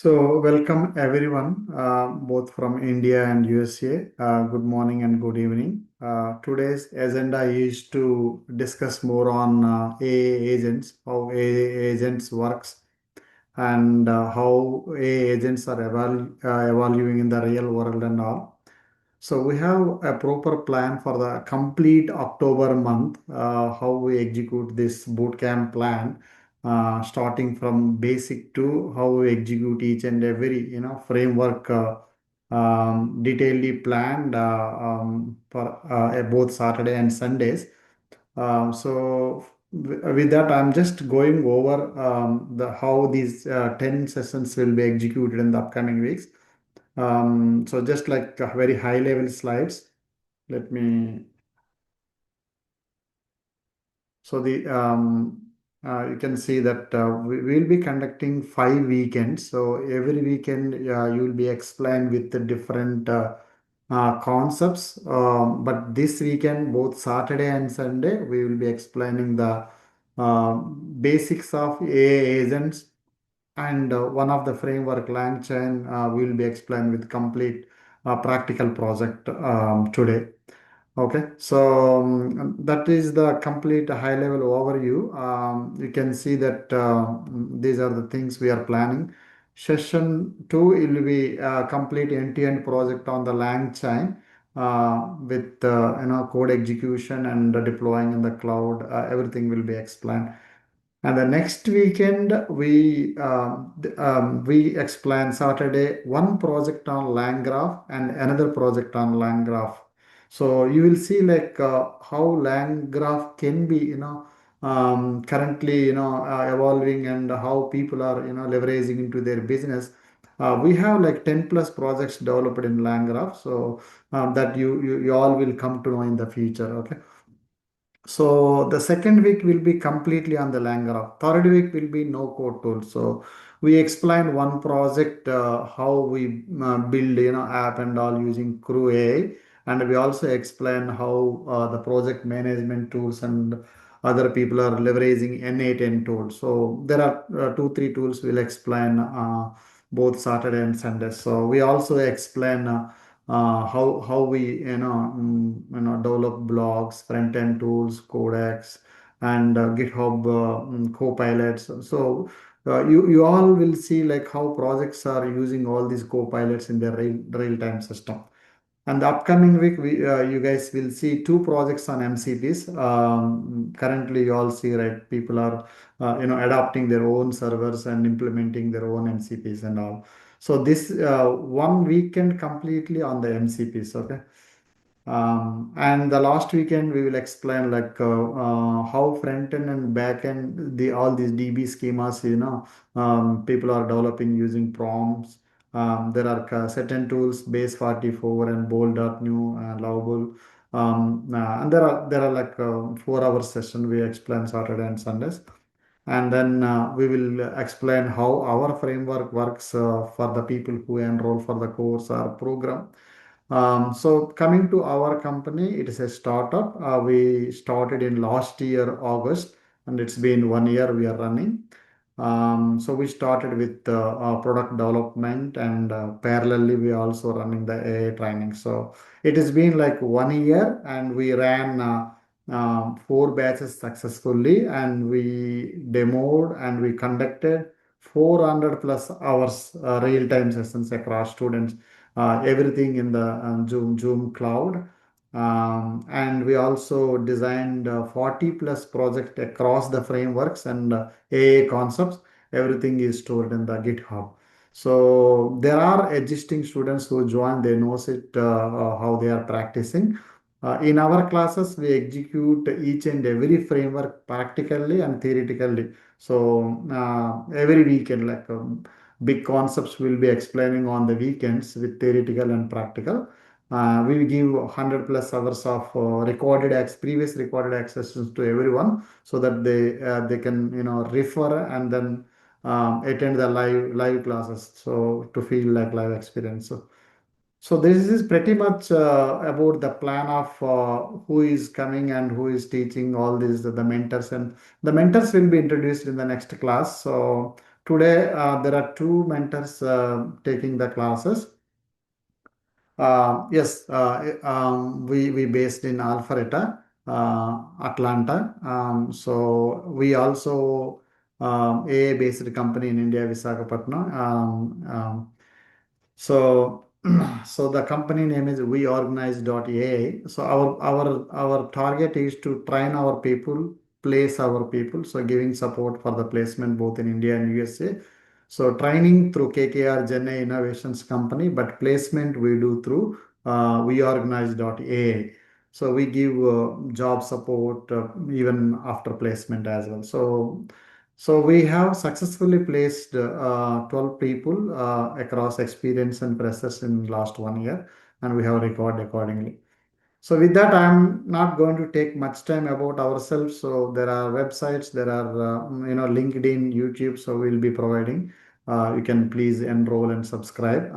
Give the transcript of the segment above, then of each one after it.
Welcome everyone, both from India and USA. Good morning and good evening. Today's agenda is to discuss more on AI agents, how AI agents works, and how AI agents are evaluating in the real world and all. So we have a proper plan for the complete October month, how we execute this bootcamp plan, starting from basic to how we execute each and every, framework, detailedly planned for both Saturday and Sundays. With that, I'm just going over the how these 10 sessions will be executed in the upcoming weeks. So just like very high level slides, let me, so the you can see that we will be conducting 5 weekends. So every weekend you will be explained with the different concepts. But this weekend, both Saturday and Sunday, we will be explaining the basics of AI agents, and one of the framework LangChain will be explained with complete practical project today. Okay, so that is the complete high level overview. You can see that these are the things we are planning. Session 2 will be a complete end-to-end project on the LangChain with code execution and deploying in the cloud. Everything will be explained. And the next weekend, we explain Saturday one project on LangGraph and another project on LangGraph. So you will see like how LangGraph can be, currently, evolving, and how people are, leveraging into their business. We have like 10 plus projects developed in LangGraph, so that you all will come to know in the future. Okay. So the second week will be completely on the Langraph. Third week will be no code tool. So we explained one project, how we build, app and all using Crew AI, and we also explain how the project management tools and other people are leveraging N8N tools. So there are two, three tools we'll explain both Saturday and Sunday. So we also explain. How we develop blogs, front end tools, codecs, and GitHub copilots. So you all will see like how projects are using all these copilots in their real time system. And the upcoming week, you guys will see two projects on MCPs. Currently, you all see, right, people are adopting their own servers and implementing their own MCPs and all. So this one weekend completely on the MCPs. Okay. And the last weekend we will explain like how front end and back end, the all these DB schemas, people are developing using prompts. There are certain tools, base 44 and bold.new and lovable. And there are like 4 hour session we explain Saturday and Sundays. And then we will explain how our framework works for the people who enroll for the course or program. So coming to our company, it is a startup. We started in last year, August, and it's been 1 year we are running. So we started with product development, and parallelly we are also running the AI training. So it has been like 1 year, and we ran 4 batches successfully, and we demoed and we conducted 400 plus hours real-time sessions across students, everything in the Zoom cloud. And we also designed 40 plus project across the frameworks and AI concepts. Everything is stored in the GitHub. So there are existing students who join, they knows it, how they are practicing. In our classes, we execute each and every framework practically and theoretically. So every weekend, like big concepts we'll be explaining on the weekends with theoretical and practical. We will give 100 plus hours of previous recorded accesses to everyone, so that they can refer and then attend the live classes, so to feel like live experience. So this is pretty much about the plan of who is coming and who is teaching all these, the mentors, and the mentors will be introduced in the next class. So Today, there are two mentors taking the classes. Yes, we based in Alpharetta, Atlanta. So we also AA based company in India, Visakhapatnam. So so the company name is weorganize.ai. So our target is to train our people, place our people. So giving support for the placement both in India and USA. So training through KKR Gen Ai Innovations company, but placement we do through weorganize.ai. So we give job support even after placement as well. So we have successfully placed 12 people across experience and process in last 1 year, and we have recorded accordingly. So with that, I'm not going to take much time about ourselves. So there are websites, there are LinkedIn, YouTube. So we'll be providing. You can please enroll and subscribe.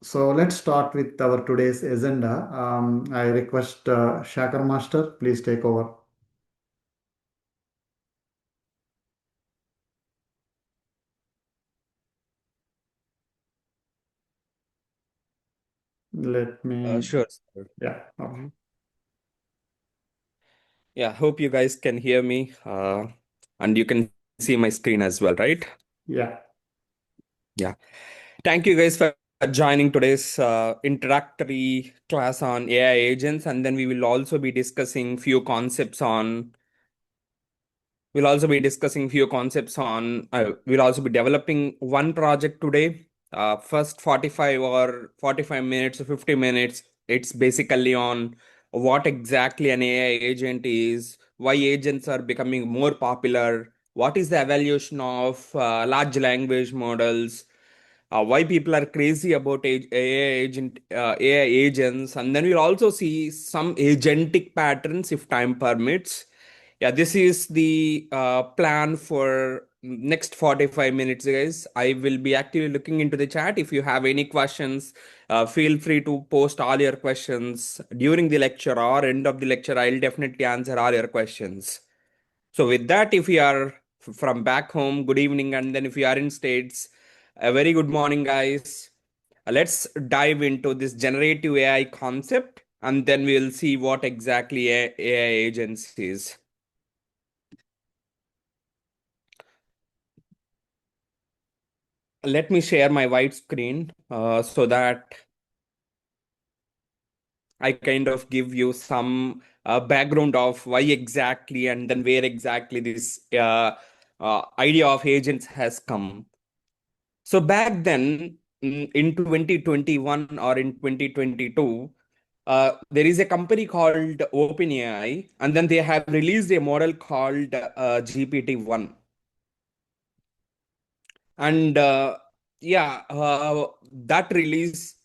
So let's start with our today's agenda. I request Shakar Master, please take over. Let me, Sure, sir. yeah. Okay. Mhm. Yeah, hope you guys can hear me, and you can see my screen as well, right? Yeah. Yeah. Thank you guys for joining today's introductory class on AI agents, and then we will also be discussing few concepts on We'll also be discussing few concepts on, we'll also be developing one project today. First 45 or 45 minutes or 50 minutes, it's basically on what exactly an AI agent is, why agents are becoming more popular, what is the evaluation of large language models, why people are crazy about AI agents, and then we'll also see some agentic patterns if time permits. Yeah, this is the plan for next 45 minutes, guys. I will be actively looking into the chat. If you have any questions, feel free to post all your questions during the lecture or end of the lecture. I'll definitely answer all your questions. So with that, if you are from back home, good evening, and then if you are in States, a very good morning, guys. Let's dive into this generative AI concept, and then we'll see what exactly AI agents is. Let me share my white screen so that I kind of give you some background of why exactly and then where exactly this idea of agents has come. So back then, in 2021 or in 2022, there is a company called OpenAI, and then they have released a model called GPT-1. And yeah, that release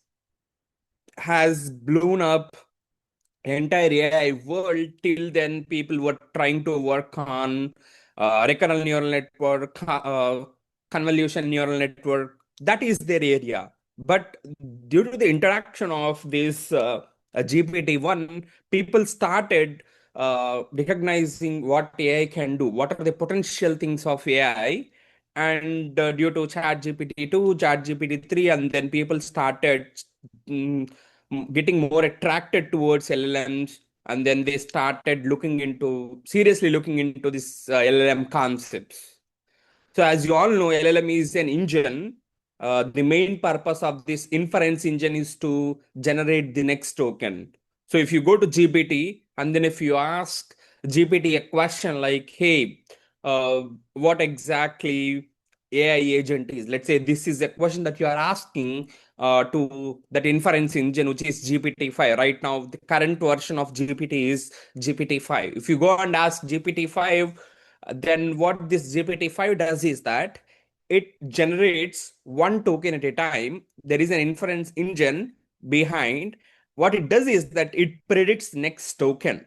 has blown up entire AI world. Till then, people were trying to work on recurrent neural network, convolution neural network. That is their area. But due to the interaction of this GPT-1, people started recognizing what AI can do, what are the potential things of AI. And due to Chat GPT-2, Chat GPT-3, and then people started mm, getting more attracted towards LLMs, and then they started seriously looking into this LLM concepts. So as you all know, LLM is an engine. The main purpose of this inference engine is to generate the next token. So if you go to GPT and then if you ask GPT a question like, "Hey, uh, what exactly AI agent is?" Let's say this is a question that you are asking to that inference engine, which is GPT-5. Right now, the current version of GPT is GPT-5. If you go and ask GPT-5, then what this GPT-5 does is that it generates one token at a time. There is an inference engine behind. What it does is that it predicts next token.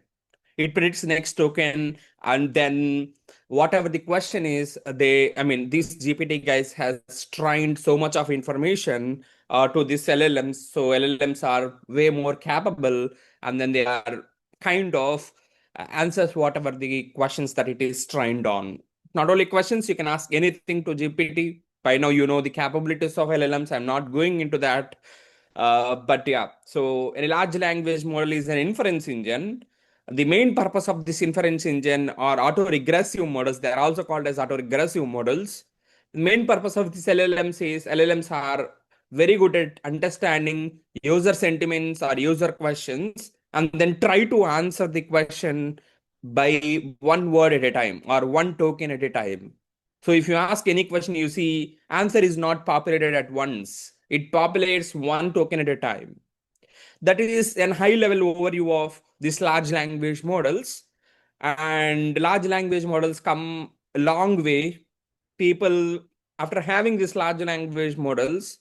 It predicts next token, and then whatever the question is, these GPT guys has trained so much of information to these LLMs. So LLMs are way more capable, and then they are kind of answers whatever the questions that it is trained on. Not only questions, you can ask anything to GPT. By now, you know the capabilities of LLMs. I'm not going into that. But yeah, so a large language model is an inference engine. The main purpose of this inference engine or autoregressive models, they are also called as autoregressive models. The main purpose of this LLMs is LLMs are very good at understanding user sentiments or user questions and then try to answer the question by one word at a time or one token at a time. So if you ask any question, you see answer is not populated at once. It populates one token at a time. That is a high level overview of these large language models. And large language models come a long way. People, after having these large language models,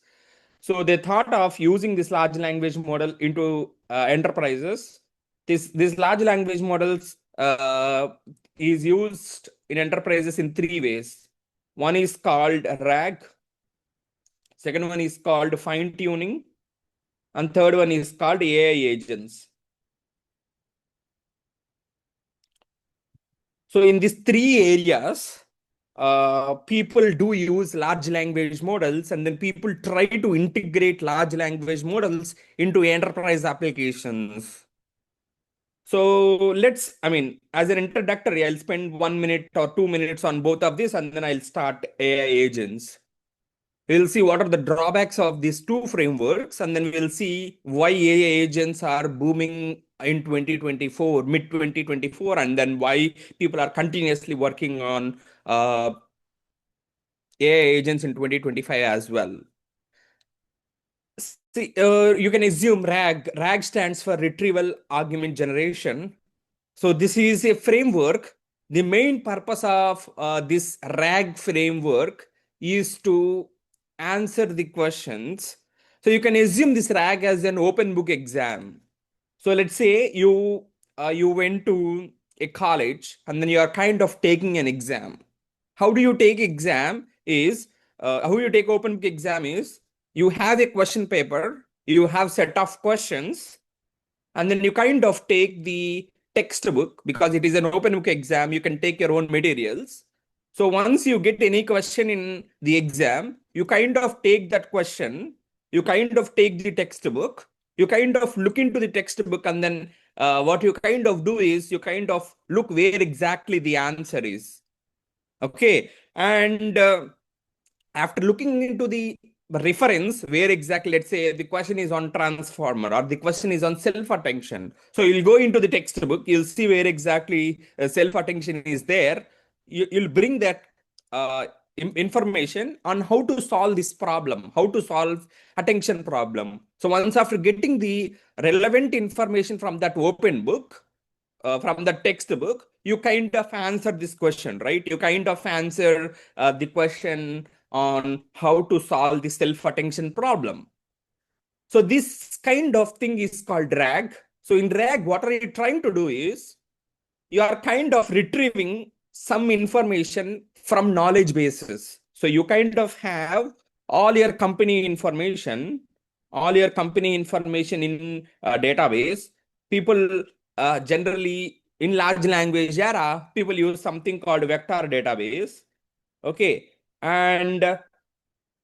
so they thought of using this large language model into enterprises. This large language models is used in enterprises in three ways. One is called RAG. Second one is called fine tuning, and third one is called AI agents. So in these three areas, people do use large language models, and then people try to integrate large language models into enterprise applications. So I mean, as an introductory, I'll spend 1 minute or 2 minutes on both of this, and then I'll start AI agents. We'll see what are the drawbacks of these two frameworks, and then we'll see why AI agents are booming in 2024, mid 2024, and then why people are continuously working on AI agents in 2025 as well. See, you can assume RAG. RAG stands for Retrieval Augment Generation. So this is a framework. The main purpose of this RAG framework is to answer the questions. So you can assume this RAG as an open book exam. So let's say you went to a college and then you are kind of taking an exam. How do you take exam is how you take open book exam is you have a question paper, you have set of questions, and then you kind of take the textbook because it is an open book exam. You can take your own materials. So once you get any question in the exam, you kind of take that question, you kind of take the textbook, you kind of look into the textbook, and then what you kind of do is you kind of look where exactly the answer is. Okay. And after looking into the reference where exactly, let's say the question is on transformer or the question is on self attention, so you'll go into the textbook, you'll see where exactly self attention is there. You'll bring that uh, information on how to solve this problem, how to solve attention problem. So once after getting the relevant information from that open book, from the textbook, you kind of answer this question, right? You kind of answer the question on how to solve the self-attention problem. So this kind of thing is called RAG. So in RAG, what are you trying to do is you are kind of retrieving some information from knowledge bases. So you kind of have all your company information, all your company information in a database. People generally in large language era, people use something called vector database. Okay. And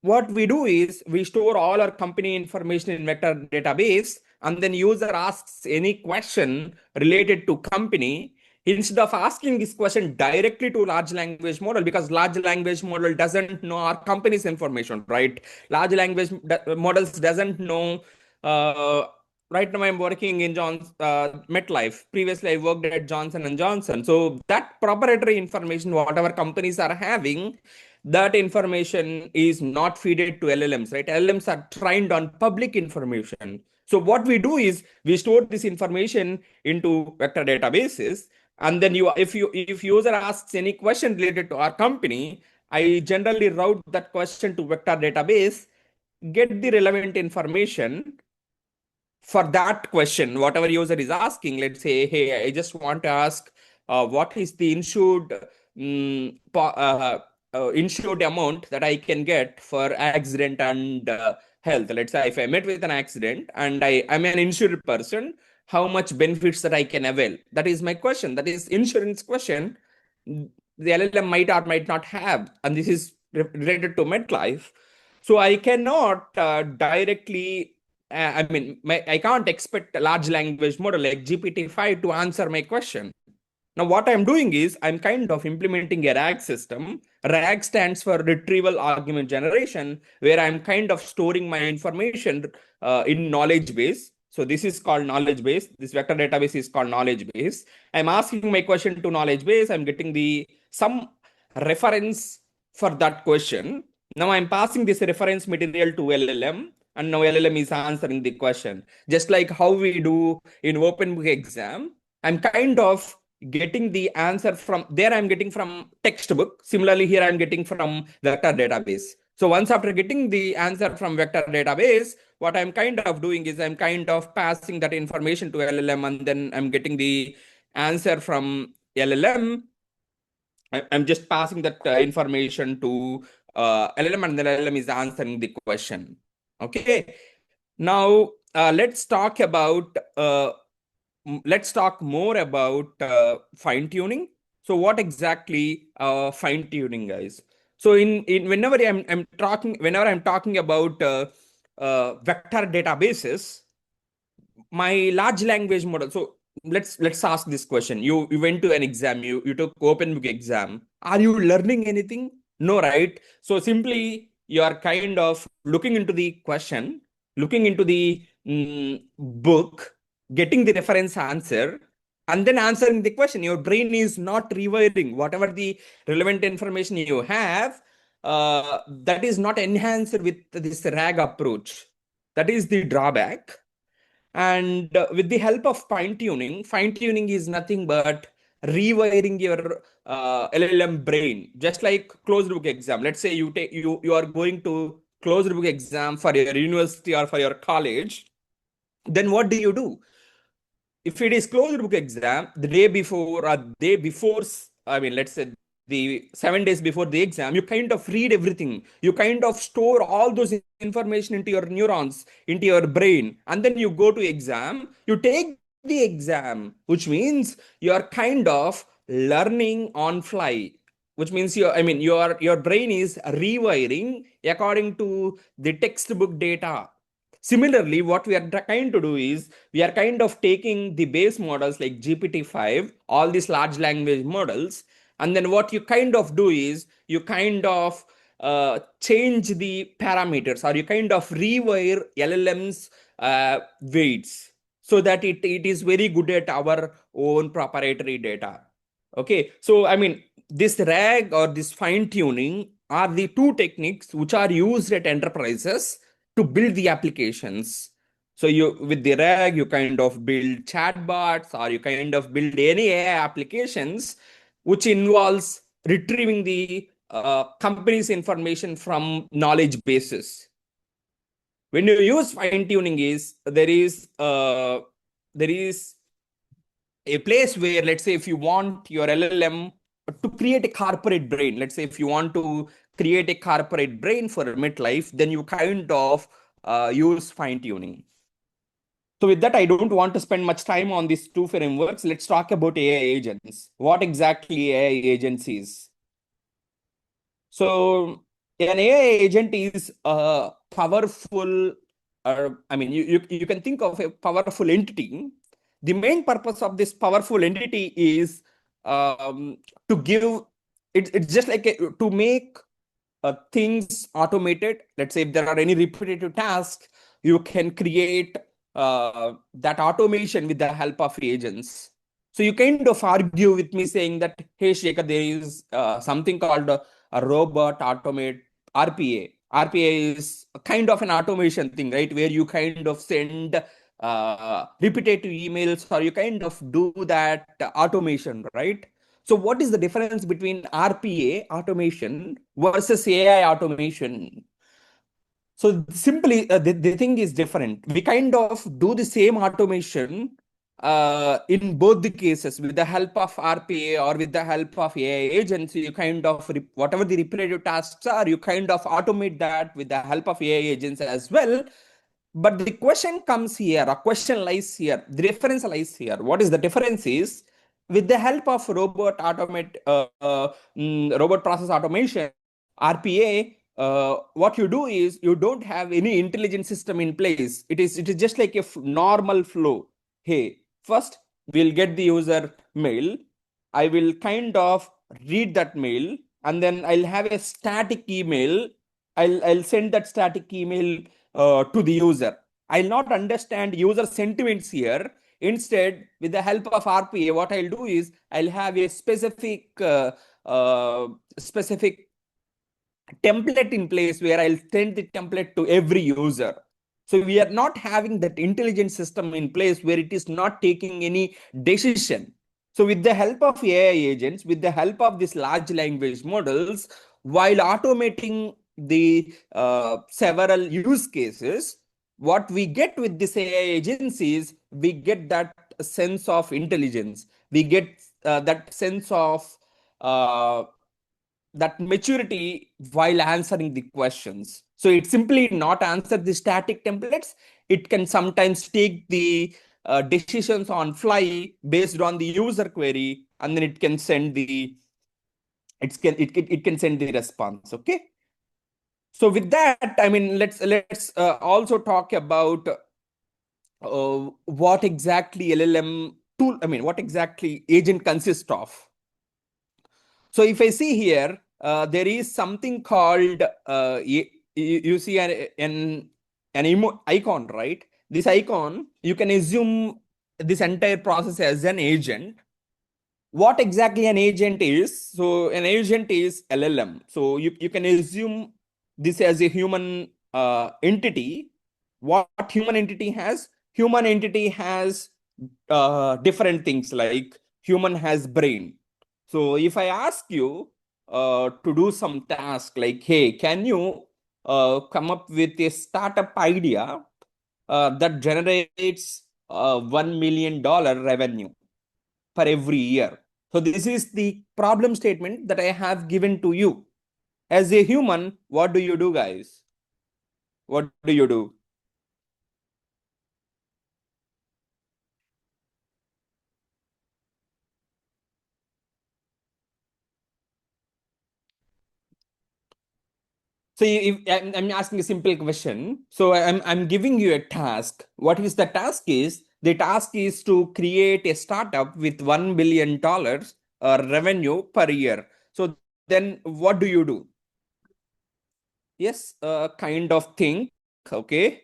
what we do is we store all our company information in vector database, and then user asks any question related to company. Instead of asking this question directly to large language model, because large language model doesn't know our company's information, right? Large language models doesn't know uh, right now I'm working in John's MetLife. Previously, I worked at Johnson and Johnson. So that proprietary information, whatever companies are having, that information is not fed to LLMs, right? LLMs are trained on public information. So what we do is we store this information into vector databases, and then if user asks any question related to our company, I generally route that question to vector database, get the relevant information for that question, whatever user is asking. Let's say, hey, I just want to ask what is the insured amount that I can get for accident and health. Let's say if I met with an accident and I'm an insured person, how much benefits that I can avail? That is my question. That is insurance question. the LLM might or might not have, and this is related to MetLife. So I cannot directly, I can't expect a large language model like GPT-5 to answer my question. Now, what I'm doing is I'm kind of implementing a RAG system. RAG stands for Retrieval Argument Generation, where I'm kind of storing my information in knowledge base. So this is called knowledge base. This vector database is called knowledge base. I'm asking my question to knowledge base. I'm getting the some reference for that question. Now I'm passing this reference material to LLM, and now LLM is answering the question. Just like how we do in open book exam, I'm kind of getting the answer from there. I'm getting from textbook. Similarly, here I'm getting from vector database. So once after getting the answer from vector database, what I'm kind of doing is I'm kind of passing that information to LLM, and then I'm getting the answer from LLM. I'm just passing that information to LLM, and then LLM is answering the question. Okay. Now let's talk more about fine tuning. So what exactly fine tuning, guys? So in whenever I'm talking about vector databases, my large language model. So let's ask this question. You went to an exam, you took open book exam. Are you learning anything? No, right? So simply you are kind of looking into the question, looking into the book, getting the reference answer, and then answering the question. Your brain is not rewiring whatever the relevant information you have. That is not enhanced with this RAG approach. That is the drawback. And with the help of fine tuning is nothing but rewiring your LLM brain, just like closed book exam. Let's say you are going to closed book exam for your university or for your college. Then what do? If it is closed book exam, the day before or day before, let's say the 7 days before the exam, you kind of read everything. You kind of store all those information into your neurons, into your brain, and then you go to exam. You take the exam, which means you are kind of learning on fly. Which means your brain is rewiring according to the textbook data. Similarly, what we are trying to do is we are kind of taking the base models like GPT-5, all these large language models, and then what you kind of do is you kind of change the parameters, or you kind of rewire LLM's weights so that it is very good at our own proprietary data. Okay, so this RAG or this fine tuning are the two techniques which are used at enterprises to build the applications. So you with the RAG, you kind of build chatbots, or you kind of build any AI applications which involves retrieving the company's information from knowledge bases. When you use fine tuning, is there is a place where, let's say, if you want your LLM to create a corporate brain, let's say if you want to create a corporate brain for MetLife, then you kind of use fine tuning. So with that, I don't want to spend much time on these two frameworks. Let's talk about AI agents. What exactly AI agents is? So an AI agent is a powerful, you can think of a powerful entity. The main purpose of this powerful entity is to give it's just like to make things automated. Let's say if there are any repetitive tasks, you can create that automation with the help of agents. So you kind of argue with me saying that, hey, Shekhar, there is something called a robot automate RPA. RPA is a kind of an automation thing, right? Where you kind of send repetitive emails, or you kind of do that automation, right? So what is the difference between RPA automation versus AI automation? So simply, the thing is different. We kind of do the same automation in both the cases with the help of RPA or with the help of AI agents. You kind of, whatever the repetitive tasks are, you kind of automate that with the help of AI agents as well. But the question comes here, a question lies here. The difference lies here. What is the difference is, with the help of robot process automation, RPA, what you do is you don't have any intelligent system in place. It is just like a normal flow. Hey, first we'll get the user mail. I will kind of read that mail, and then I'll have a static email. I'll send that static email to the user. I'll not understand user sentiments here. Instead, with the help of RPA, what I'll do is I'll have a specific template in place where I'll send the template to every user. So we are not having that intelligent system in place where it is not taking any decision. So with the help of AI agents, with the help of these large language models, while automating the several use cases, what we get with this AI agencies, we get that sense of intelligence. We get that sense of uh, that maturity while answering the questions. So it simply not answer the static templates. It can sometimes take the decisions on fly based on the user query, and then it can send the response. Okay. So with that, I mean, let's also talk about what exactly LLM tool. I mean, what exactly agent consists of. So if I see here, there is something called you see an icon, right? This icon, you can assume this entire process as an agent. What exactly an agent is? So an agent is LLM. So you can assume this as a human entity. What human entity has? Human entity has different things, like human has brain. So if I ask you to do some task like, hey, can you come up with a startup idea that generates $1 million revenue for every year? So this is the problem statement that I have given to you. As a human, what do you do, guys? What do you do? So if I'm asking a simple question, so I'm giving you a task. What is the task is? The task is to create a startup with $1 billion revenue per year. So then what do you do? Yes, kind of think. Okay.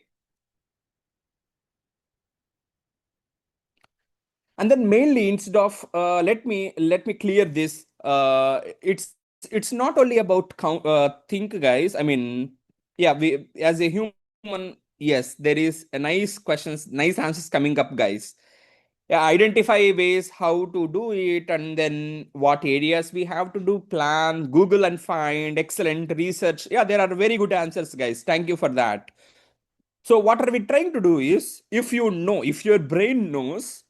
And then mainly, instead of let me clear this, it's not only about count think, guys. I mean, yeah, we as a human, yes, there is a nice questions, nice answers coming up, guys. Yeah, identify ways how to do it, and then what areas we have to do, plan, Google and find, excellent research. Yeah, there are very good answers, guys. Thank you for that. So what are we trying to do is, if you know, if your brain knows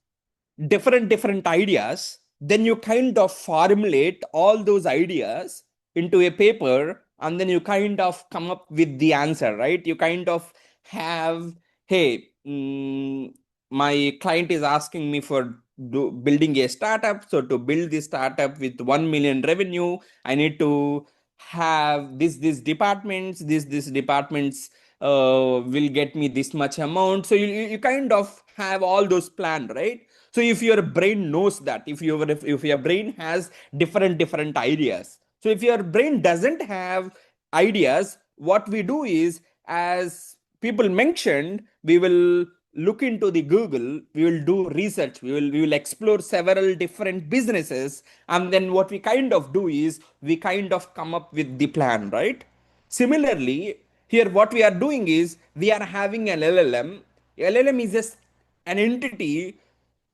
different ideas, then you kind of formulate all those ideas into a paper, and then you kind of come up with the answer, right? You kind of have, hey, my client is asking me for building a startup. So to build this startup with 1 million revenue, I need to have these departments, these departments will get me this much amount. So you kind of have all those planned, right? So if your brain knows that, if your brain has different ideas, so if your brain doesn't have ideas, what we do is, as people mentioned, we will look into the Google, we will do research, we will explore several different businesses, and then what we kind of do is we kind of come up with the plan, right? Similarly, here what we are doing is we are having an LLM. LLM is just an entity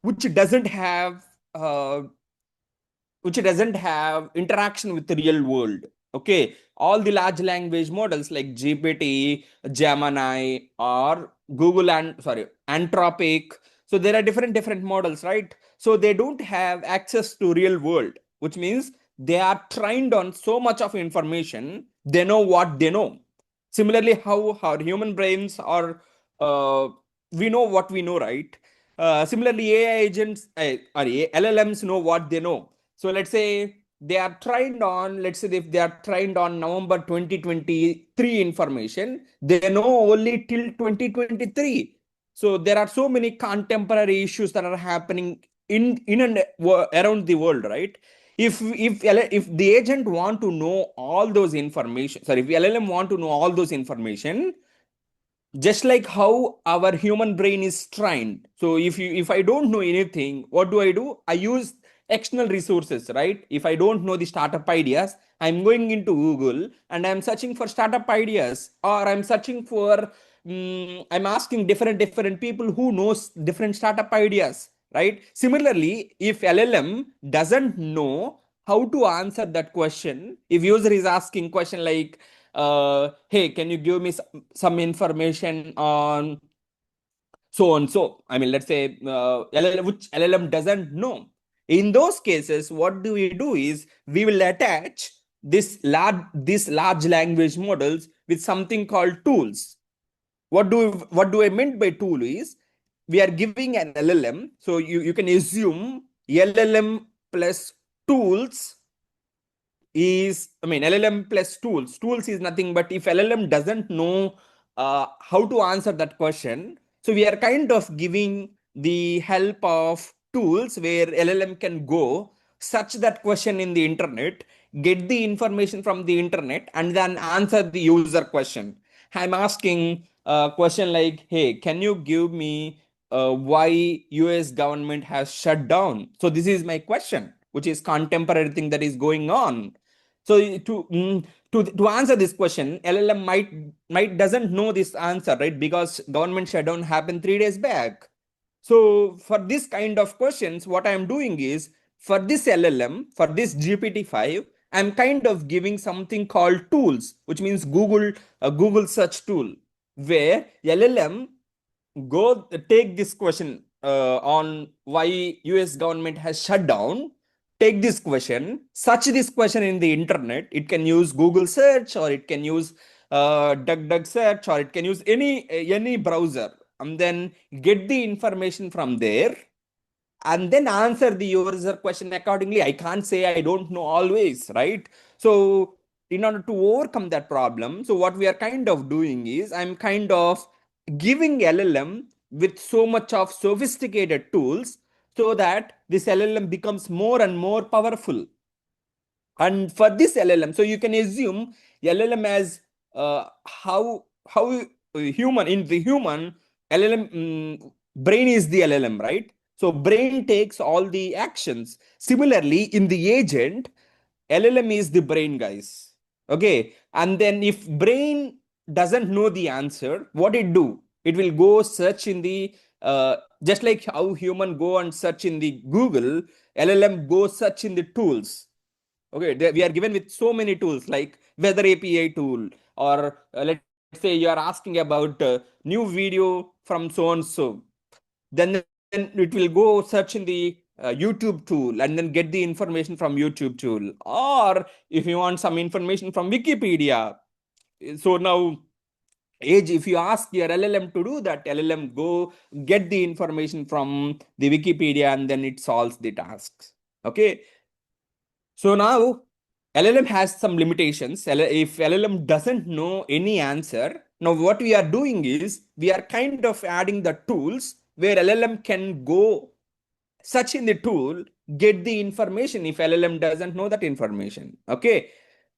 which doesn't have uh, interaction with the real world. Okay, all the large language models like GPT, Gemini, or Google and sorry, Anthropic. So there are different models, right? So they don't have access to real world, which means they are trained on so much of information. They know what they know. Similarly, how our human brains are, we know what we know, right? Similarly, AI agents or LLMs know what they know. So let's say they are trained on, let's say if they are trained on November 2023 information, they know only till 2023. So there are so many contemporary issues that are happening in and around the world, right? If the agent want to know all those information, sorry, if LLM want to know all those information, just like how our human brain is trained. So if I don't know anything, what do? I use external resources, right? If I don't know the startup ideas, I'm going into Google and I'm searching for startup ideas, or I'm searching for I'm asking different people who knows different startup ideas, right? Similarly, if LLM doesn't know how to answer that question, if user is asking question like hey, can you give me some information on so and so? I mean, let's say LLM, which LLM doesn't know. In those cases, what do we do is we will attach these large language models with something called tools. What do I mean by tool is we are giving an LLM, so you can assume LLM plus tools is, I mean, LLM plus tools. Tools is nothing but if LLM doesn't know how to answer that question, so we are kind of giving the help of tools where LLM can go search that question in the internet, get the information from the internet, and then answer the user question. I'm asking a question like, hey, can you give me why US government has shut down? So this is my question, which is contemporary thing that is going on. So to answer this question, LLM might doesn't know this answer, right? Because government shutdown happened 3 days back. So for this kind of questions, what I am doing is for this LLM, for this GPT-5, I'm kind of giving something called tools, which means Google search tool, where LLM go take this question on why US government has shut down, take this question, search this question in the internet. It can use Google search, or it can use DuckDuck search, or it can use any browser, and then get the information from there, and then answer the user question accordingly. I can't say I don't know always, right? So in order to overcome that problem, so what we are kind of doing is I'm kind of giving LLM with so much of sophisticated tools so that this LLM becomes more and more powerful. And for this LLM, so you can assume LLM as how human, in the human LLM, brain is the LLM, right? So brain takes all the actions. Similarly, in the agent, LLM is the brain, guys. Okay, and then if brain doesn't know the answer, what it do? It will go search in the just like how human go and search in the Google, LLM go search in the tools. Okay, we are given with so many tools like weather API tool, or let's say you are asking about new video from so and so. Then it will go search in the YouTube tool and then get the information from YouTube tool. Or if you want some information from Wikipedia, so now age, if you ask your LLM to do that, LLM go get the information from the Wikipedia and then it solves the tasks. Okay, so now LLM has some limitations. If LLM doesn't know any answer, now what we are doing is we are kind of adding the tools where LLM can go search in the tool, get the information if LLM doesn't know that information. Okay.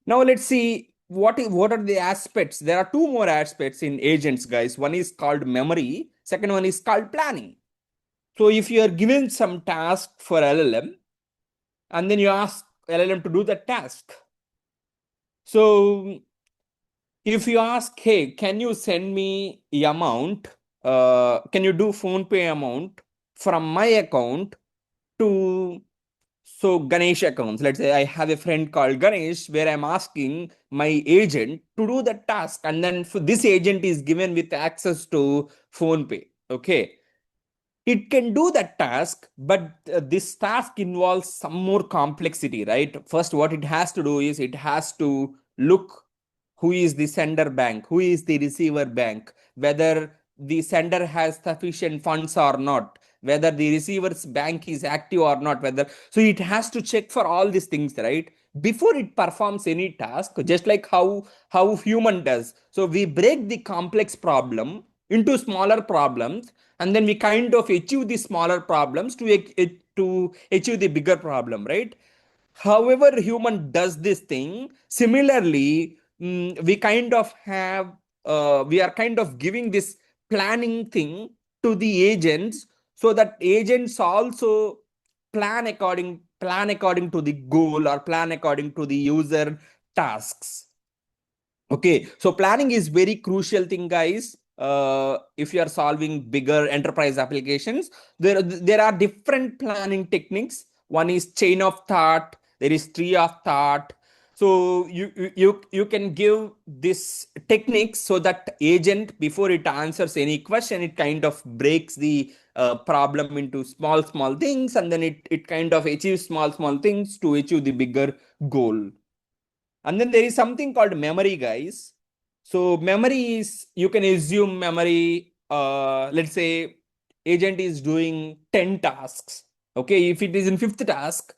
Now let's see what are the aspects. There are two more aspects in agents, guys. One is called memory. Second one is called planning. So if you are given some task for LLM, and then you ask LLM to do the task. So if you ask, hey, can you send me the amount? Can you do phone pay amount from my account to Ganesh accounts? Let's say I have a friend called Ganesh where I'm asking my agent to do the task, and then this agent is given with access to phone pay. Okay, it can do that task, but this task involves some more complexity, right? First, what it has to do is it has to look who is the sender bank, who is the receiver bank, whether the sender has sufficient funds or not. whether the receiver's bank is active or not, whether, so it has to check for all these things, right, before it performs any task, just like how human does. So we break the complex problem into smaller problems, and then we kind of achieve the smaller problems to achieve the bigger problem, right? However human does this thing similarly, we kind of have we are kind of giving this planning thing to the agents, so that agents also plan according to the goal, or plan according to the user tasks. Okay, so planning is very crucial thing, guys. If you are solving bigger enterprise applications, there are different planning techniques. One is chain of thought. There is tree of thought. So you can give this technique so that agent, before it answers any question, it kind of breaks the problem into small things, and then it kind of achieves small things to achieve the bigger goal. And then there is something called memory, guys. So memory is, you can assume memory, let's say agent is doing 10 tasks. Okay, if it is in fifth task,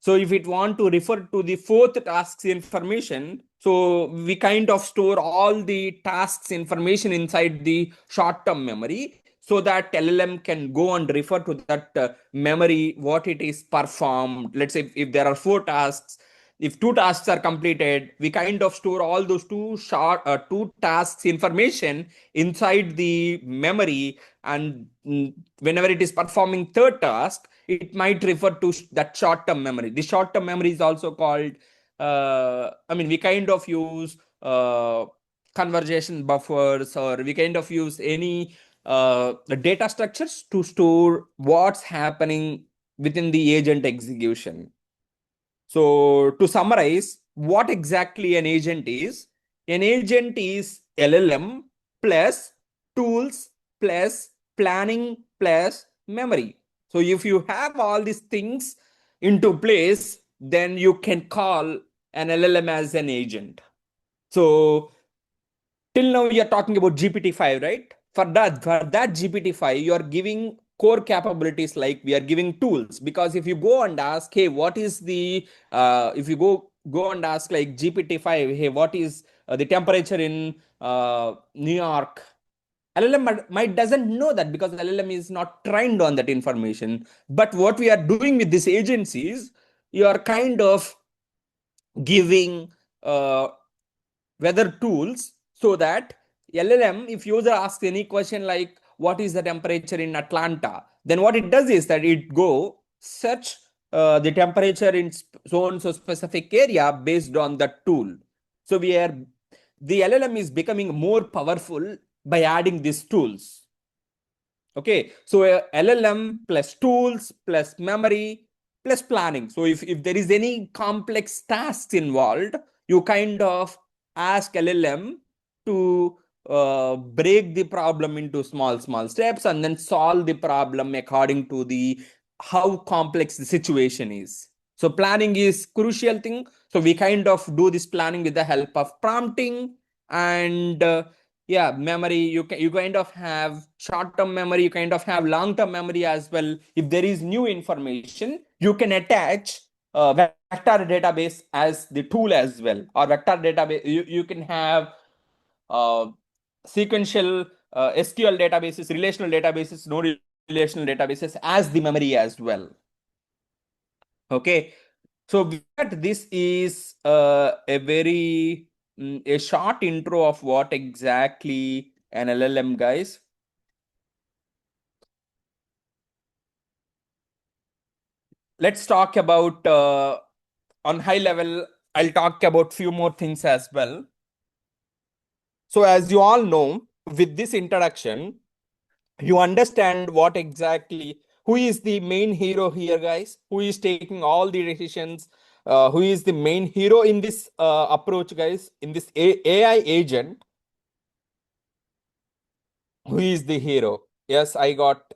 so if it want to refer to the fourth task's information, so we kind of store all the tasks information inside the short-term memory, so that LLM can go and refer to that memory, what it is performed. Let's say if there are four tasks, if two tasks are completed, we kind of store all those two tasks information inside the memory, and whenever it is performing third task, it might refer to that short term memory. The short term memory is also called I mean, we kind of use conversation buffers, or we kind of use any data structures to store what's happening within the agent execution. So to summarize, what exactly an agent is LLM plus tools plus planning plus memory. So if you have all these things into place, then you can call an LLM as an agent. So till now we are talking about GPT-5, right? For that GPT-5, you are giving core capabilities, like we are giving tools. Because if you go and ask, hey, what is the if you go and ask like GPT-5, hey, what is the temperature in New York, LLM might doesn't know that, because LLM is not trained on that information. But what we are doing with these agencies, you are kind of giving weather tools, so that LLM, if user asks any question like what is the temperature in Atlanta, then what it does is that it go search the temperature in so and so specific area based on that tool. So the LLM is becoming more powerful by adding these tools. Okay, so LLM plus tools plus memory plus planning. So if there is any complex tasks involved, you kind of ask LLM to break the problem into small steps, and then solve the problem according to the how complex the situation is. So planning is crucial thing. So we kind of do this planning with the help of prompting, and yeah, memory, you kind of have short term memory, you kind of have long term memory as well. If there is new information, you can attach vector database as the tool as well, or vector database, you can have uh, sequential SQL databases, relational databases, no relational databases as the memory as well. Okay, so with that, this is a very a short intro of what exactly an LLM, guys. Let's talk about on high level. I'll talk about few more things as well. So as you all know, with this introduction, you understand what exactly, who is the main hero here, guys, who is taking all the decisions, who is the main hero in this approach, guys, in this AI agent. Who is the hero? Yes, I got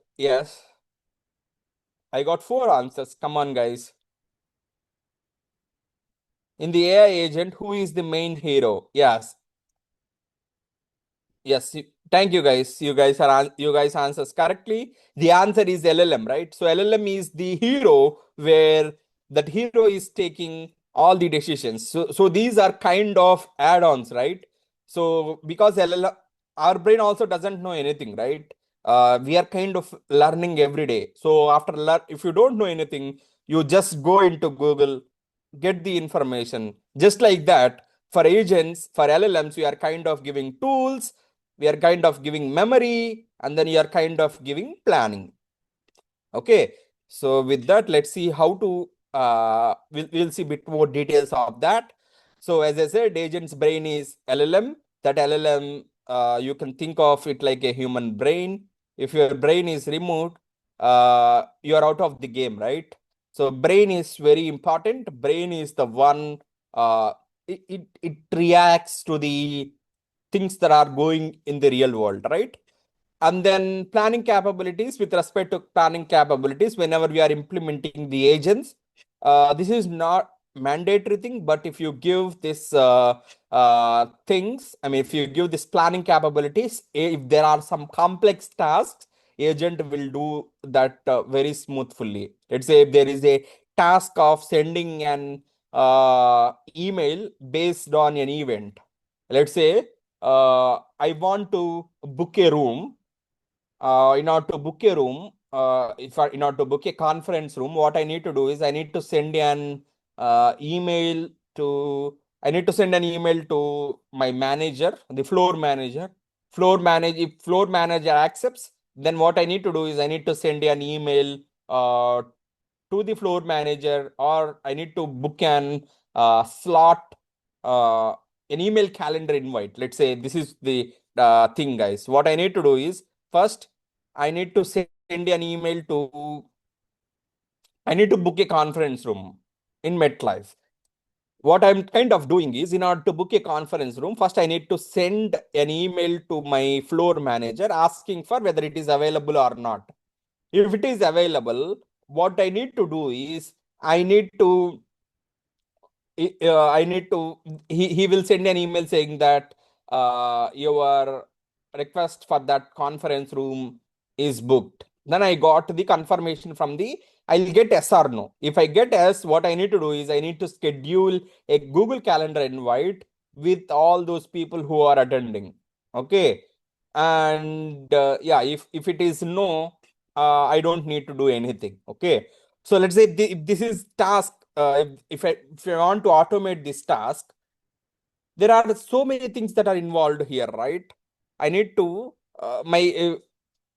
four answers. Come on, guys. In the AI agent, who is the main hero? Yes, Yes, thank you guys. You guys answers correctly. The answer is LLM, right? So LLM is the hero where that hero is taking all the decisions. So these are kind of add-ons, right? So because LLM, our brain also doesn't know anything, right? We are kind of learning every day. So after if you don't know anything, you just go into Google, get the information. Just like that, for agents, for LLMs, we are kind of giving tools, we are kind of giving memory, and then you are kind of giving planning. Okay, so with that, let's see how to we'll see a bit more details of that. So as I said, agent's brain is LLM. That LLM, you can think of it like a human brain. If your brain is removed, you are out of the game, right? So brain is very important. Brain is the one, it reacts to the things that are going in the real world, right? And then planning capabilities. With respect to planning capabilities, whenever we are implementing the agents, this is not mandatory thing, but if you give this things, I mean, if you give this planning capabilities, if there are some complex tasks, agent will do that very smoothly. Let's say if there is a task of sending an email based on an event. Let's say I want to book a room. In order to book a room, in order to book a conference room, what I need to do is I need to send an email to I need to send an email to my manager, the floor manager. If floor manager accepts, then what I need to do is I need to send an email to the floor manager, or I need to book an slot, uh, an email calendar invite. Let's say this is the thing, guys. What I need to do is first I need to send an email to I need to book a conference room in MetLife. What I'm kind of doing is, in order to book a conference room, first I need to send an email to my floor manager asking for whether it is available or not. If it is available, what I need to do is I need to I need to he will send an email saying that your request for that conference room is booked. Then I got the confirmation from the I'll get yes or no. If I get yes, what I need to do is I need to schedule a Google Calendar invite with all those people who are attending. Okay. And yeah, if it is no, I don't need to do anything. Okay. So let's say if this is task, if I want to automate this task, there are so many things that are involved here, right? I need to my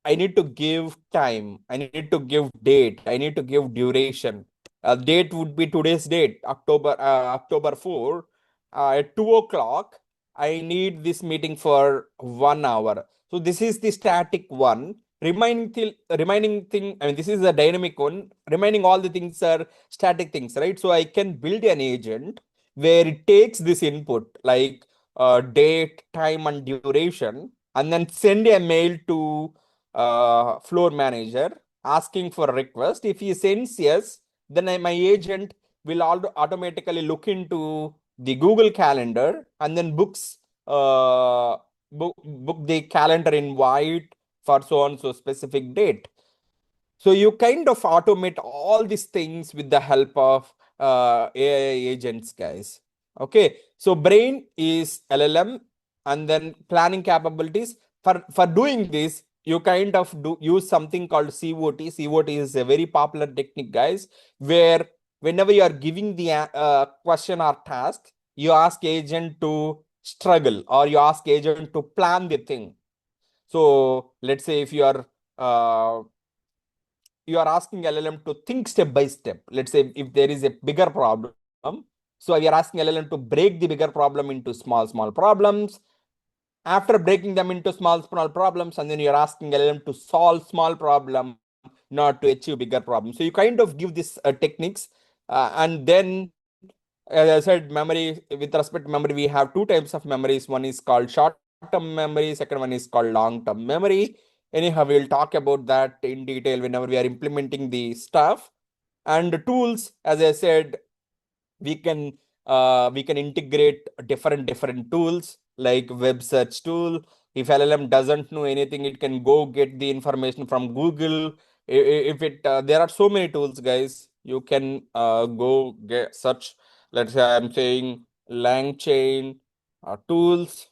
I need to give time. I need to give date. I need to give duration. Date would be today's date, October 4. At 2 o'clock, I need this meeting for 1 hour. So this is the static one. Remaining thing, I mean, this is the dynamic one. Remaining all the things are static things, right? So I can build an agent where it takes this input like date, time, and duration, and then send a mail to floor manager asking for a request. If he sends yes, then my agent will automatically look into the Google Calendar and then book the calendar invite for so and so specific date. So you kind of automate all these things with the help of AI agents, guys. Okay, so brain is LLM, and then planning capabilities. For doing this, you kind of do use something called COT. COT is a very popular technique, guys, where whenever you are giving the question or task, you ask agent to struggle, or you ask agent to plan the thing. So let's say if uh, you are asking LLM to think step by step. Let's say if there is a bigger problem, so we are asking LLM to break the bigger problem into small problems. After breaking them into small problems, and then you're asking LLM to solve small problem, not to achieve bigger problems. So you kind of give this techniques, and then as I said, memory, with respect to memory, we have two types of memories. One is called short-term memory, second one is called long-term memory. Anyhow, we'll talk about that in detail whenever we are implementing the stuff. And the tools, as I said, we can integrate different tools like web search tool, If LLM doesn't know anything, it can go get the information from Google. If it there are so many tools, guys. You can go get search. Let's say I'm saying LangChain tools.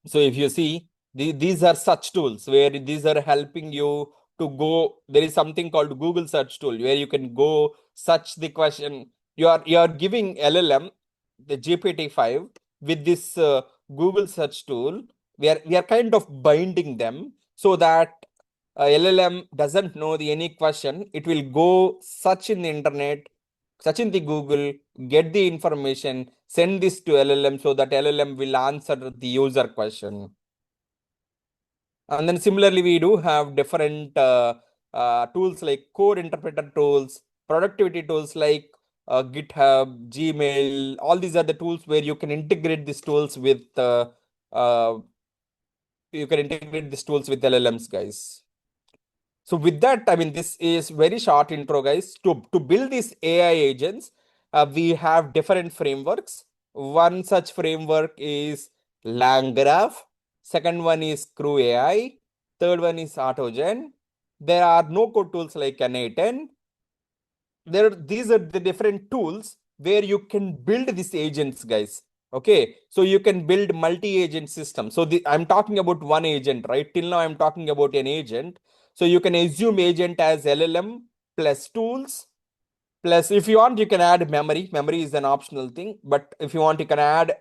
So if you see, these are such tools where these are helping you to go. There is something called Google search tool where you can go search the question. You are giving LLM the GPT-5 with this Google search tool. We are kind of binding them so that LLM doesn't know the any question. It will go search in the internet, search in the Google, get the information, send this to LLM so that LLM will answer the user question. And then similarly, we do have different tools like code interpreter tools, productivity tools like GitHub, Gmail. All these are the tools where you can integrate these tools with uh, LLMs, guys. So with that, I mean, this is very short intro, guys. To build these AI agents, we have different frameworks. One such framework is LangGraph. Second one is Crew AI. Third one is AutoGen. There are no code tools like N8N. These are the different tools where you can build these agents, guys. Okay, so you can build multi-agent system. So I'm talking about one agent, right? Till now I'm talking about an agent. So you can assume agent as LLM plus tools. Plus, if you want, you can add memory. Memory is an optional thing, but if you want, you can add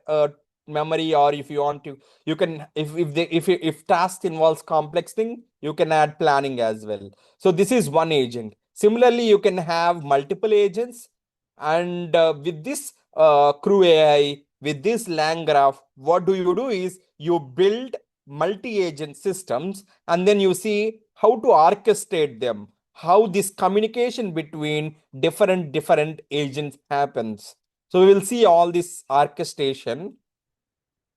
memory, or if you want to, you can, if task involves complex thing, you can add planning as well. So this is one agent. Similarly, you can have multiple agents, and with this Crew AI, with this Lang graph, what do you do is you build multi-agent systems, and then you see how to orchestrate them, how this communication between different agents happens. So we will see all this orchestration.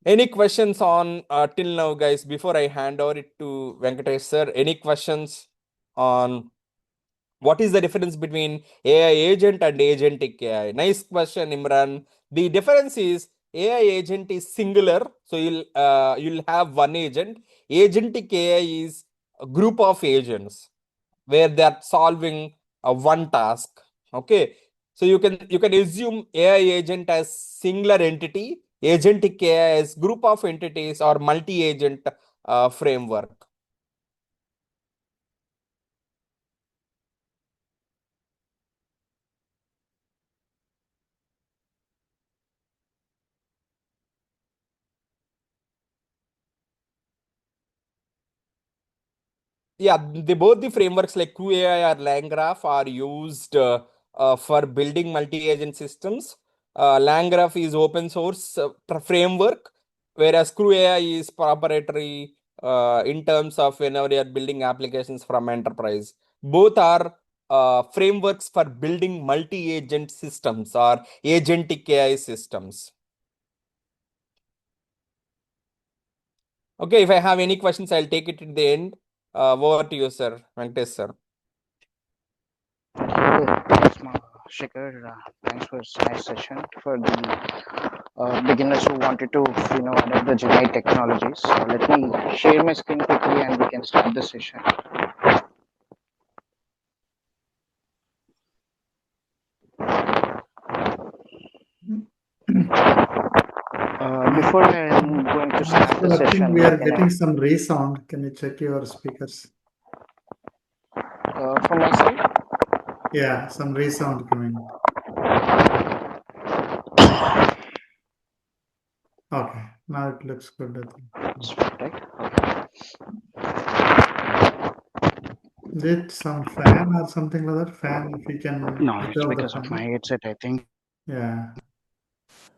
Any questions on till now, guys, before I hand over it to Venkatesh sir? Any questions on what is the difference between AI agent and agentic AI? Nice question, Imran. The difference is AI agent is singular, so you'll have one agent. Agentic AI is a group of agents where they are solving one task. Okay, so you can assume AI agent as singular entity, agentic AI as group of entities, or multi-agent framework. Yeah, both the frameworks like QAI or LangGraph are used for building multi-agent systems. LangGraph is open source framework, whereas QAI is proprietary in terms of whenever you are building applications from enterprise. Both are frameworks for building multi-agent systems or agentic AI systems. Okay, if I have any questions, I'll take it at the end. Over to you, sir, Venkatesh sir. Thanks, Shikhar. Thanks for this nice session. For the beginners who wanted to, adapt the Gen AI technologies, let me share my screen quickly and we can start the session. Before I'm going to start the I think session, we are getting some resound. Can you check your speakers? from my side, Yeah, some resound coming. Okay, now it looks good, I think. it's right. Is it some fan or something like that? Fan, if you can No, switch it's off the because of my fan. headset, I think. Yeah,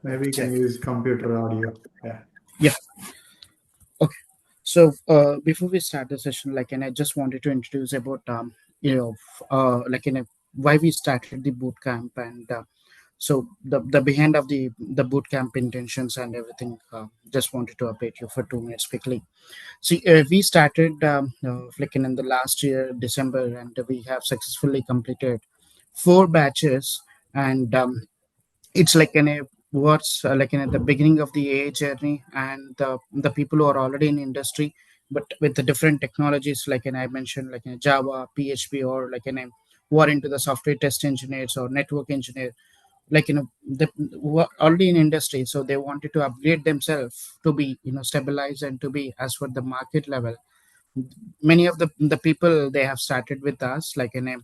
maybe you can Check. use computer audio. Yeah. Yeah. Okay. So before we start the session, and I just wanted to introduce about why we started the boot camp, and so the behind of the boot camp intentions and everything. Just wanted to update you for 2 minutes quickly. See, we started in the last year December, and we have successfully completed 4 batches, and it's like what's like at the beginning of the AI journey, and the people who are already in industry, but with the different technologies, like I mentioned, like in Java, PHP, or like who are into the software test engineers or network engineer, like who are already in industry, so they wanted to upgrade themselves to be stabilized and to be as for the market level. Many of the people, they have started with us like in a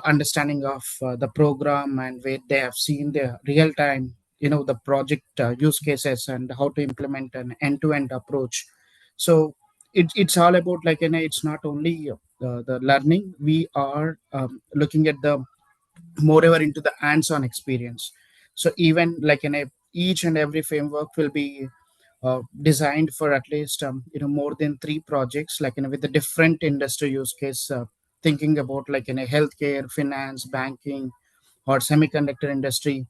understanding of the program, and where they have seen the real time the project use cases and how to implement an end-to-end approach. So it's all about like it's not only the learning. We are looking at the moreover into the hands-on experience. So even like each and every framework will be designed for at least more than 3 projects, like with the different industry use case, thinking about like in a healthcare, finance, banking, or semiconductor industry,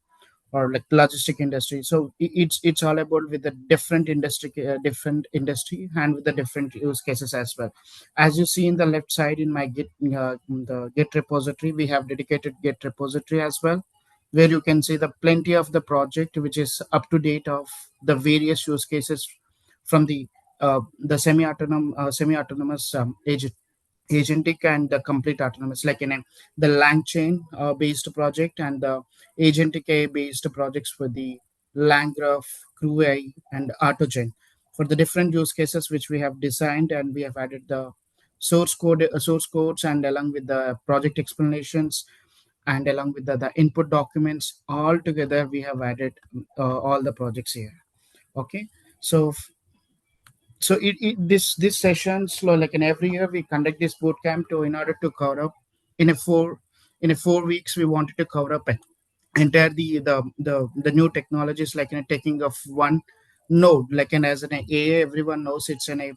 or like logistic industry. So it's all about with the different industry, and with the different use cases as well. As you see in the left side in my git, the git repository, we have dedicated git repository as well, where you can see the plenty of the project which is up to date of the various use cases, from the semi-autonomous agent agentic and the complete autonomous, like in the langchain based project, and the agentic AI based projects for the langgraph, crew AI, and autogen, for the different use cases which we have designed, and we have added the source codes, and along with the project explanations, and along with the input documents, all together we have added all the projects here. Okay. So this sessions, like in every year we conduct this boot camp to in order to cover up in a 4 weeks, we wanted to cover up entire the new technologies, like in a taking of one node, like in as an AI, everyone knows it's an a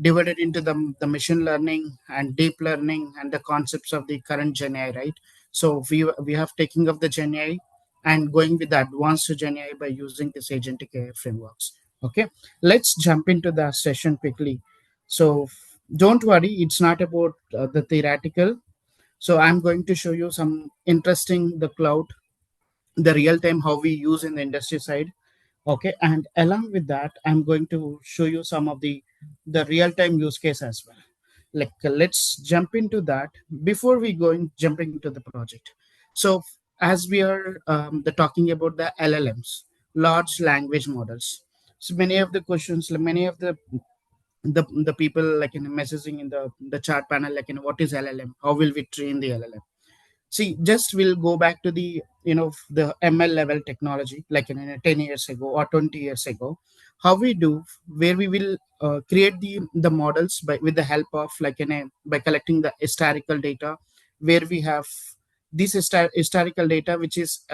divided into the machine learning and deep learning and the concepts of the current Gen AI, right? So we have taking of the Gen AI and going with the advanced Gen AI by using this agentic AI frameworks. Okay, let's jump into the session quickly. So don't worry, it's not about the theoretical. So I'm going to show you some interesting the cloud, the real time how we use in the industry side. Okay, and along with that, I'm going to show you some of the real time use case as well. Like let's jump into that before we jumping into the project. So as we are the talking about the LLMs, large language models, so many of the questions, many of the people like in messaging in the chat panel, like in what is LLM, how will we train the LLM. See, just we'll go back to the the ML level technology, like in 10 years ago or 20 years ago, how we do, where we will create the models by with the help of like by collecting the historical data, where we have this historical data which is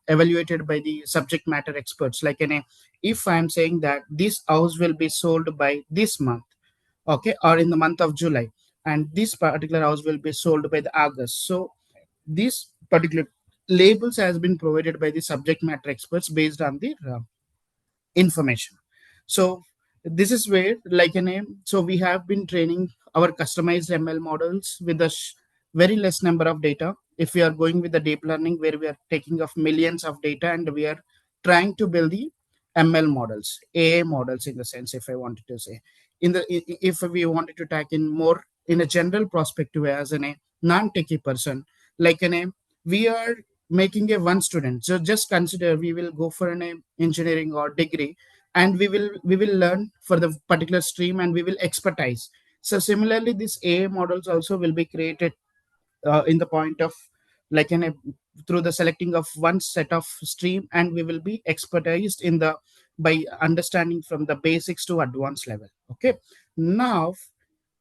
evaluated by the subject matter experts, like if I'm saying that this house will be sold by this month, okay, or in the month of July, and this particular house will be sold by the August. So these particular labels has been provided by the subject matter experts based on the information. So this is where like a name. So we have been training our customized ML models with a very less number of data. If we are going with the deep learning, where we are taking of millions of data, and we are trying to build the ML models, AI models in the sense, if I wanted to say, if we wanted to take in more in a general perspective as a non-techie person, like we are making a one student. So just consider we will go for an engineering or degree, and we will learn for the particular stream, and we will expertise. So similarly, these AI models also will be created in the point of like through the selecting of one set of stream, and we will be expertised in the by understanding from the basics to advanced level. Okay, now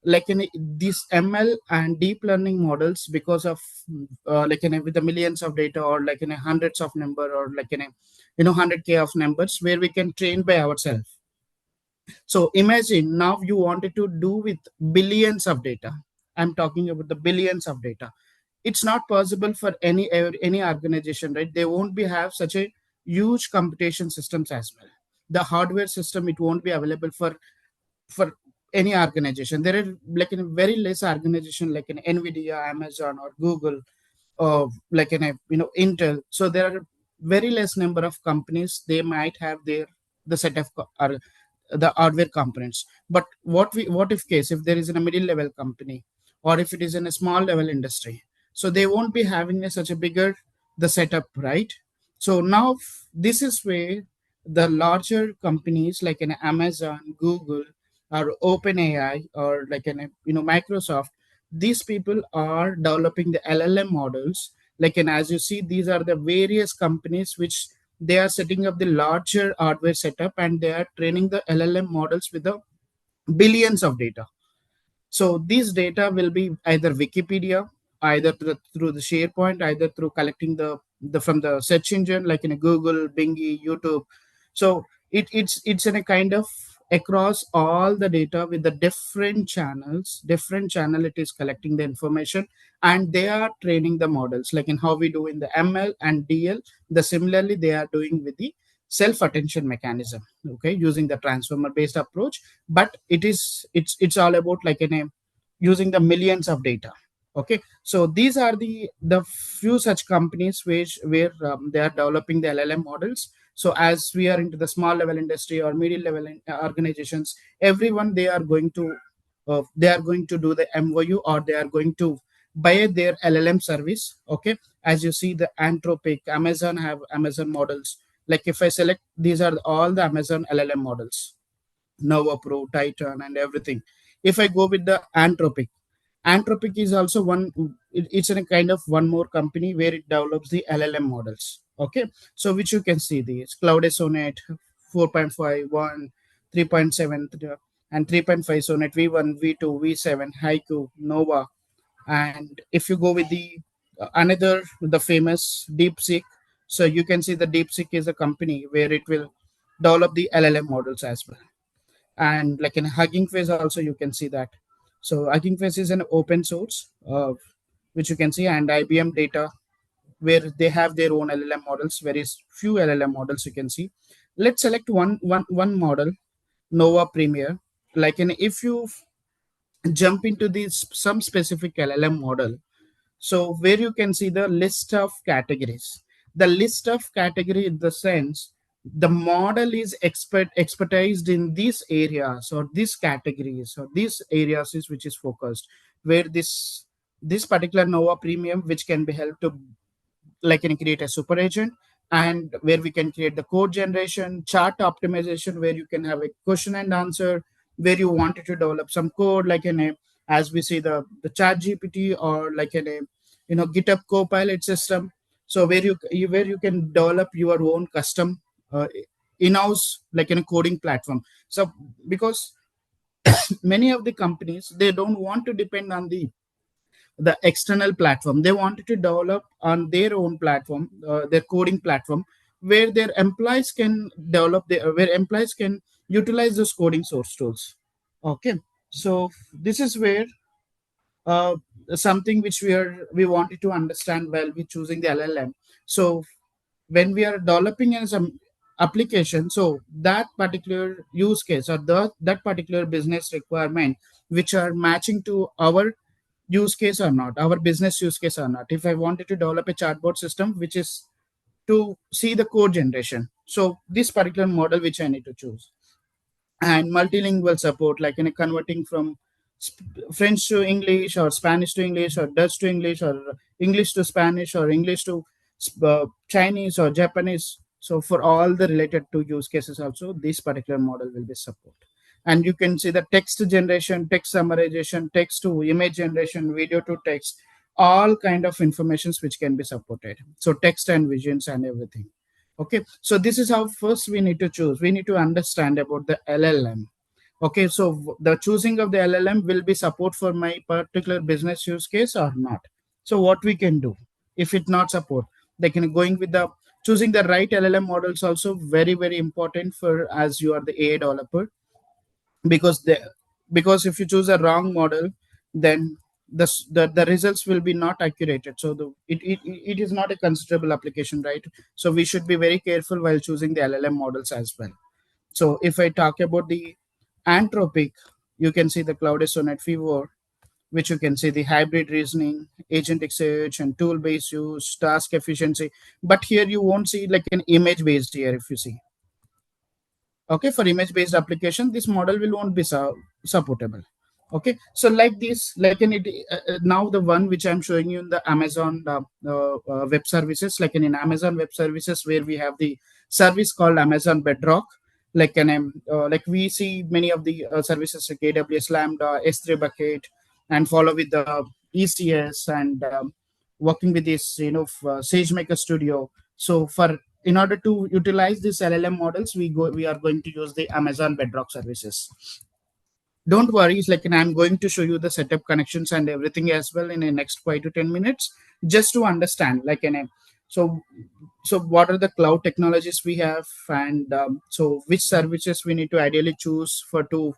like these ML and deep learning models, because of with the millions of data, or like hundreds of number, or like 100K of numbers, where we can train by ourselves. So imagine now you wanted to do with billions of data. I'm talking about the billions of data. It's not possible for any organization, right? They won't be have such a huge computation systems as well. The hardware system, it won't be available for any organization. There are like in a very less organization, like Nvidia, Amazon, or Google, or like Intel. So there are very less number of companies, they might have their the set of or the hardware components. But what if case if there is in a middle level company, or if it is in a small level industry, so they won't be having such a bigger the setup, right? So now this is where the larger companies like an Amazon, Google, or OpenAI, or like an Microsoft, these people are developing the LLM models. Like, and as you see, these are the various companies which they are setting up the larger hardware setup, and they are training the LLM models with the billions of data. So these data will be either Wikipedia, either through the SharePoint, either through collecting the from the search engine like in a Google, Bingy, YouTube. So it's in a kind of across all the data with the different channels, different channel it is collecting the information, and they are training the models like in how we do in the ML and DL. The similarly they are doing with the self attention mechanism, okay, using the transformer based approach. But it's all about like in a using the millions of data. Okay, so these are the few such companies which where they are developing the LLM models. So as we are into the small level industry or medium level organizations, everyone they are going to do the MOU, or they are going to buy their LLM service. Okay, as you see the Anthropic, Amazon have Amazon models. Like if I select, these are all the Amazon LLM models, Nova Pro, Titan, and everything. If I go with the Anthropic, Anthropic is also one. It's in a kind of one more company where it develops the LLM models. Okay, so which you can see these Cloud Sonnet 4.5, 1, 3.7, and 3.5 Sonnet V1, V2, V7, Haiku, Nova. And if you go with the another the famous DeepSeek, so you can see the DeepSeek is a company where it will develop the LLM models as well. And like in Hugging Face also you can see that. So Hugging Face is an open source which you can see, and IBM data where they have their own LLM models, very few LLM models you can see. Let's select one model, Nova Premier. Like in if you jump into this some specific LLM model, so where you can see the list of categories, the list of category in the sense the model is expertised in these areas or these categories or these areas is which is focused, where this particular Nova Premium which can be helped to like can create a super agent, and where we can create the code generation, chart optimization, where you can have a question and answer, where you wanted to develop some code like in a, as we see the chat GPT, or like in a GitHub Copilot system. So where you can develop your own custom in-house like in a coding platform. So because many of the companies they don't want to depend on the external platform, they wanted to develop on their own platform, their coding platform, where their employees can develop where employees can utilize those coding source tools. Okay, so this is where uh, something which we wanted to understand while we choosing the LLM. So when we are developing in some application, so that particular use case or that particular business requirement which are matching to our use case or not, our business use case or not. If I wanted to develop a chatbot system which is to see the code generation, so this particular model which I need to choose. And multilingual support like in a converting from French to English, or Spanish to English, or Dutch to English, or English to Spanish, or English to Chinese or Japanese. So for all the related to use cases also this particular model will be support. And you can see the text generation, text summarization, text to image generation, video to text, all kind of informations which can be supported. So text and visions and everything. Okay, so this is how first we need to choose, we need to understand about the LLM. Okay, so the choosing of the LLM will be support for my particular business use case or not. So what we can do if it not support, they can going with the choosing the right LLM models also very important for as you are the AI developer. Because because if you choose a wrong model, then the results will be not accurate. So it is not a considerable application, right? So we should be very careful while choosing the LLM models as well. So if I talk about the Anthropic, you can see the Cloud Sonnet V4, which you can see the hybrid reasoning, agentic search, and tool-based use, task efficiency. But here you won't see like an image-based here if you see. Okay, for image-based application, this model will won't be supportable. Okay, so like this, like in it now the one which I'm showing you in the Amazon web services, like in Amazon web services where we have the service called Amazon Bedrock, like we see many of the services like AWS Lambda, S3 bucket, and follow with the ECS, and working with this SageMaker Studio. So for in order to utilize these LLM models, we are going to use the Amazon Bedrock services. Don't worry, it's like, and I'm going to show you the setup connections and everything as well in the next 5 to 10 minutes, just to understand so so what are the cloud technologies we have, and so which services we need to ideally choose for to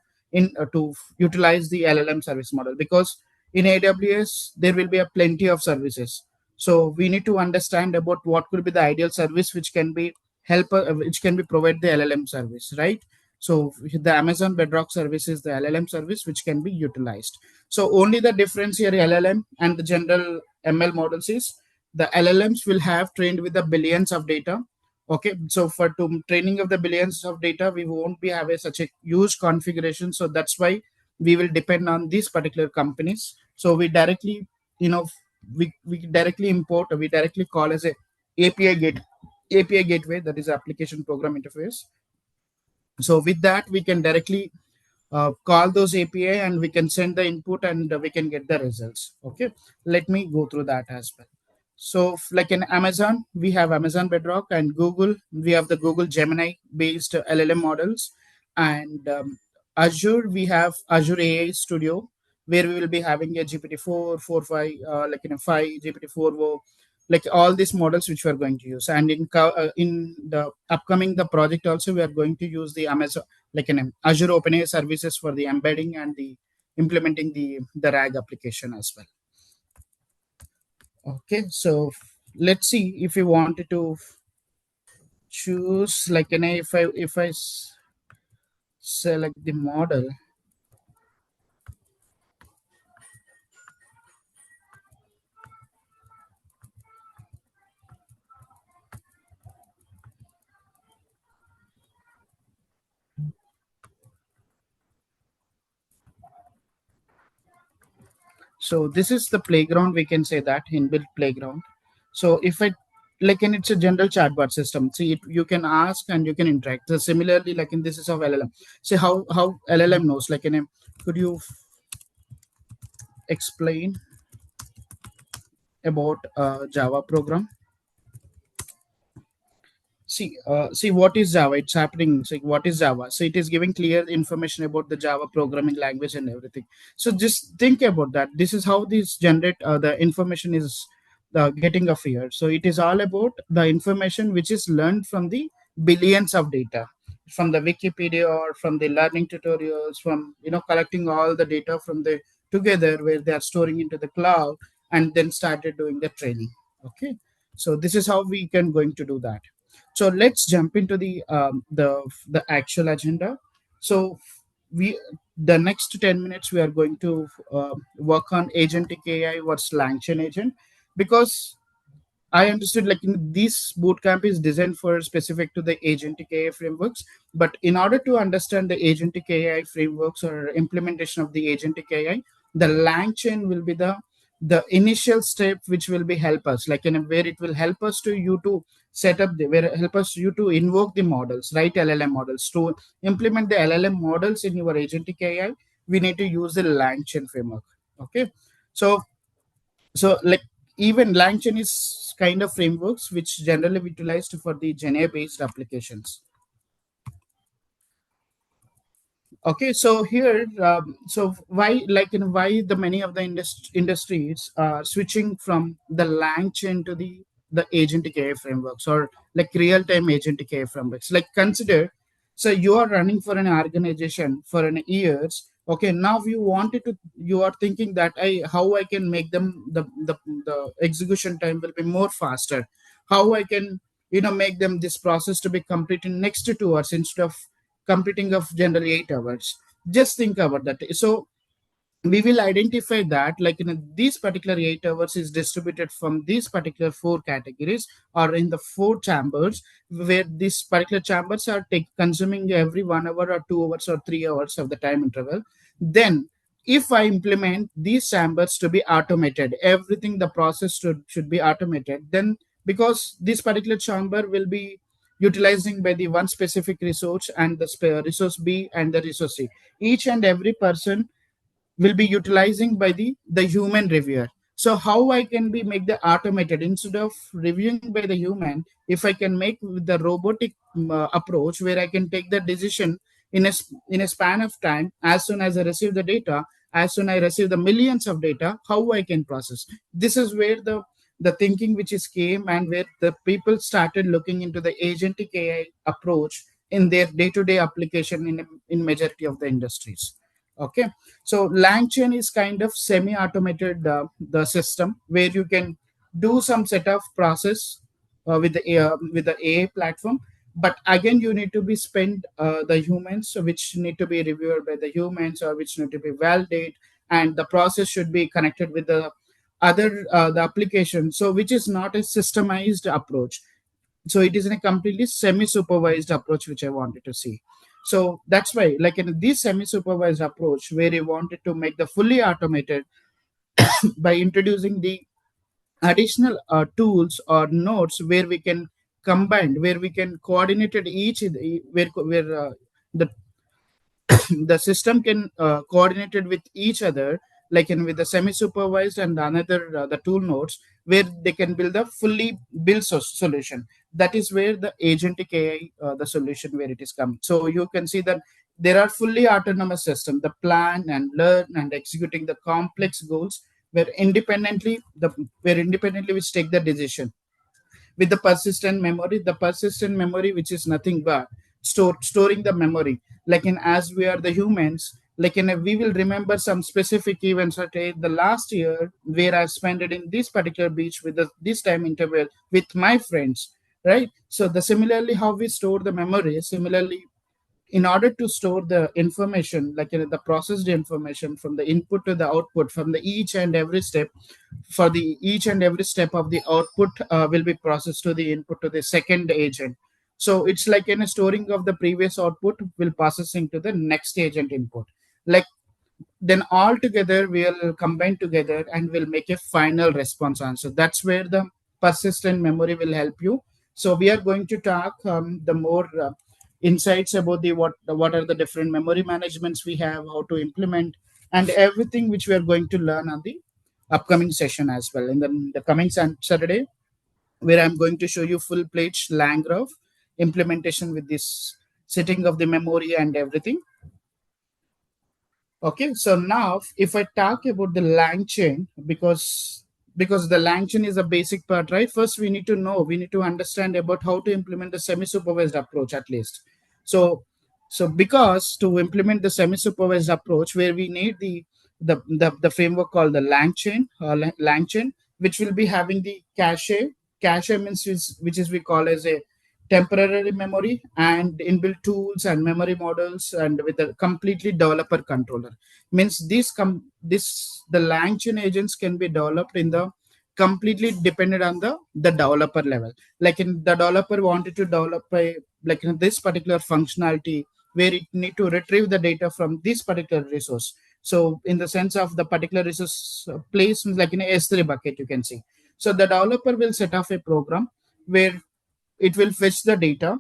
utilize the LLM service model, because in AWS there will be a plenty of services. So we need to understand about what could be the ideal service which can be which can be provide the LLM service, right? So the Amazon Bedrock service is the LLM service which can be utilized. So only the difference here LLM and the general ML models is the LLMs will have trained with the billions of data. Okay, so for training of the billions of data, we won't be have such a huge configuration. So that's why we will depend on these particular companies. So we directly, we directly import, or we directly call as a API gate API gateway, that is application program interface. So with that, we can directly call those API and we can send the input and we can get the results. Okay, let me go through that as well. So like in Amazon, we have Amazon Bedrock, and Google, we have the Google Gemini based LLM models, and Azure, we have Azure AI Studio, where we will be having a GPT-4, 4.5, like in a 5, GPT-4, like all these models which we are going to use. And in the upcoming the project also, we are going to use the Amazon, like an Azure OpenAI services for the embedding and the implementing the RAG application as well. Okay, so let's see if we wanted to choose like an if I select the model. So this is the playground, we can say that inbuilt playground. So if I like, and it's a general chatbot system. See, you can ask and you can interact. So similarly, like in this is of LLM. See how LLM knows. Like could you explain about Java program? See what is Java. It's happening. See what is Java. So it is giving clear information about the Java programming language and everything. So just think about that. This is how this generate the information is getting of here. So it is all about the information which is learned from the billions of data, from the Wikipedia or from the learning tutorials, from collecting all the data from the together where they are storing into the cloud, and then started doing the training. Okay, so this is how we can going to do that. So let's jump into the actual agenda. So we the next 10 minutes we are going to work on agentic AI versus LangChain agent, because I understood like this bootcamp is designed for specific to the agentic AI frameworks. But in order to understand the agentic AI frameworks or implementation of the agentic AI, the LangChain will be the initial step which will be help us, like where it will help us to you to set up the where help us you to invoke the models, right? LLM models to implement the LLM models in your agentic AI. We need to use the LangChain framework. Okay, so like even LangChain is kind of frameworks which generally utilized for the Gen AI based applications. Okay, so here, so why why the many of the industries are switching from the LangChain to the agentic AI frameworks, or like real time agentic AI frameworks. Like consider, so you are running for an organization for an years. Okay, now you are thinking that how I can make them the execution time will be more faster. How I can make them this process to be complete in next 2 hours instead of completing of generally 8 hours. Just think about that. So we will identify that like in these particular 8 hours is distributed from these particular four categories or in the four chambers, where these particular chambers are consuming every 1 hour or 2 hours or 3 hours of the time interval. Then if I implement these chambers to be automated, everything the process should be automated, then because this particular chamber will be utilizing by the one specific resource and the resource B and the resource C, each and every person will be utilizing by the human reviewer. So how I can be make the automated instead of reviewing by the human, if I can make with the robotic approach where I can take the decision in a span of time, as soon as I receive the data, as soon I receive the millions of data, how I can process. This is where the thinking which is came, and where the people started looking into the agentic AI approach in their day-to-day application in majority of the industries. Okay, so LangChain is kind of semi-automated the system where you can do some set of process with the AI platform, but again you need to be spent the humans, so which need to be reviewed by the humans or which need to be validated, and the process should be connected with the other the application. So which is not a systemized approach, so it is in a completely semi-supervised approach which I wanted to see. So that's why like in this semi-supervised approach where you wanted to make the fully automated by introducing the additional tools or nodes where we can combine, where we can coordinate it each where the the system can coordinate it with each other, like in with the semi-supervised and another the tool nodes where they can build a fully built solution. That is where the agentic AI the solution where it is come. So you can see that there are fully autonomous system, the plan and learn and executing the complex goals where independently which take the decision with the persistent memory which is nothing but storing the memory, like in as we are the humans, like in we will remember some specific events, okay, the last year where I spent it in this particular beach with this time interval with my friends, right? So the similarly how we store the memory, similarly in order to store the information, like the processed information from the input to the output, from the each and every step, for the each and every step of the output will be processed to the input to the second agent. So it's like in a storing of the previous output will processing to the next agent input, like then all together we'll combine together and we'll make a final response answer. That's where the persistent memory will help you. So we are going to talk the more insights about the what are the different memory managements we have, how to implement, and everything which we are going to learn on the upcoming session as well in the coming Saturday, where I'm going to show you full page lang graph implementation with this setting of the memory and everything. Okay, so now if I talk about the lang chain, because the lang chain is a basic part, right? First, we need to understand about how to implement the semi-supervised approach at least. So, so because to implement the semi-supervised approach, where we need the framework called the lang chain, which will be having the cache. Cache means which is we call as a temporary memory and inbuilt tools and memory models, and with a completely developer controller. Means this the langchain agents can be developed in the completely dependent on the developer level. Like in the developer wanted to develop a like in this particular functionality where it need to retrieve the data from this particular resource. So in the sense of the particular resource place like in a S3 bucket, you can see. So the developer will set off a program where it will fetch the data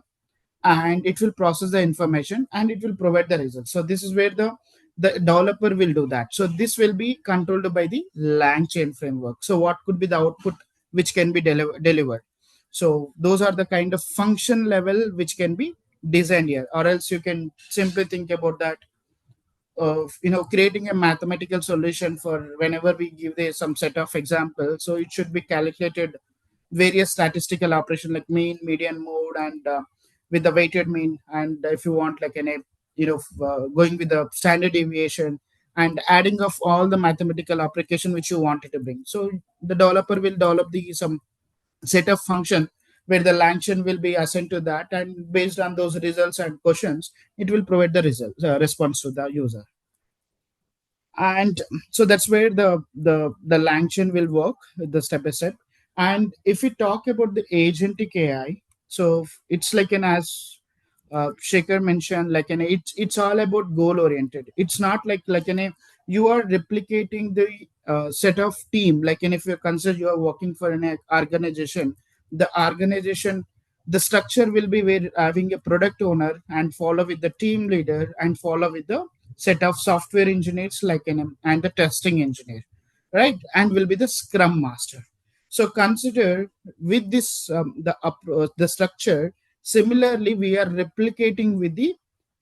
and it will process the information and it will provide the results. So this is where the developer will do that. So this will be controlled by the langchain framework. So what could be the output which can be delivered? So those are the kind of function level which can be designed here, or else you can simply think about that of creating a mathematical solution for whenever we give some set of examples. So it should be calculated various statistical operation like mean, median, mode, and with the weighted mean, and if you want like going with the standard deviation and adding of all the mathematical application which you wanted to bring. So the developer will develop the some set of function where the langchain will be assigned to that, and based on those results and questions it will provide the response to the user. And so that's where the LangChain will work, the step by step. And if we talk about the agentic AI, so it's like an, as Shekhar mentioned, like an, it's all about goal oriented. It's not like an, you are replicating the set of team. Like, and if you consider you are working for an organization, the organization, the structure will be where having a product owner and follow with the team leader and follow with the set of software engineers like an, and the testing engineer, right? And will be the scrum master. So consider with this the approach, the structure. Similarly, we are replicating with the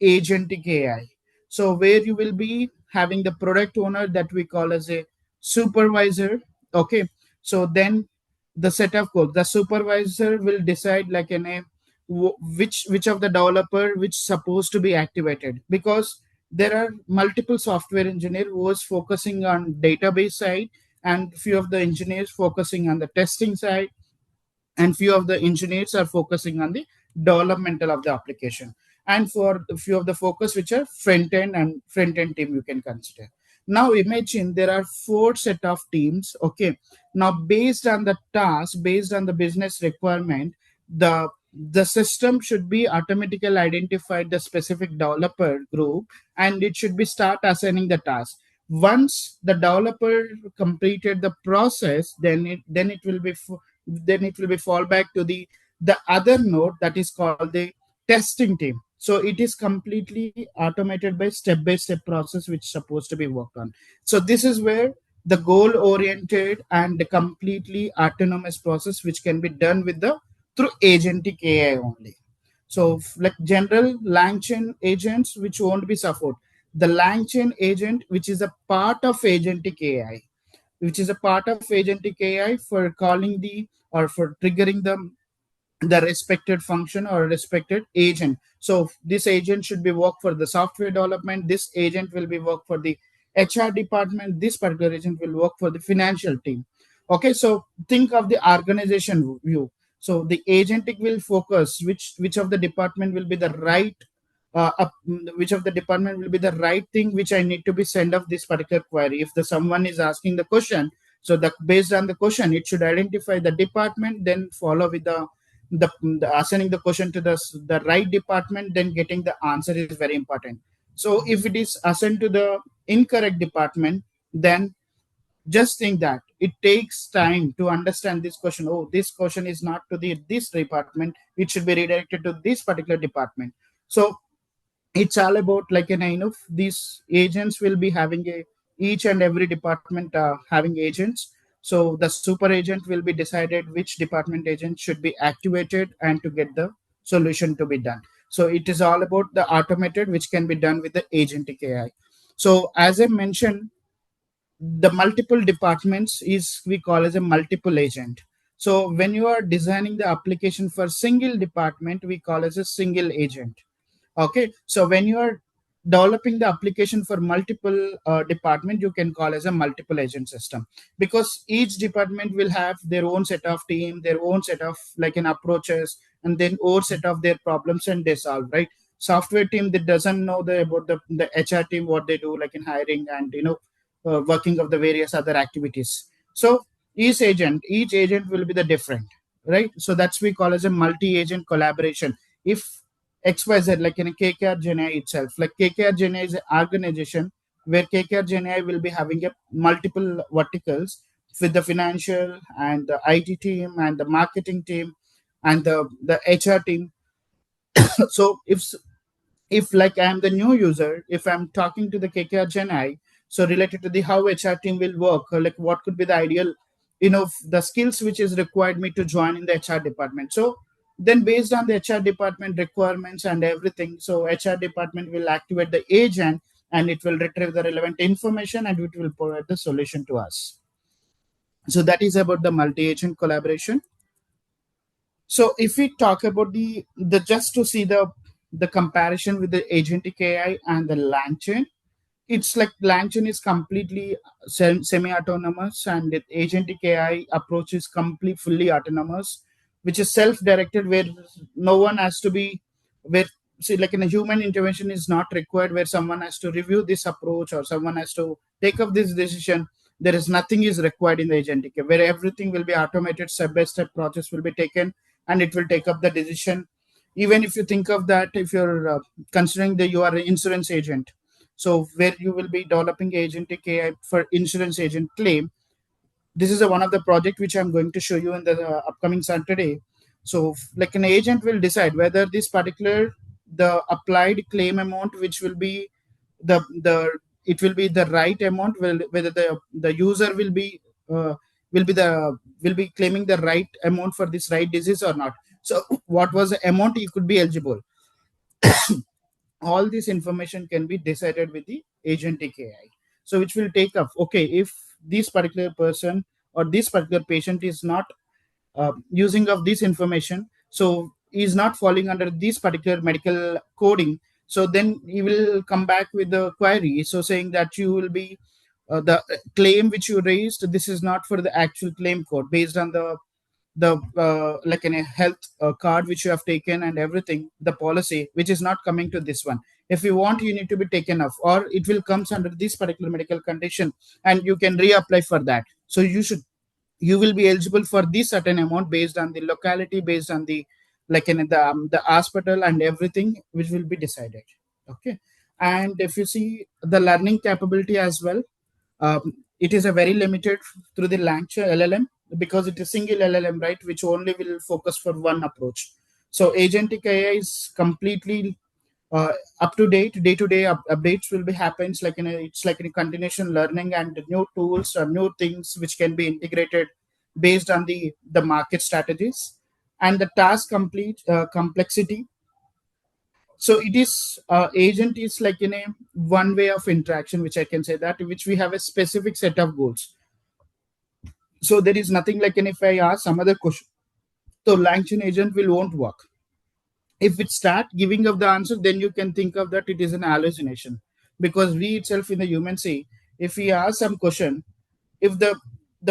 agentic AI. So where you will be having the product owner that we call as a supervisor. Okay. So then the set of code, the supervisor will decide like in a which of the developer which supposed to be activated, because there are multiple software engineer who is focusing on database side, and few of the engineers focusing on the testing side, and few of the engineers are focusing on the developmental of the application, and for a few of the focus which are front end and front end team you can consider. Now imagine there are four set of teams. Okay, now based on the task, based on the business requirement, the system should be automatically identified the specific developer group, and it should be start assigning the task. Once the developer completed the process, then it will be then it will be fall back to the other node that is called the testing team. So it is completely automated by step process which is supposed to be worked on. So this is where the goal oriented and the completely autonomous process which can be done with the through agentic AI only. So like general LangChain agents which won't be support, the LangChain agent which is a part of agentic AI, which is a part of agentic AI for calling the or for triggering the respected function or respected agent. So this agent should be work for the software development. This agent will be work for the HR department. This particular agent will work for the financial team. Okay, so think of the organization view. So the agentic will focus which of the department will be the right which of the department will be the right thing which I need to be send of this particular query. If the someone is asking the question, so the based on the question, it should identify the department, then follow with the assigning the question to the right department, then getting the answer is very important. So if it is assigned to the incorrect department, then just think that it takes time to understand this question. Oh, this question is not to the this department, it should be redirected to this particular department. So it's all about like an, these agents will be having a each and every department having agents. So the super agent will be decided which department agent should be activated and to get the solution to be done. So it is all about the automated which can be done with the agentic AI. So as I mentioned, the multiple departments is we call as a multiple agent. So when you are designing the application for single department, we call as a single agent. Okay, so when you are developing the application for multiple department, you can call as a multiple agent system, because each department will have their own set of team, their own set of like an approaches, and then own set of their problems and they solve, right? Software team that doesn't know about the HR team what they do like in hiring and working of the various other activities. So each agent will be the different, right? So that's we call as a multi-agent collaboration. If XYZ, like in a KKR Gen AI itself, like KKR Gen AI is an organization where KKR Gen AI will be having a multiple verticals with the financial and the IT team and the marketing team and the HR team. So if like I'm the new user, if I'm talking to the KKR Gen I, so related to the how HR team will work, or like what could be the ideal, the skills which is required me to join in the HR department. So then based on the HR department requirements and everything, so HR department will activate the agent and it will retrieve the relevant information and it will provide the solution to us. So that is about the multi-agent collaboration. So if we talk about the just to see the comparison with the agentic AI and the LangChain, it's like LangChain is completely semi-autonomous and the agentic AI approach is complete fully autonomous, which is self-directed where no one has to be where see, like in a human intervention is not required, where someone has to review this approach or someone has to take up this decision. There is nothing is required in the agentic, where everything will be automated, step by step process will be taken, and it will take up the decision. Even if you think of that, if you're considering that you are an insurance agent, so where you will be developing agentic AI for insurance agent claim. This is one of the project which I'm going to show you in the upcoming Saturday. So like an agent will decide whether this particular the applied claim amount, which will be the it will be the right amount, will whether the user uh, will be claiming the right amount for this right disease or not. So what was the amount he could be eligible, all this information can be decided with the agentic AI. So which will take up, okay, if this particular person or this particular patient is not using of this information, so is not falling under this particular medical coding, so then he will come back with the query, so saying that you will be the claim which you raised, this is not for the actual claim code based on the like in a health card which you have taken and everything, the policy which is not coming to this one. If you want, you need to be taken off, or it will comes under this particular medical condition, and you can reapply for that. So you will be eligible for this certain amount based on the locality, based on the like in the hospital and everything, which will be decided. Okay. And if you see the learning capability as well, it is a very limited through the Langchain LLM, because it is single LLM, right, which only will focus for one approach. So agentic AI is completely uh, up to date. Day to day updates will be happens, like in it's like in a continuation learning, and new tools or new things which can be integrated based on the market strategies and the task complete complexity. So it is agent is like in a one way of interaction, which I can say that, which we have a specific set of goals. So there is nothing like, and if I ask some other question, so Langchain agent will won't work. If it start giving up the answer, then you can think of that it is an hallucination, because we itself in the human say, if we ask some question, if the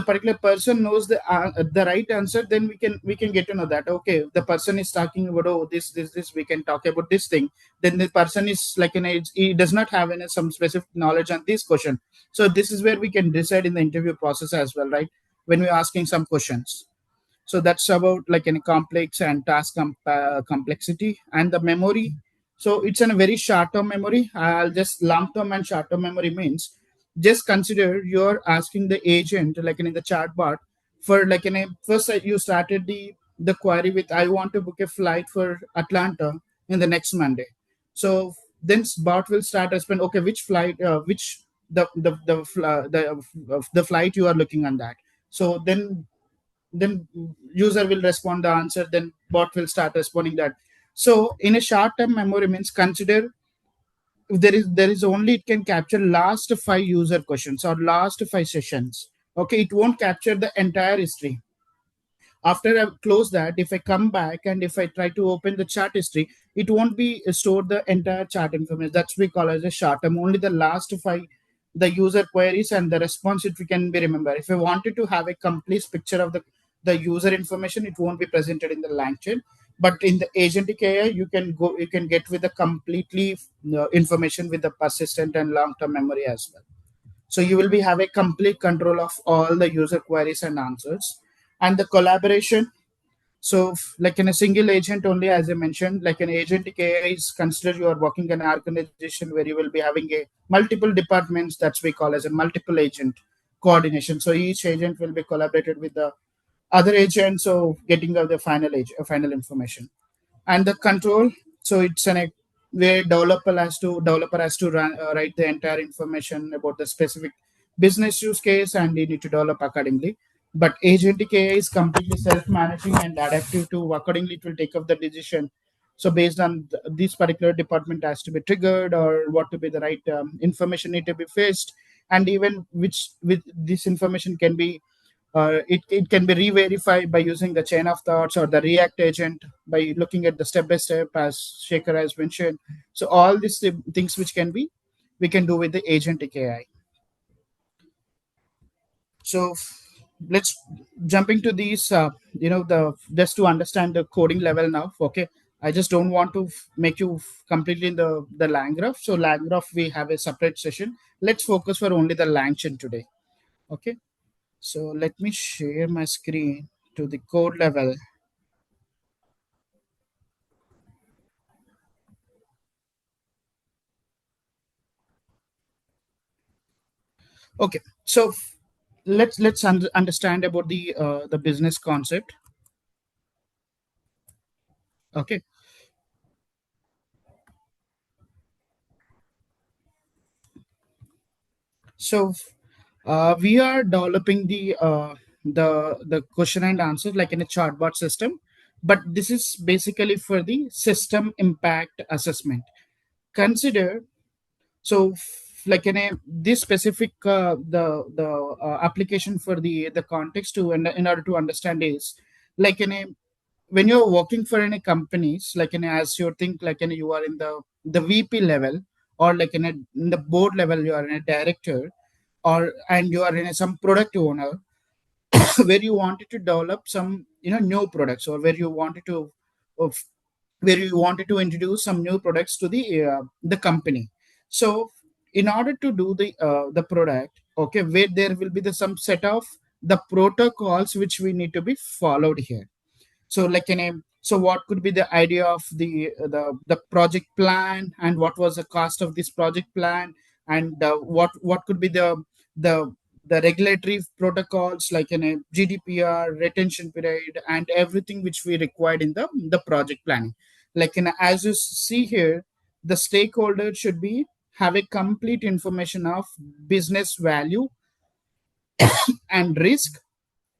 particular person knows the right answer, then we can get to know that, okay, the person is talking about, oh, this we can talk about this thing, then the person is like an age, he does not have any some specific knowledge on this question. So this is where we can decide in the interview process as well, right, when we're asking some questions. So that's about like any complex and task complexity and the memory. So it's in a very short term memory. I'll just lump term and short term memory means, just consider you're asking the agent like in the chat bar for like in a first you started the query with, I want to book a flight for Atlanta in the next Monday. So then bot will start respond, okay, which flight, which the flight you are looking on that. So then user will respond the answer, then bot will start responding that. So in a short term memory means, consider if there is only, it can capture last 5 user questions or last 5 sessions. Okay, it won't capture the entire history. After I close that, if I come back and if I try to open the chart history, it won't be stored the entire chart information. That's we call as a short term. Only the last 5 the user queries and the response it we can be remember. If I wanted to have a complete picture of the user information, it won't be presented in the LangChain. But in the agentic AI, you can get with the completely information with the persistent and long term memory as well. So you will be have a complete control of all the user queries and answers. And the collaboration, so like in a single agent only, as I mentioned, like an agentic AI is considered you are working in an organization where you will be having a multiple departments, that's we call as a multiple agent coordination. So each agent will be collaborated with the other agent, so getting of the final information. And the control, so it's an where developer has to write the entire information about the specific business use case, and they need to develop accordingly. But agentic AI is completely self-managing and adaptive to accordingly, it will take up the decision. So based on this particular department has to be triggered, or what to be the right information need to be faced, and even which with this information can be it can be re-verified by using the chain of thoughts or the React agent, by looking at the step by step, as Shekhar has mentioned. So all these things which can be we can do with the agentic AI. So let's jump into these. The just to understand the coding level now. Okay, I just don't want to make you completely in the lang graph. So lang graph, we have a separate session. Let's focus for only the lang chain today. Okay. So let me share my screen to the code level. Okay. So let's understand about the business concept. Okay. So we are developing the question and answer like in a chatbot system, but this is basically for the system impact assessment. Consider, so like in a this specific the application for the context to, and in order to understand is like in a, when you're working for any companies, like in a, as you think like in a, you are in the VP level, or like in the board level, you are in a director, or and you are in a, some product owner where you wanted to develop some new products, or where you wanted to of where you wanted to introduce some new products to the company. So in order to do the product, okay, where there will be the some set of the protocols which we need to be followed here. So like in a, so what could be the idea of the project plan, and what was the cost of this project plan, and what could be the the regulatory protocols like in a GDPR, retention period, and everything which we required in the project planning. Like in a, as you see here, the stakeholder should be have a complete information of business value and risk,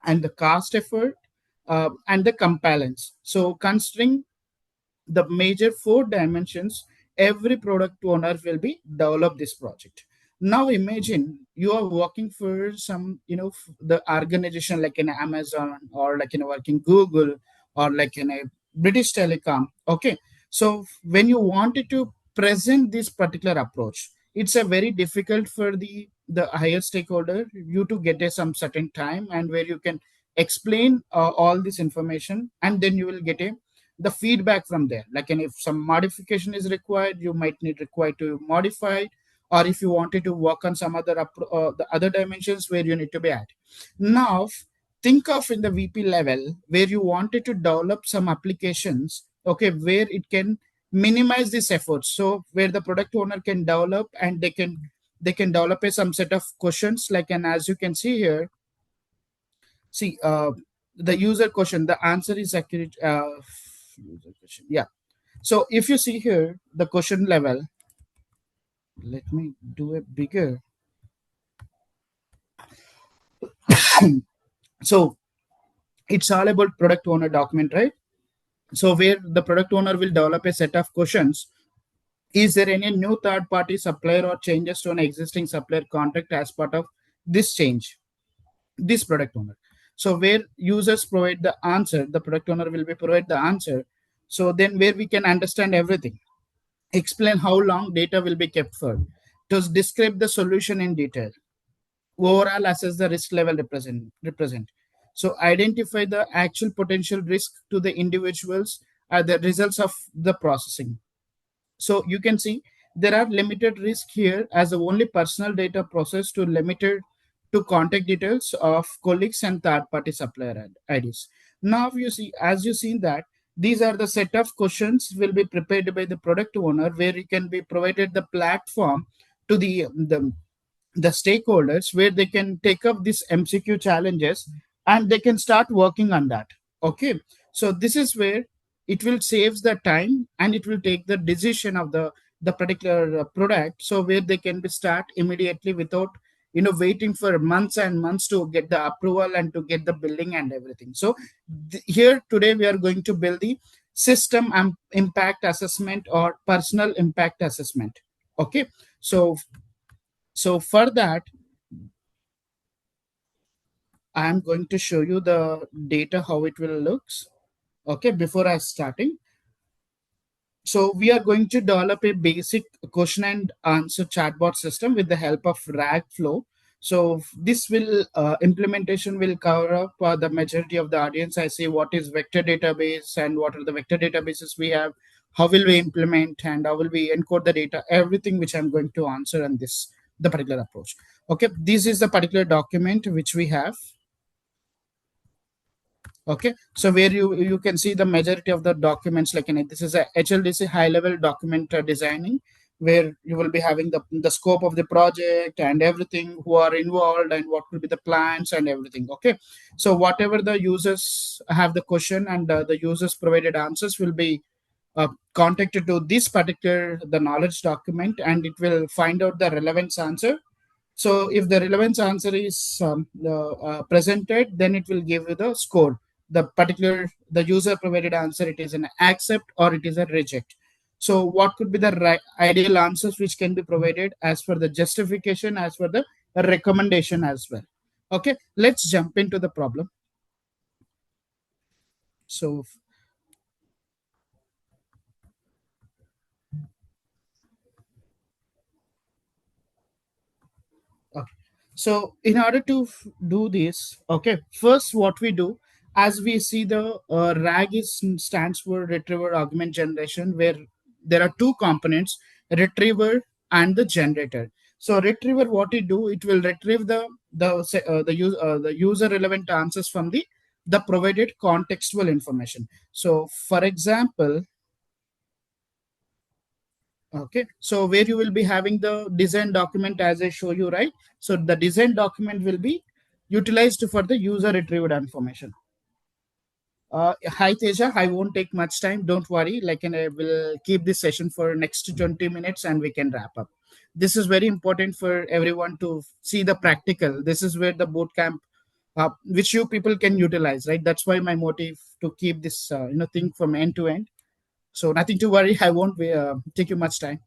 and the cost effort, and the compliance. So considering the major four dimensions, every product owner will be develop this project. Now imagine you are working for some the organization like in Amazon, or like in working Google, or like in a British Telecom. Okay, so when you wanted to present this particular approach, it's a very difficult for the higher stakeholder you to get a some certain time, and where you can explain all this information, and then you will get a the feedback from there. Like, and if some modification is required, you might need required to modify it, or if you wanted to work on some other the other dimensions where you need to be at. Now think of in the VP level where you wanted to develop some applications, okay, where it can minimize this effort. So where the product owner can develop, and they can develop some set of questions, like, and as you can see here, see the user question, the answer is accurate. User question, yeah. So if you see here the question level, let me do it bigger. So it's all about product owner document, right? So where the product owner will develop a set of questions. Is there any new third party supplier or changes to an existing supplier contract as part of this change? This product owner. So where users provide the answer, the product owner will be provide the answer. So then where we can understand everything, explain how long data will be kept for, to describe the solution in detail, overall assess the risk level represent. So identify the actual potential risk to the individuals are the results of the processing. So you can see there are limited risk here, as the only personal data processed to limited to contact details of colleagues and third party supplier IDs. Now you see, as you see that these are the set of questions will be prepared by the product owner, where you can be provided the platform to the stakeholders, where they can take up these MCQ challenges, and they can start working on that. Okay, so this is where it will saves the time, and it will take the decision of the particular product, so where they can be start immediately without waiting for months and months to get the approval and to get the billing and everything. So here today we are going to build the system impact assessment or personal impact assessment. Okay, so for that, I am going to show you the data, how it will looks. Okay, before I starting. So we are going to develop a basic question and answer chatbot system with the help of RAG flow. So this will implementation will cover up the majority of the audience. I say what is vector database and what are the vector databases we have, how will we implement, and how will we encode the data, everything which I'm going to answer on this the particular approach. Okay, this is the particular document which we have. Okay, so where you can see the majority of the documents, like this is a HLDC high level document designing, where you will be having the scope of the project and everything, who are involved and what will be the plans and everything. Okay, so whatever the users have the question, and the users provided answers will be contacted to this particular the knowledge document, and it will find out the relevance answer. So if the relevance answer is presented, then it will give you the score. The particular the user provided answer, it is an accept or it is a reject. So what could be the ideal answers which can be provided as per the justification, as per the recommendation as well. Okay, let's jump into the problem. So okay. So in order to do this, okay, first what we do, as we see the RAG is stands for retriever augment generation, where there are two components, retriever and the generator. So retriever, what it do, it will retrieve the user relevant answers from the provided contextual information. So for example, okay, so where you will be having the design document as I show you, right? So the design document will be utilized for the user retrieved information. Hi Teja, I won't take much time. Don't worry. Like, and I will keep this session for next 20 minutes and we can wrap up. This is very important for everyone to see the practical. This is where the boot camp, which you people can utilize, right? That's why my motive to keep this, thing from end to end. So nothing to worry. I won't take you much time.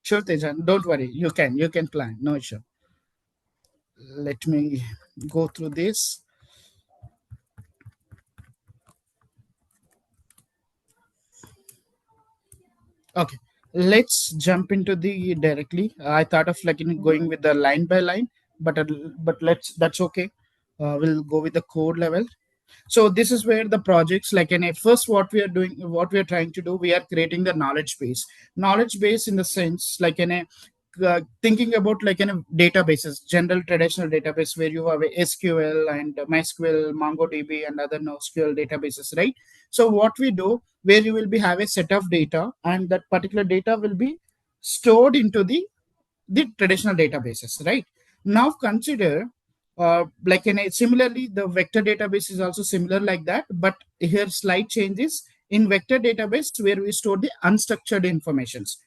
Sure, Tejan, don't worry. You can plan. No issue. Let me go through this. Okay, let's jump into the directly. I thought of like going with the line by line, but let's that's okay. We'll go with the code level. So this is where the projects like in a first what we are doing, what we are trying to do, we are creating the knowledge base in the sense like in a thinking about like in a databases, general traditional database where you have a SQL and MySQL, MongoDB and other NoSQL databases, right? So what we do, where you will be have a set of data, and that particular data will be stored into the traditional databases, right? Now consider like in a similarly the vector database is also similar like that, but here slight changes in vector database where we store the unstructured informations.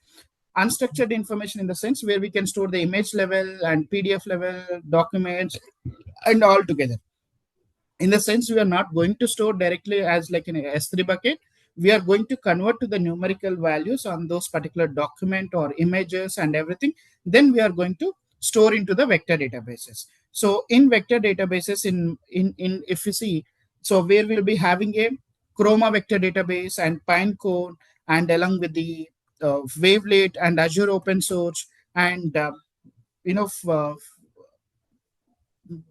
Unstructured information in the sense where we can store the image level and PDF level documents and all together. In the sense we are not going to store directly as like in a S3 bucket. We are going to convert to the numerical values on those particular document or images and everything. Then we are going to store into the vector databases. So in vector databases, in if you see, so where we'll be having a Chroma vector database and Pinecone, and along with the Wavelet and Azure open source, and you know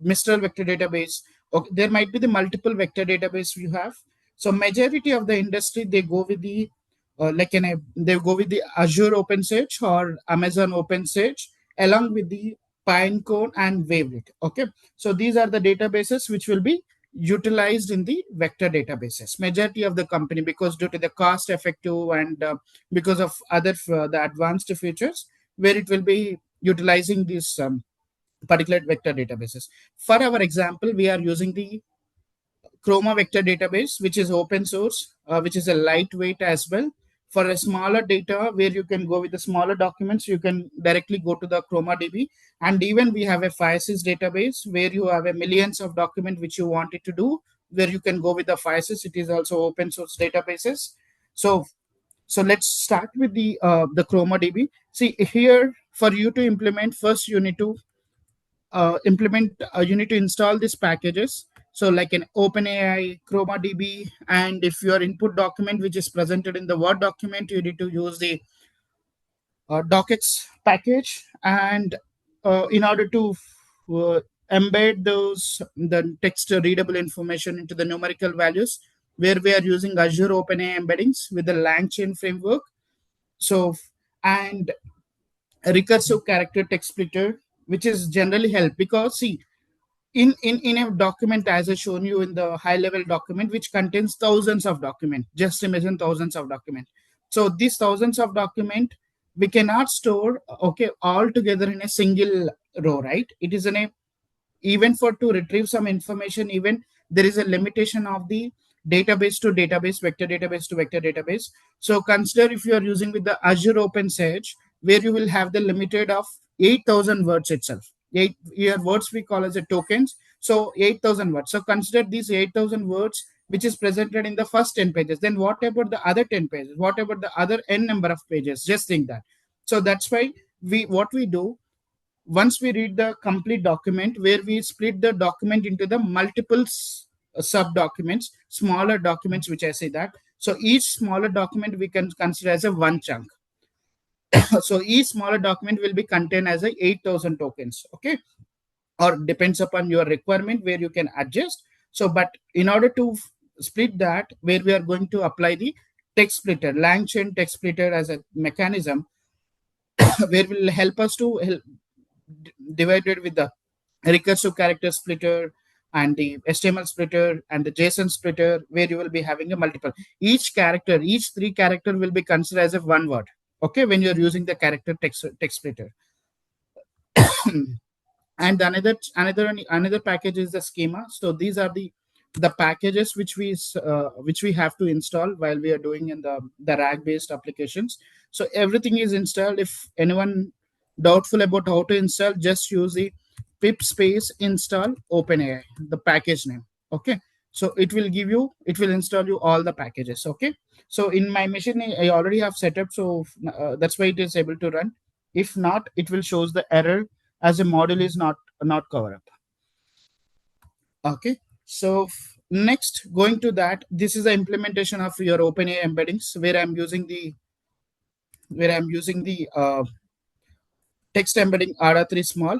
Mistral vector database. Okay, there might be the multiple vector database you have. So majority of the industry they go with the they go with the Azure OpenSearch or Amazon OpenSearch along with the Pinecone and Wavelet. Okay, so these are the databases which will be utilized in the vector databases. Majority of the company, because due to the cost effective and because of other the advanced features, where it will be utilizing these particular vector databases. For our example, we are using the Chroma vector database, which is open source, which is a lightweight as well. For a smaller data where you can go with the smaller documents, you can directly go to the Chroma DB. And even we have a FireSys database where you have a millions of documents which you wanted to do, where you can go with the FireSys. It is also open source databases. So let's start with the Chroma DB. See here, for you to implement, first you need to you need to install these packages. So like an OpenAI, Chroma DB, and if your input document which is presented in the Word document, you need to use the docx package, and in order to uh, embed the text readable information into the numerical values, where we are using Azure OpenAI embeddings with the LangChain framework. So, and a recursive character text splitter, which is generally help, because see, in a document, as I shown you in the high level document, which contains thousands of documents, just imagine thousands of documents. So these thousands of document, we cannot store, okay, all together in a single row, right? It is in a, even for to retrieve some information, even there is a limitation of the database to database, vector database to vector database. So consider if you are using with the Azure OpenSage, where you will have the limited of 8,000 words itself. Eight your words we call as a tokens. So 8,000 words. So consider these 8,000 words which is presented in the first 10 pages. Then what about the other 10 pages? What about the other n number of pages? Just think that. So that's why we do, once we read the complete document, where we split the document into the multiple sub documents, smaller documents, which I say that. So each smaller document we can consider as a one chunk. So each smaller document will be contained as a 8,000 tokens, okay, or depends upon your requirement where you can adjust. So but in order to split that, where we are going to apply the text splitter, LangChain text splitter as a mechanism, where will help us to help divided with the recursive character splitter and the HTML splitter and the JSON splitter, where you will be having a multiple. Each character, each three character will be considered as a one word. Okay, when you're using the character text splitter. And another package is the schema. So these are the packages which we have to install while we are doing in the RAG based applications. So everything is installed. If anyone doubtful about how to install, just use the pip space install OpenAI, the package name. Okay, so it will install you all the packages. Okay, so in my machine I already have set up, so that's why it is able to run. If not, it will shows the error as a model is not covered up. Okay, so next, going to that, this is the implementation of your OpenAI embeddings, where I'm using the text embedding ADA3 small.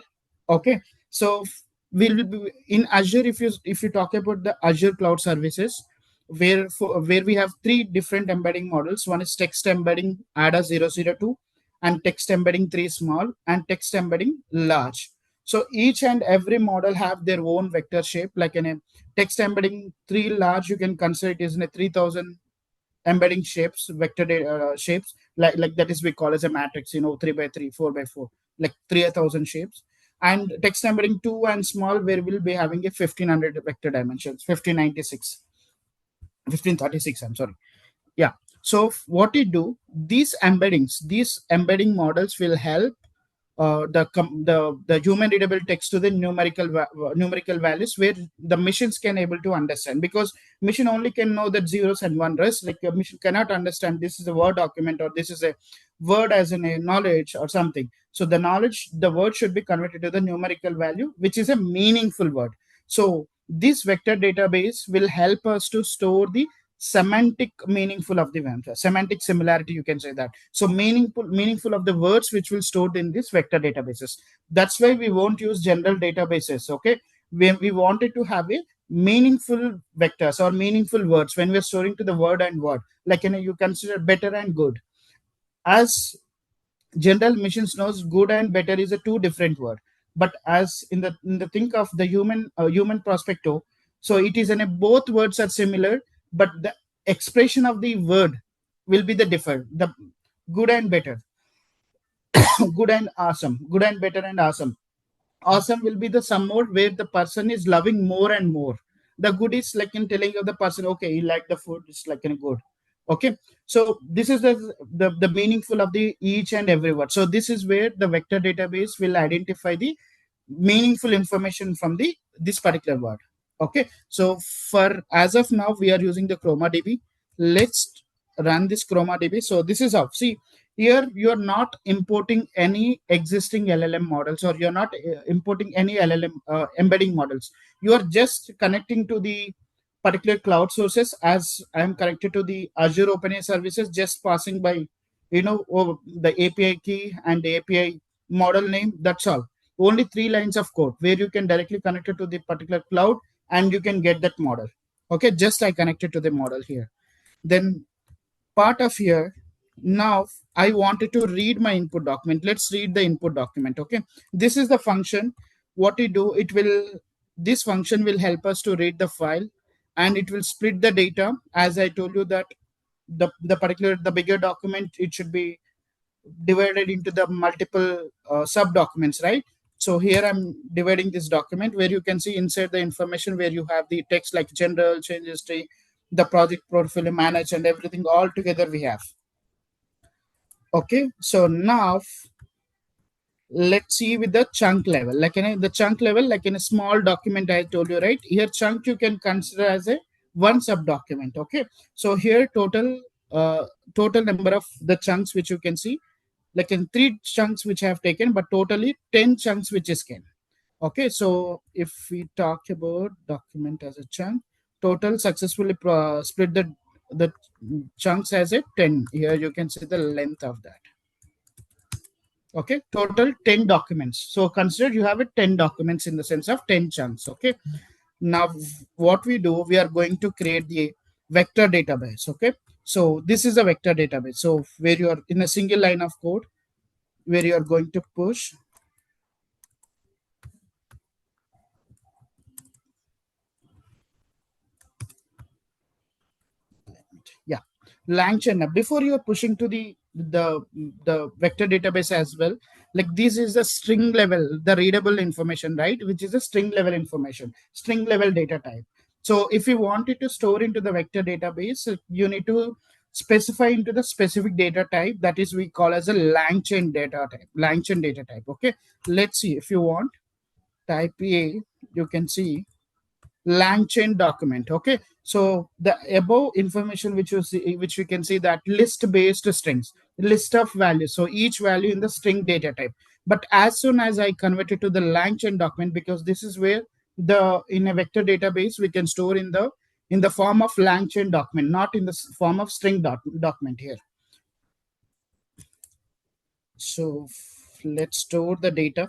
Okay, so we will be in Azure. If you talk about the Azure cloud services, where we have three different embedding models. One is text embedding ADA 002, and text embedding 3 small, and text embedding large. So each and every model have their own vector shape. Like in a text embedding 3 large, you can consider it is in a 3,000 embedding shapes, vector shapes, like that is we call as a matrix, 3 by 3, 4 by 4, like 3,000 shapes. And text embedding 2 and small, where we'll be having a 1,500 vector dimensions, 1596, 1536, I'm sorry. Yeah. So what you do, these embedding models will help the human readable text to the numerical values, where the machines can able to understand, because machine only can know that zeros and one rest, like a machine cannot understand this is a word document or this is a word as in a knowledge or something. So the word should be converted to the numerical value, which is a meaningful word. So this vector database will help us to store the semantic meaningful of the vector, semantic similarity, you can say that. So meaningful of the words which will stored in this vector databases. That's why we won't use general databases. Okay, we wanted to have a meaningful vectors or meaningful words when we're storing to the word and word, like you consider better and good. As general machines knows, good and better is a two different word, but as in the think of the human perspective, so it is in a both words are similar, but the expression of the word will be the differ, the good and better. Good and awesome, good and better and awesome. Awesome will be the some more where the person is loving more and more. The good is like in telling of the person, okay, you like the food, it's like in good. Okay, so this is the meaningful of the each and every word. So this is where the vector database will identify the meaningful information from the this particular word. Okay, so for as of now we are using the chroma db. Let's run this chroma db. So this is how, see, here you are not importing any existing LLM models, or you're not importing any LLM embedding models. You are just connecting to the particular cloud sources. As I am connected to the Azure OpenAI services, just passing by the API key and the API model name. That's all. Only 3 lines of code where you can directly connect it to the particular cloud and you can get that model. Okay, just I connected to the model here. Then part of here, now I wanted to read my input document. Let's read the input document. Okay, this is the function. What we do, this function will help us to read the file, and it will split the data. As I told you that the bigger document, it should be divided into the multiple sub documents, right? So here I'm dividing this document where you can see inside the information where you have the text like general, change history, the project portfolio, manage, and everything all together we have. Okay, so now let's see with the chunk level. Like in the chunk level, like in a small document, I told you, right? Here chunk you can consider as a one sub document. Okay, so here total number of the chunks which you can see, like in 3 chunks which I have taken, but totally 10 chunks which is can. Okay, so if we talk about document as a chunk, total successfully split the chunks as a 10. Here you can see the length of that. Okay, total 10 documents. So consider you have a 10 documents in the sense of 10 chunks. Okay, now what we do, we are going to create the vector database. Okay, so this is a vector database. So where you are in a single line of code, where you are going to push yeah langchain. Before you are pushing to the vector database as well, like this is the string level, the readable information, right? Which is a string level information, string level data type. So if you want it to store into the vector database, you need to specify into the specific data type, that is we call as a langchain data type, langchain data type. Okay, let's see. If you want type A, you can see langchain document. Okay, so the above information which you see, which we can see, that list based strings, list of values, so each value in the string data type. But as soon as I convert it to the langchain document, because this is where the in a vector database we can store in the form of langchain document, not in the form of string document here. So let's store the data.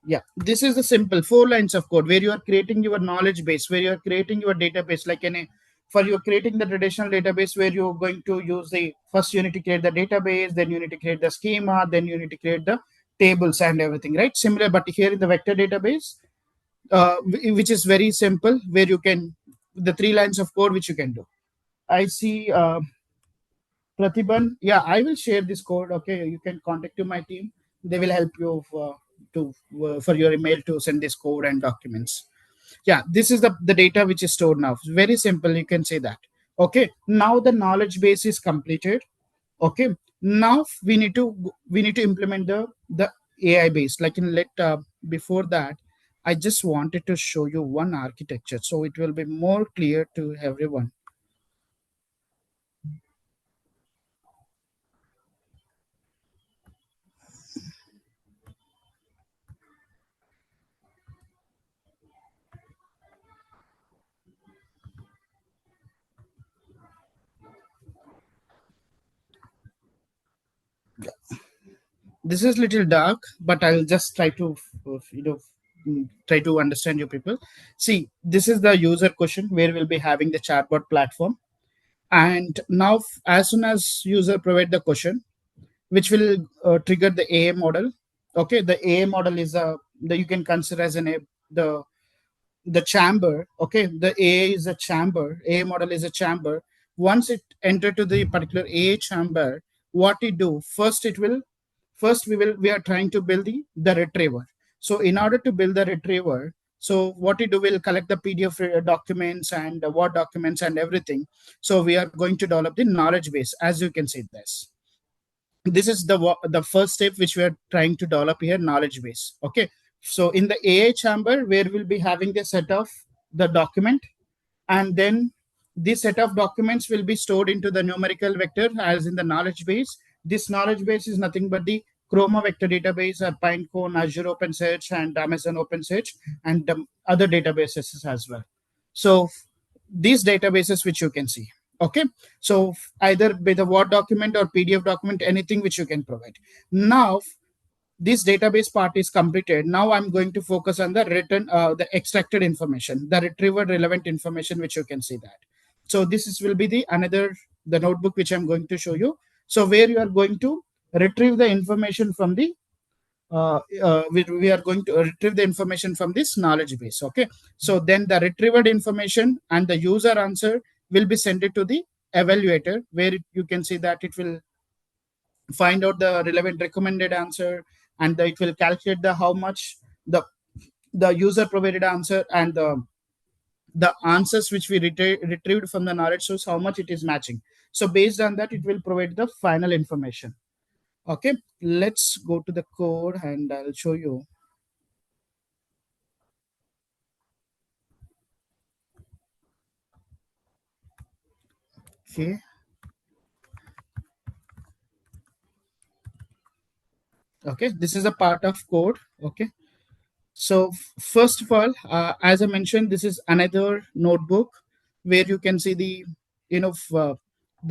Yeah, this is the simple 4 lines of code where you are creating your knowledge base, where you are creating your database. Like in a, for you creating the traditional database, where you're going to use the first you need to create the database, then you need to create the schema, then you need to create the tables and everything, right? Similar, but here in the vector database, which is very simple, where you can the 3 lines of code which you can do. I see Pratibhan. Yeah, I will share this code. Okay, you can contact to my team. They will help you for your email to send this code and documents. Yeah, this is the data which is stored now. Very simple. You can say that. Okay, now the knowledge base is completed. Okay, now we need to implement the AI base. Like in before that, I just wanted to show you one architecture so it will be more clear to everyone. This is little dark, but I'll just try to try to understand you people. See, this is the user question where we'll be having the chatbot platform. And now as soon as user provide the question, which will trigger the AI model. Okay, the AI model is you can consider as the the chamber. Okay, the AI is a chamber, AI model is a chamber. Once it enter to the particular AI chamber, what it do first, it will first we are trying to build the retriever. So in order to build the retriever, so what we do, will collect the PDF documents and Word documents and everything. So we are going to develop the knowledge base. As you can see this is the first step which we are trying to develop here, knowledge base. Okay, so in the AI chamber, where we'll be having a set of the document, and then this set of documents will be stored into the numerical vector as in the knowledge base. This knowledge base is nothing but the Chroma vector database, or Pinecone, Azure OpenSearch, and Amazon OpenSearch, and other databases as well. So these databases which you can see. Okay, so either with a Word document or PDF document, anything which you can provide. Now this database part is completed. Now I'm going to focus on the written, the extracted information, the retrieved relevant information, which you can see that. So this will be the another the notebook which I'm going to show you. So where you are going to retrieve the information from the we are going to retrieve the information from this knowledge base. Okay, so then the retrieved information and the user answer will be sent it to the evaluator, where you can see that it will find out the relevant recommended answer, and it will calculate the how much the user provided answer and the answers which we retrieved from the knowledge source, how much it is matching. So based on that, it will provide the final information. Okay, let's go to the code and I'll show you. Okay, okay, this is a part of code. Okay, so first of all, as I mentioned, this is another notebook where you can see the the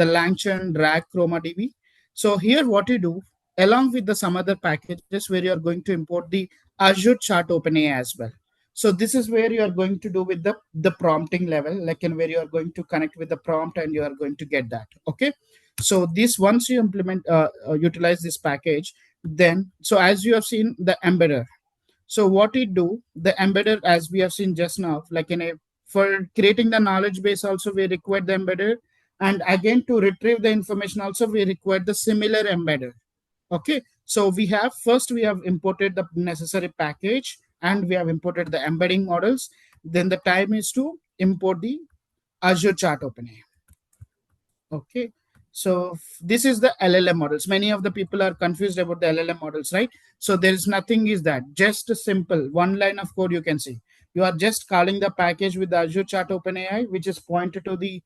Langchain drag chroma db. So here what you do, along with the some other packages, where you are going to import the Azure chart OpenAI as well. So this is where you are going to do with the prompting level, like in where you are going to connect with the prompt and you are going to get that. Okay, so this once you implement utilize this package, then so as you have seen the embedder. So what it do, the embedder, as we have seen just now, like in a for creating the knowledge base also we require the embedder, and again to retrieve the information also we require the similar embedder. Okay, so we have imported the necessary package and we have imported the embedding models. Then the time is to import the Azure chart OpenAI. Okay, so this is the LLM models. Many of the people are confused about the LLM models, right? So there is nothing is that, just a simple one line of code you can see. You are just calling the package with the Azure chart OpenAI, which is pointed to the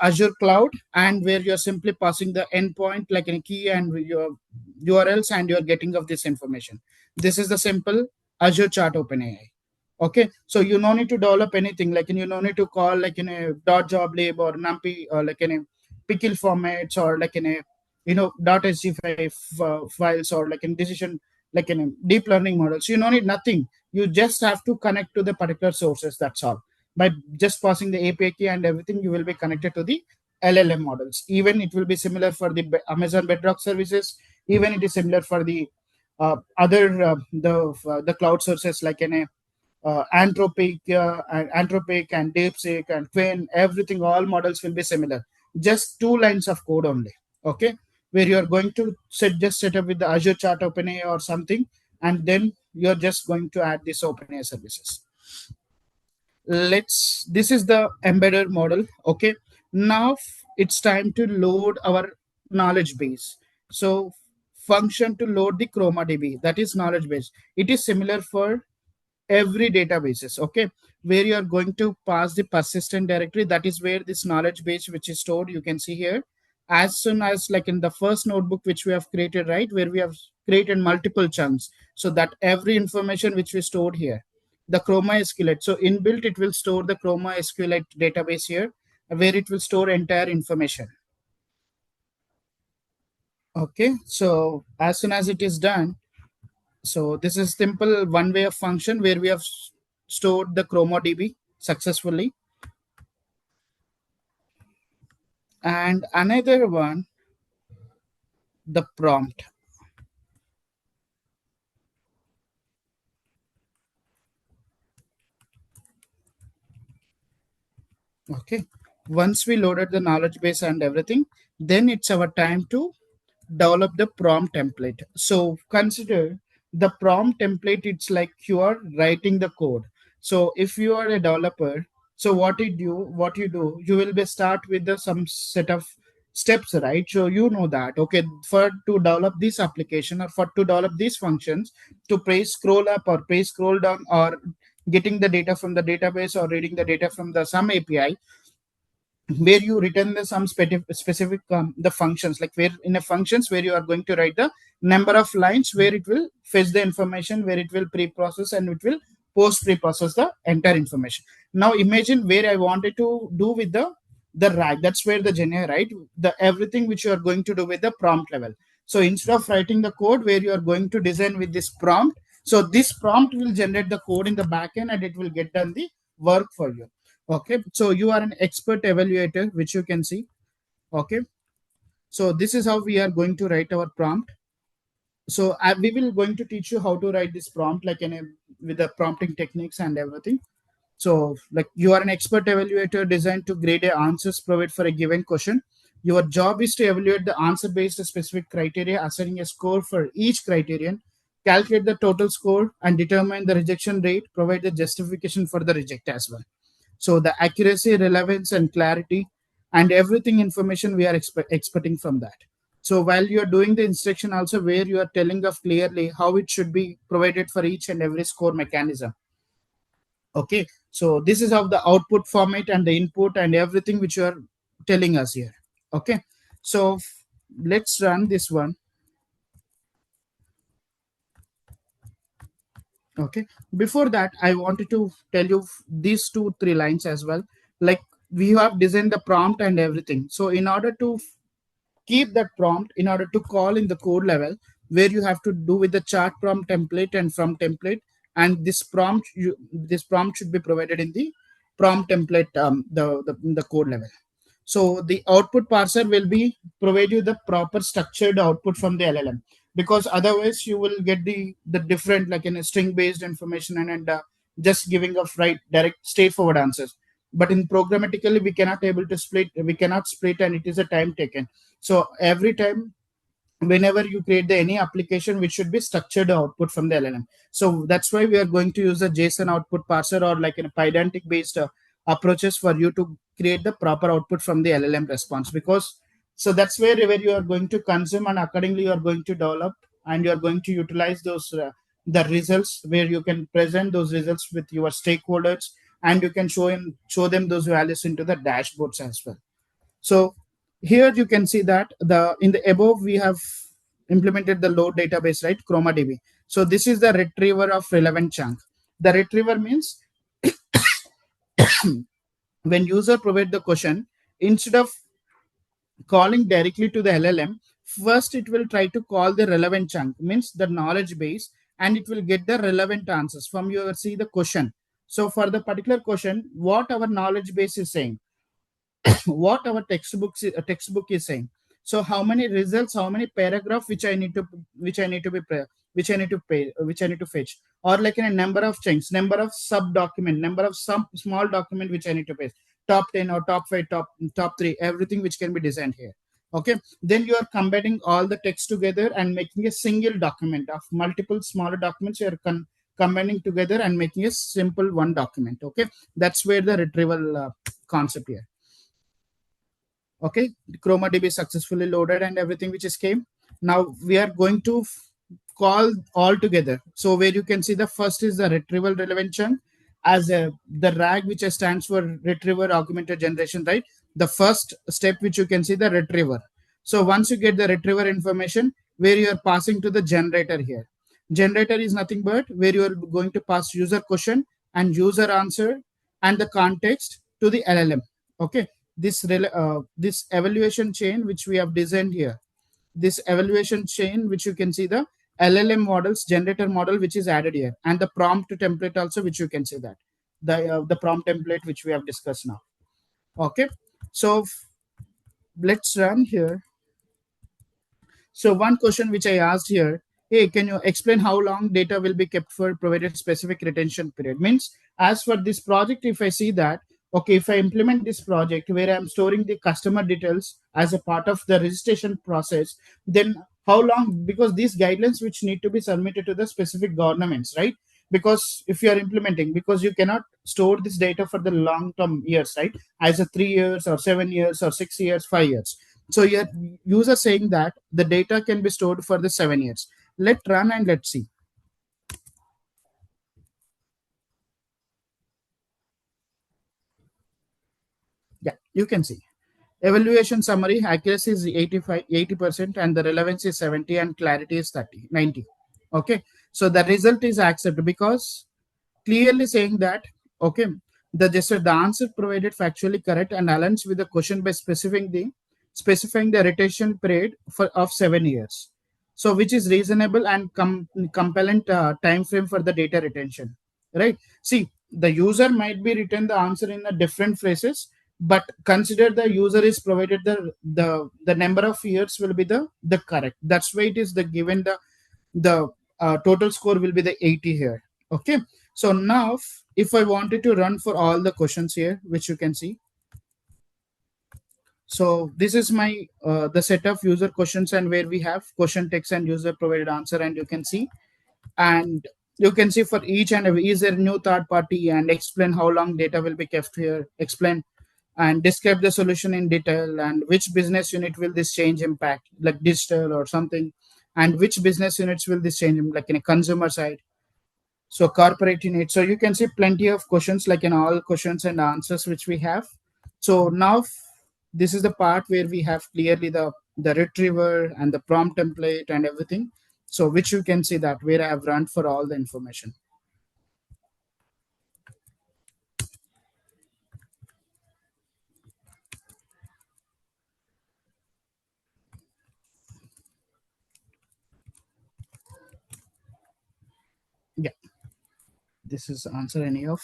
Azure cloud, and where you're simply passing the endpoint like a key and your URLs, and you're getting of this information. This is the simple Azure chart OpenAI. Okay, so you no need to develop anything, like you no need to call like in a .joblib or numpy or like in a pickle formats or like in a .sg5 files or like in decision, like in a deep learning models. You no need nothing. You just have to connect to the particular sources. That's all. By just passing the API key and everything, you will be connected to the LLM models. Even it will be similar for the Amazon Bedrock services. Even it is similar for the other the cloud sources like in a Anthropic and DeepSeek and Quinn, everything, all models will be similar. Just two lines of code only. Okay, where you are going to set up with the Azure Chart OpenAI or something, and then you're just going to add this OpenAI services. This is the embedded model. Okay, now it's time to load our knowledge base. So function to load the chroma db, that is knowledge base. It is similar for every databases. Okay, where you are going to pass the persistent directory, that is where this knowledge base which is stored, you can see here. As soon as like in the first notebook which we have created, right, where we have created multiple chunks, so that every information which we stored here, the chroma SQLite, so inbuilt it will store the chroma SQLite database here, where it will store entire information. Okay, so as soon as it is done, so this is simple one way of function where we have stored the chroma db successfully. And another one, the prompt. Okay, once we loaded the knowledge base and everything, then it's our time to develop the prompt template. So consider the prompt template, it's like you are writing the code. So if you are a developer, so what you do, you will be start with the some set of steps, right? So you know that, okay, for to develop this application or for to develop these functions, to page scroll up or page scroll down or getting the data from the database or reading the data from the some API, where you return the some specific the functions, like where in a functions where you are going to write the number of lines, where it will fetch the information, where it will pre-process and it will post pre-process the entire information. Now imagine where I wanted to do with the RAG. That's where the Gen AI, right? The everything which you are going to do with the prompt level. So instead of writing the code where you are going to design with this prompt, so this prompt will generate the code in the backend and it will get done the work for you. Okay, so you are an expert evaluator, which you can see. Okay, so this is how we are going to write our prompt. So we will going to teach you how to write this prompt like in a, with the prompting techniques and everything. So like you are an expert evaluator designed to grade a answers provided for a given question. Your job is to evaluate the answer based on specific criteria, assigning a score for each criterion, calculate the total score and determine the rejection rate, provide the justification for the reject as well. So the accuracy, relevance and clarity and everything information we are expecting from that. So while you are doing the instruction also where you are telling of clearly how it should be provided for each and every score mechanism. Okay, so this is how the output format and the input and everything which you are telling us here. Okay, so let's run this one. Okay, before that I wanted to tell you these 2-3 lines as well. Like we have designed the prompt and everything, so in order to keep that prompt, in order to call in the code level where you have to do with the chart prompt template and from template, and this prompt should be provided in the prompt template, the code level. So the output parser will be provide you the proper structured output from the LLM, because otherwise you will get the different like in a string based information and just giving of right direct straightforward answers. But in programmatically we cannot able to split, we cannot split, and it is a time taken. So every time whenever you create any application which should be structured output from the LLM. So that's why we are going to use a JSON output parser or like in a Pydantic based approaches for you to create the proper output from the LLM response. Because so that's where you are going to consume and accordingly you are going to develop and you are going to utilize those the results where you can present those results with your stakeholders and you can show them those values into the dashboards as well. So here you can see that the in the above we have implemented the load database, right? ChromaDB. So this is the retriever of relevant chunk. The retriever means when user provide the question, instead of calling directly to the LLM, first it will try to call the relevant chunk, means the knowledge base, and it will get the relevant answers from your see the question. So for the particular question, what our knowledge base is saying, what our textbook is saying. So how many results, how many paragraph which I need to which I need to fetch, or like in a number of chunks, number of sub document, number of some small document which I need to fetch, top 10 or top 5, top 3, everything which can be designed here. Okay, then you are combining all the text together and making a single document of multiple smaller documents. You are combining together and making a simple one document. Okay, that's where the retrieval concept here. Okay, ChromaDB successfully loaded and everything which is came. Now we are going to call all together. So where you can see the first is the retrieval relevant chunk as the RAG, which stands for retriever augmented generation, right? The first step which you can see the retriever. So once you get the retriever information, where you are passing to the generator here. Generator is nothing but where you are going to pass user question and user answer and the context to the LLM. Okay, this evaluation chain which we have designed here, this evaluation chain which you can see the LLM models generator model which is added here, and the prompt template also which you can see that the prompt template which we have discussed now. Okay, so let's run here. So one question which I asked here, hey, can you explain how long data will be kept for provided specific retention period? Means as for this project, if I see that, okay, if I implement this project where I'm storing the customer details as a part of the registration process, then how long? Because these guidelines which need to be submitted to the specific governments, right? Because if you are implementing, because you cannot store this data for the long term years, right? As a 3 years or 7 years or 6 years, 5 years. So your user saying that the data can be stored for the 7 years. Let's run and let's see. Yeah, you can see. Evaluation summary, accuracy is 80% and the relevance is 70 and clarity is 90. Okay. So the result is accepted because clearly saying that, okay, the answer provided factually correct and aligns with the question by specifying the retention period of 7 years. So which is reasonable and compelling time frame for the data retention, right? See, the user might be written the answer in a different phrases, but consider the user is provided the number of years will be the correct. That's why it is the given the total score will be the 80 here. Okay, so now if I wanted to run for all the questions here, which you can see, so this is my the set of user questions, and where we have question text and user provided answer, and you can see, and you can see for each and every, is there a new third party, and explain how long data will be kept here, explain and describe the solution in detail, and which business unit will this change impact, like digital or something, and which business units will this change, like in a consumer side, so corporate unit. So you can see plenty of questions, like in all questions and answers which we have. So now this is the part where we have clearly the retriever and the prompt template and everything, so which you can see that where I have run for all the information. Yeah, this is answer any of.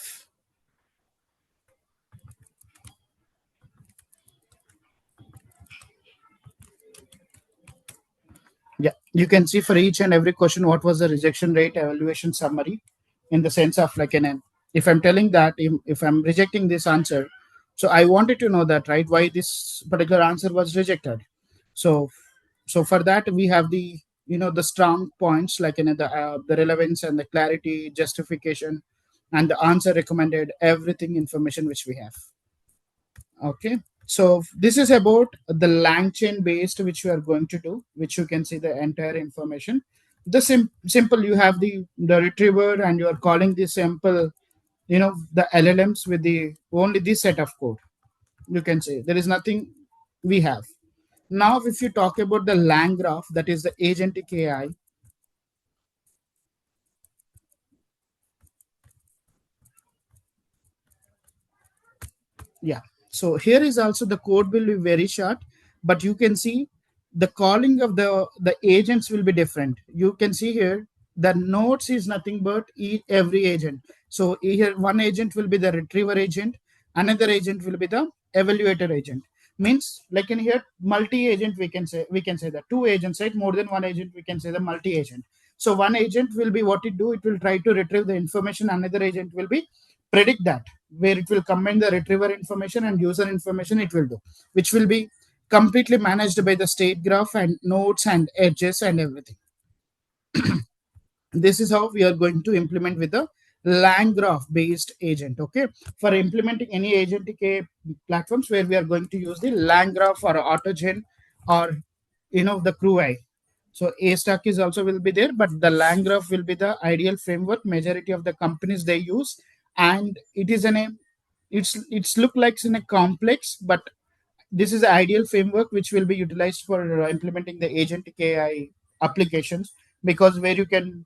Yeah, you can see for each and every question what was the rejection rate evaluation summary, in the sense of like if I'm telling that if I'm rejecting this answer, so I wanted to know that, right, why this particular answer was rejected. So for that we have the the strong points, like the relevance and the clarity, justification, and the answer recommended, everything information which we have. Okay, so this is about the langchain based which you are going to do, which you can see the entire information. The simple, you have the retriever, and you are calling the simple, the LLMs with the only this set of code. You can say there is nothing we have. Now if you talk about the lang graph, that is the agentic AI. Yeah, so here is also the code will be very short, but you can see the calling of the agents will be different. You can see here the nodes is nothing but every agent. So here one agent will be the retriever agent, another agent will be the evaluator agent. Means like in here multi agent, we can say that two agents, right, more than one agent, we can say the multi agent. So one agent will be what it do, it will try to retrieve the information, another agent will be predict that, where it will combine the retriever information and user information it will do, which will be completely managed by the state graph and nodes and edges and everything. This is how we are going to implement with the lang graph based agent. Okay, for implementing any agentic platforms, where we are going to use the lang graph or autogen, or the crew eye. So a stack is also will be there, but the lang graph will be the ideal framework majority of the companies they use. And it is it's look like in a complex, but this is the ideal framework which will be utilized for implementing the agentic AI applications, because where you can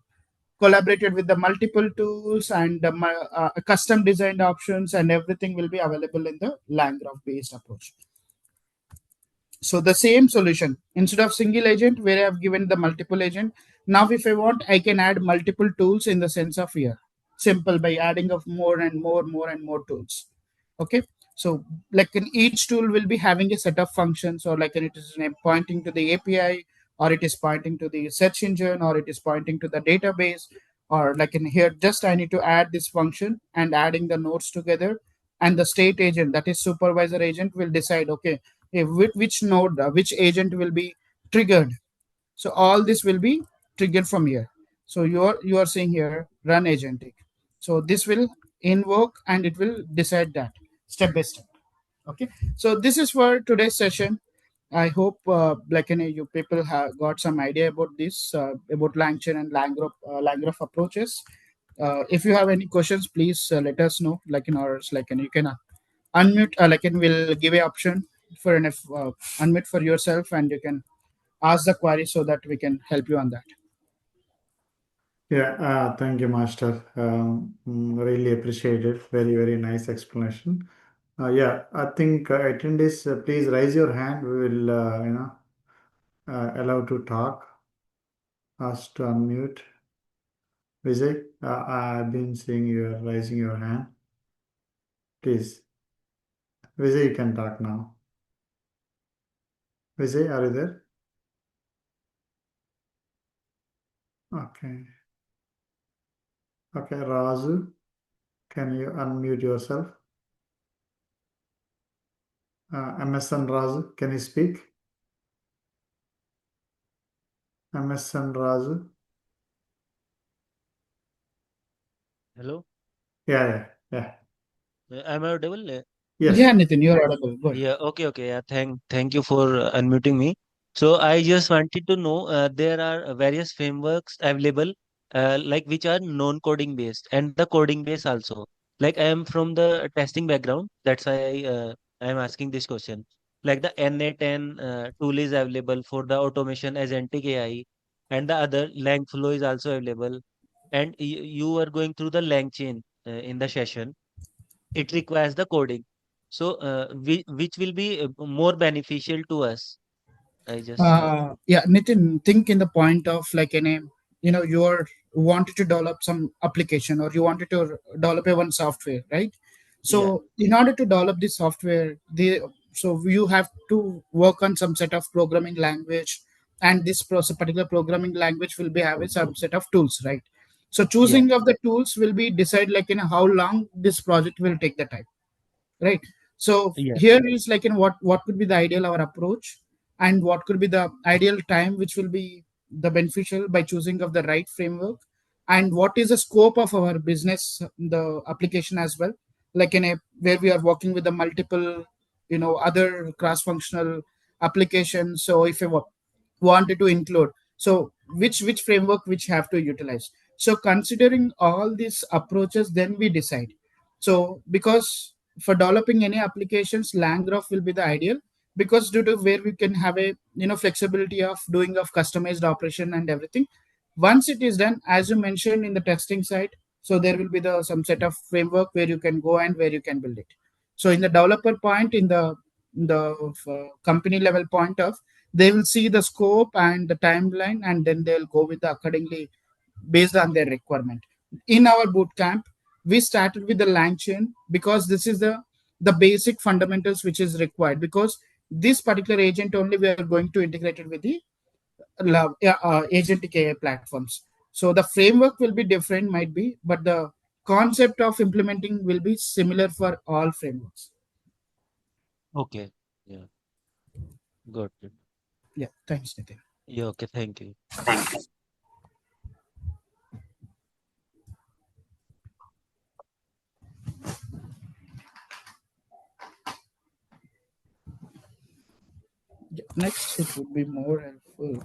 collaborated with the multiple tools and custom designed options, and everything will be available in the lang graph based approach. So the same solution, instead of single agent where I have given the multiple agent, now if I want, I can add multiple tools in the sense of here, simple, by adding of more and more tools. Okay, so like in each tool will be having a set of functions, or like it is pointing to the API, or it is pointing to the search engine, or it is pointing to the database, or like in here just I need to add this function and adding the nodes together, and the state agent, that is supervisor agent, will decide, okay, which node, which agent will be triggered. So all this will be triggered from here. So you are seeing here run agentic. So this will invoke and it will decide that step by step. Okay, so this is for today's session. I hope you people have got some idea about this, about langchain and langgraph approaches. If you have any questions, please let us know, like in ours, like and you can unmute, like and we'll give a option for an unmute for yourself, and you can ask the query so that we can help you on that. Yeah, thank you, Master. Really appreciate it. Very, very nice explanation. Yeah, I think attendees, please raise your hand. We will, allow to talk. Ask to unmute. Vijay, I've been seeing you are raising your hand. Please, Vijay, you can talk now. Vijay, are you there? Okay. Okay, Razu, can you unmute yourself? MSN Razu, can you speak? MSN Razu. Hello, Yeah, yeah, yeah. am I audible? Yes. Yeah, Nitin, you're audible. Go ahead. Yeah, okay. Yeah, thank you for unmuting me. So I just wanted to know there are various frameworks available like which are non-coding based and the coding based also. Like I am from the testing background, that's why I am asking this question. Like the NA10 tool is available for the automation Agentic AI, and the other Langflow is also available. And you are going through the Lang chain in the session. It requires the coding. So which will be more beneficial to us? I just Yeah, Nitin, think in the point of like any, you're wanted to develop some application or you wanted to develop a one software, right? yeah. So in order to develop this software, so you have to work on some set of programming language, and this particular programming language will be having some set of tools, right? So Yeah. choosing of the tools will be decide like how long this project will take the time, right? So Yeah. here is like in what could be the ideal our approach, and what could be the ideal time which will be the beneficial by choosing of the right framework, and what is the scope of our business, the application as well, like in a where we are working with the multiple other cross functional applications. So if you wanted to include, so which framework which have to utilize. So considering all these approaches, then we decide. So because for developing any applications, LangGraph will be the ideal, because due to where we can have a flexibility of doing of customized operation and everything. Once it is done, as you mentioned in the testing side, so there will be the some set of framework where you can go and where you can build it. So in the developer point, in the company level point of, they will see the scope and the timeline, and then they'll go with the accordingly based on their requirement. In our bootcamp, we started with the LangChain because this is the basic fundamentals which is required, because this particular agent only we are going to integrate it with the agentic AI platforms. So the framework will be different, might be, but the concept of implementing will be similar for all frameworks. Okay. Yeah. Got it. Yeah, thanks, Nitin. Yeah. Okay. Thank you. Yeah, next, it would be more helpful.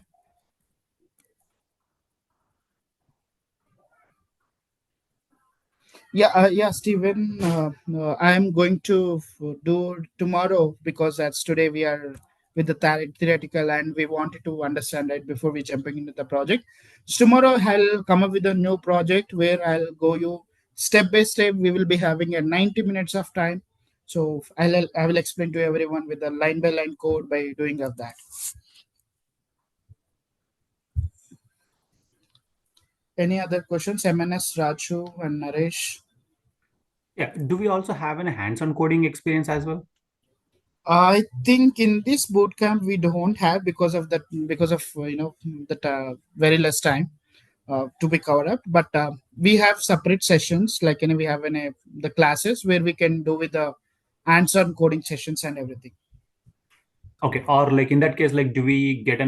Yeah, Stephen. I am going to do tomorrow, because that's today we are with the theoretical and we wanted to understand it before we jumping into the project. So tomorrow I'll come up with a new project where I'll go you step by step. We will be having a 90 minutes of time. So I will explain to everyone with the line by line code by doing of that. Any other questions? MNS, Raju, and Naresh. Yeah. Do we also have a hands-on coding experience as well? I think in this bootcamp we don't have, because of that, because of that very less time to be covered up. But we have separate sessions, like we have the classes where we can do with the hands-on coding sessions and everything. Okay. Or like in that case, like do we get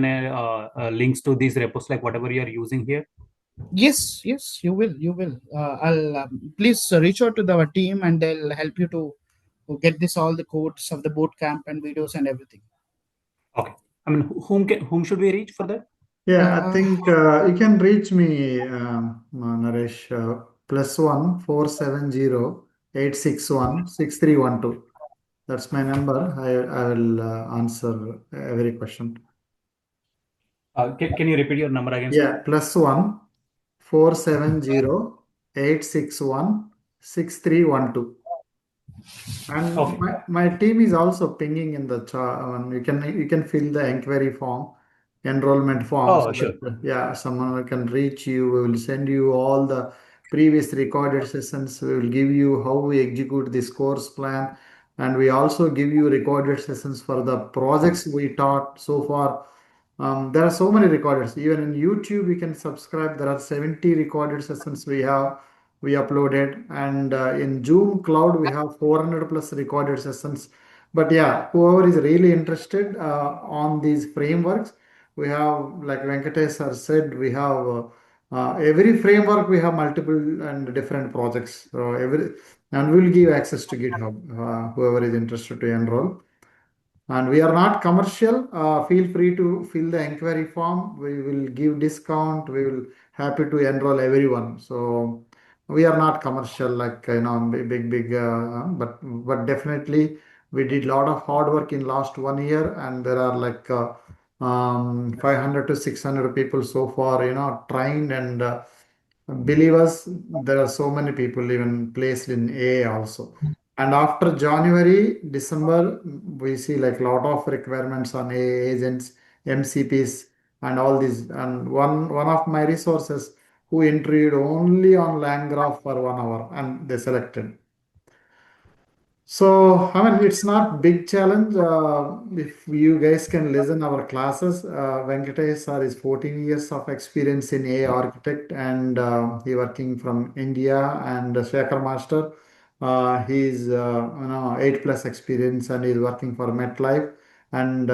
links to these repos, like whatever you are using here? Yes, you will. I'll please reach out to our team and they'll help you to get this all the codes of the bootcamp and videos and everything. Okay. I mean, whom should we reach for that? Yeah, I Uh, think you can reach me, Naresh, +1 470 861 6312. That's my number. I will answer every question. Can you repeat your number again, sir? Yeah, +1 470-861-6312. And Okay. my team is also pinging in the chat. You can fill the inquiry form, enrollment form, Oh, so sure. that yeah, someone can reach you. We will send you all the previous recorded sessions. We will give you how we execute this course plan, and we also give you recorded sessions for the projects we taught so far. There are so many recorders. Even in YouTube, you can subscribe. There are 70 recorded sessions we uploaded, and in Zoom Cloud we have 400 plus recorded sessions. But yeah, whoever is really interested on these frameworks, we have, like Venkatesh sir said, we have every framework we have multiple and different projects. So and we'll give access to GitHub. Whoever is interested to enroll. And we are not commercial. Feel free to fill the inquiry form. We will give discount. We will happy to enroll everyone. So we are not commercial like big. But definitely we did a lot of hard work in last 1 year, and there are 500 to 600 people so far trained, and believe us, there are so many people even placed in AI also. And after January, December, we see like lot of requirements on AI agents, MCPs, and all these. And one of my resources who interviewed only on LangGraph for 1 hour, and they selected. So, I mean, it's not big challenge. If you guys can listen our classes, Venkatesh sir is 14 years of experience in AI architect, and he working from India. And Shekhar Master, he's 8 plus experience, and he's working for MetLife. And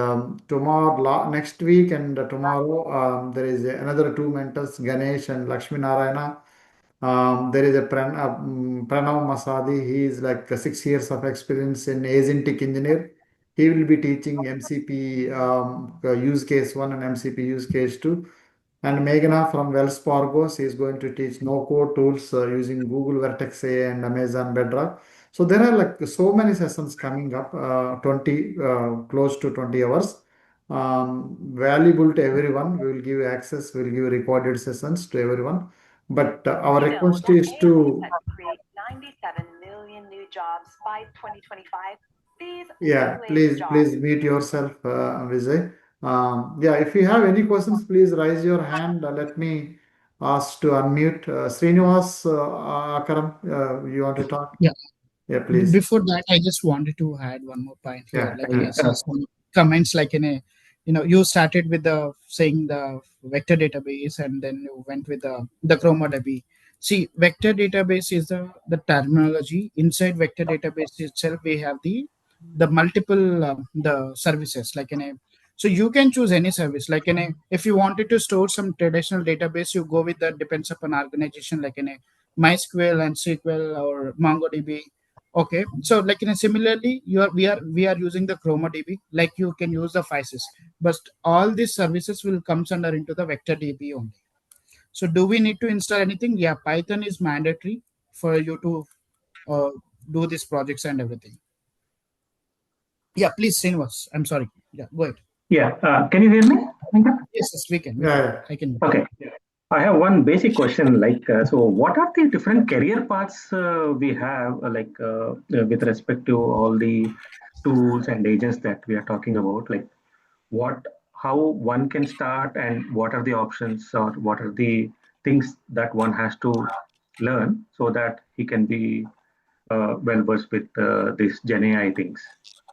next week and tomorrow, there is another two mentors, Ganesh and Lakshmi Narayana. There is a Pranav Masadi. He is like 6 years of experience in Agentic engineer. He will be teaching MCP use case one and MCP use case two. And Meghana from Wells Fargo, she is going to teach no code tools using Google Vertex AI and Amazon Bedrock. So there are like so many sessions coming up, 20, close to 20 hours. Valuable to everyone. We will give access, we will give recorded sessions to everyone. But our request is to create 97 million new jobs by 2025. Please mute yourself, Vijay. Yeah, if you have any questions, please raise your hand. Let me ask to unmute. Srinivas Akaram, you want to talk? Yeah. Yeah, please. Before that, I just wanted to add one more point here. Yeah. Like I saw some comments, like in a, you started with the saying the vector database, and then you went with the ChromaDB. See, vector database is the terminology. Inside vector database itself, we have the multiple the services, like in a. So you can choose any service. Like in a, if you wanted to store some traditional database, you go with the depends upon organization, like in a MySQL and SQL or MongoDB. Okay, so like similarly, we are using the ChromaDB. Like you can use the FISys, but all these services will comes under into the vector DB only. So do we need to install anything? Yeah, Python is mandatory for you to uh, do these projects and everything. Yeah, please, Srinivas. I'm sorry. Yeah, go ahead. Yeah. Can you hear me? Yes, we can. Yeah. I can. Okay. I have one basic question. So what are the different career paths we have, with respect to all the tools and agents that we are talking about? Like, what, how one can start, and what are the options, or what are the things that one has to learn so that he can be well versed with these Gen AI things.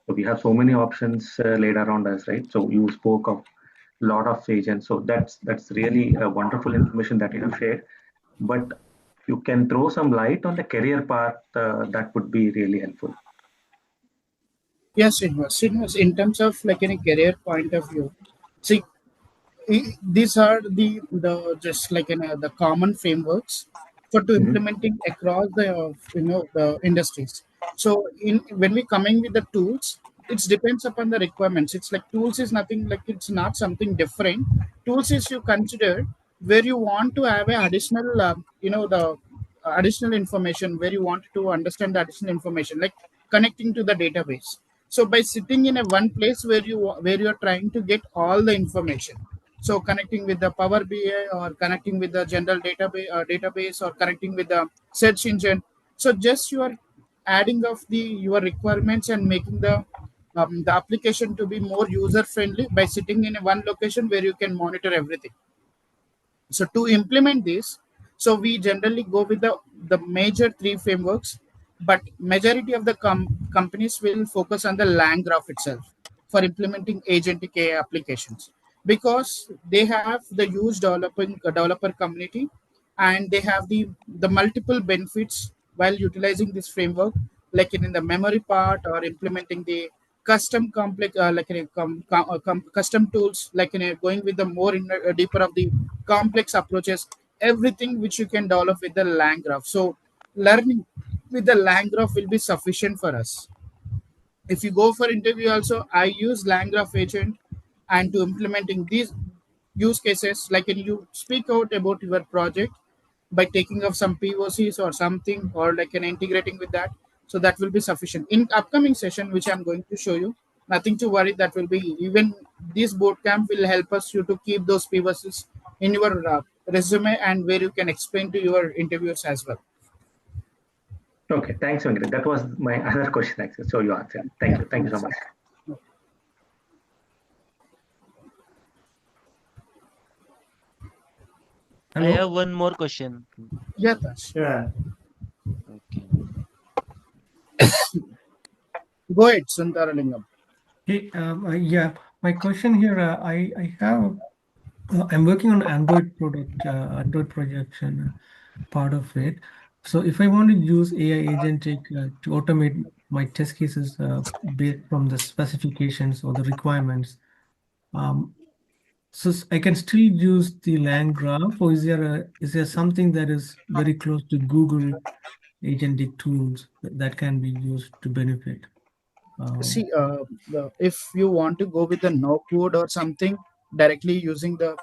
So we have so many options laid around us, right? So you spoke of a lot of agents. So that's really wonderful information that you have shared. But you can throw some light on the career path, that would be really helpful. Yes, Srinivas. In terms of like any career point of view, see, these are the just like the common frameworks for to Mhm. implementing across the the industries. So in when we coming with the tools, it depends upon the requirements. It's like tools is nothing, like it's not something different. Tools is you consider where you want to have a additional the additional information, where you want to understand the additional information, like connecting to the database. So by sitting in a one place where you are trying to get all the information, So connecting with the Power BI or connecting with the general database or connecting with the search engine. So just you are adding of the your requirements and making the application to be more user friendly by sitting in one location where you can monitor everything. So to implement this, so we generally go with the major three frameworks, but majority of the companies will focus on the land graph itself for implementing agentic AI applications, because they have the huge developer community, and they have the multiple benefits while utilizing this framework, like in the memory part or implementing the custom complex like in a custom tools, like in a going with the more deeper of the complex approaches, everything which you can develop with the land graph. So learning with the land graph will be sufficient for us. If you go for interview also, I use LangGraph agent, and to implementing these use cases, like when you speak out about your project by taking of some POCs or something, or like an integrating with that, so that will be sufficient. In upcoming session which I'm going to show you, nothing to worry, that will be even this bootcamp will help us you to keep those POCs in your resume, and where you can explain to your interviewers as well. Okay, thanks, Venkat. That was my other question, actually. So you answered. Thank Yeah. you. Thank you so much. I have Hello. one more question. Yeah, Tash. Yeah. Okay. Go ahead, Sundaralingam. Hey, yeah, my question here, I have, I'm working on Android product, Android projection part of it. So if I want to use AI agentic to automate my test cases based from the specifications or the requirements, um, I can still use the land graph, or is there something that is very close to Google agentic tools that can be used to benefit? See, Um, if you want to go with the no code or something directly using the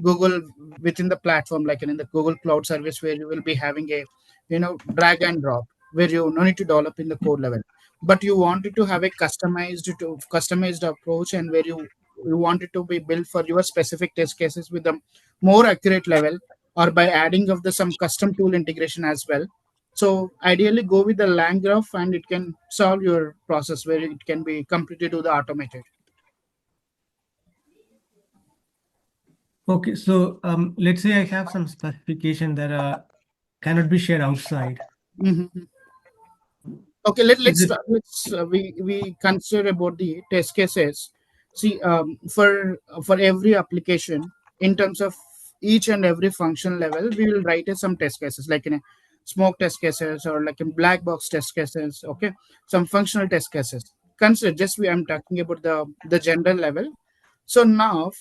Google within the platform, like in the Google Cloud Service, where you will be having a drag and drop, where you no need to develop in the code level, but you wanted to have a customized approach, and where you want it to be built for your specific test cases with a more accurate level, or by adding of the some custom tool integration as well. So ideally go with the lang graph, and it can solve your process where it can be completely to the automated. Okay, so let's say I have some specification that cannot be shared outside. Mhm. Okay, let's Is it start. We consider about the test cases. See, for every application, in terms of each and every function level, we will write some test cases, like in a smoke test cases, or like in black box test cases. Okay, some functional test cases. Consider, just we I'm talking about the general level. So now,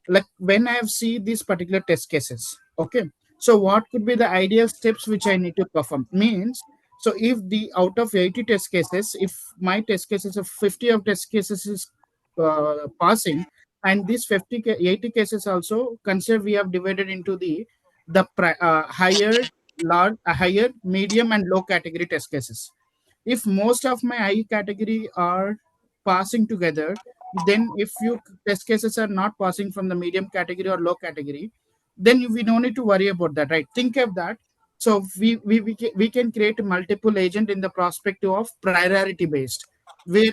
like when I have seen these particular test cases, okay, so what could be the ideal steps which I need to perform? Means, so if the out of 80 test cases, if my test cases of 50 of test cases is passing, and these 80 cases also consider, we have divided into the higher, large, higher, medium, and low category test cases. If most of my I category are passing together, then if you test cases are not passing from the medium category or low category, then we don't need to worry about that, right? Think of that. So we can create multiple agent in the perspective of priority based, where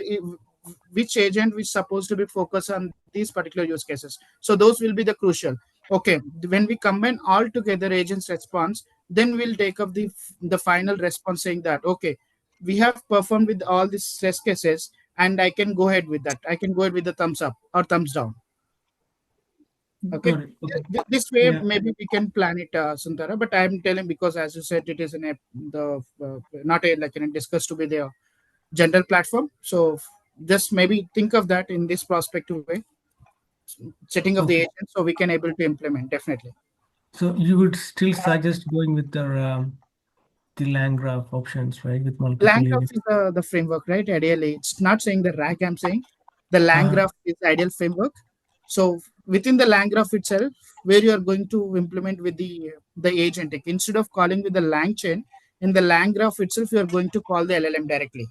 which agent is supposed to be focused on these particular use cases. So those will be the crucial. Okay, when we combine all together agents response, then we'll take up the final response saying that, okay, we have performed with all these stress cases, and I can go ahead with that. I can go ahead with the thumbs up or thumbs down. Okay. got it? Okay. This way Yeah. maybe we can plan it, Sundara, but I'm telling, because as you said, it is in a the not a like in a discuss to be the general platform. So just maybe think of that in this prospective way, setting of the Okay. agent, so we can able to implement definitely. So you would still suggest going with the land graph options, right? With multiple LangGraph agents. is the framework, right? Ideally, it's not saying the RAG. I'm saying the Uh, LangGraph is the ideal framework. So within the LangGraph itself, where you are going to implement with the agentic, instead of calling with the Lang chain, in the LangGraph itself, you are going to call the LLM directly.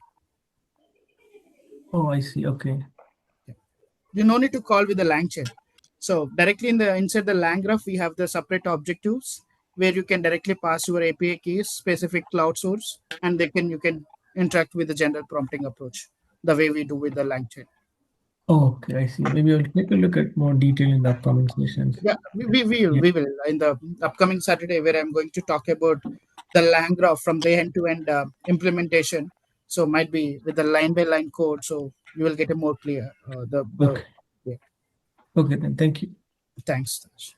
oh, I see. Okay. You no need to call with the Lang chain. So directly in the inside the land graph, we have the separate objectives where you can directly pass your API keys, specific cloud source, and you can interact with the general prompting approach, the way we do with the LangChain. Okay, I see. Maybe I'll take a look at more detail in the upcoming sessions. Yeah, Yeah. we will in the upcoming Saturday where I'm going to talk about the land graph from the end to end implementation. So might be with the line by line code, so you will get a more clear the Okay. yeah. Okay, then thank you. Thanks, Taj.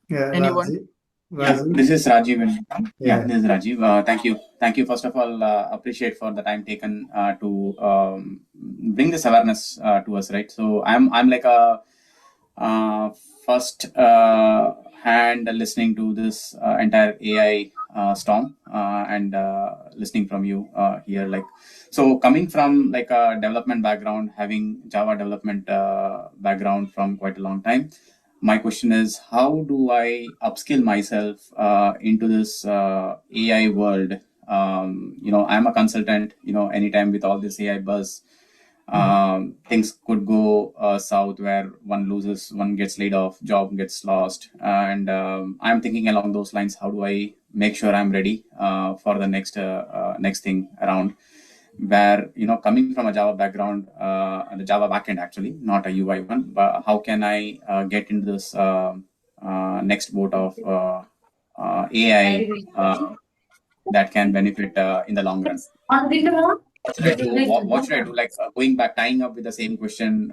Yeah, Anyone? Raji. Yeah, Raji. this is Rajiv. Yeah, Yeah. this is Rajiv. Thank you. Thank you. First of all, appreciate for the time taken to bring this awareness to us, right? So I'm like a uh, first hand listening to this entire AI storm and listening from you here. Like, so coming from like a development background, having Java development background from quite a long time, my question is how do I upskill myself into this AI world? I'm a consultant. Anytime with all this AI buzz, things could go south where one loses, one gets laid off, job gets lost, and I'm thinking along those lines. How do I make sure I'm ready for the next thing around? Where coming from a Java background, and the Java backend actually, not a UI one, but how can I get into this next boat of AI that can benefit in the long run? What should I do? What should I do? Like going back, tying up with the same question.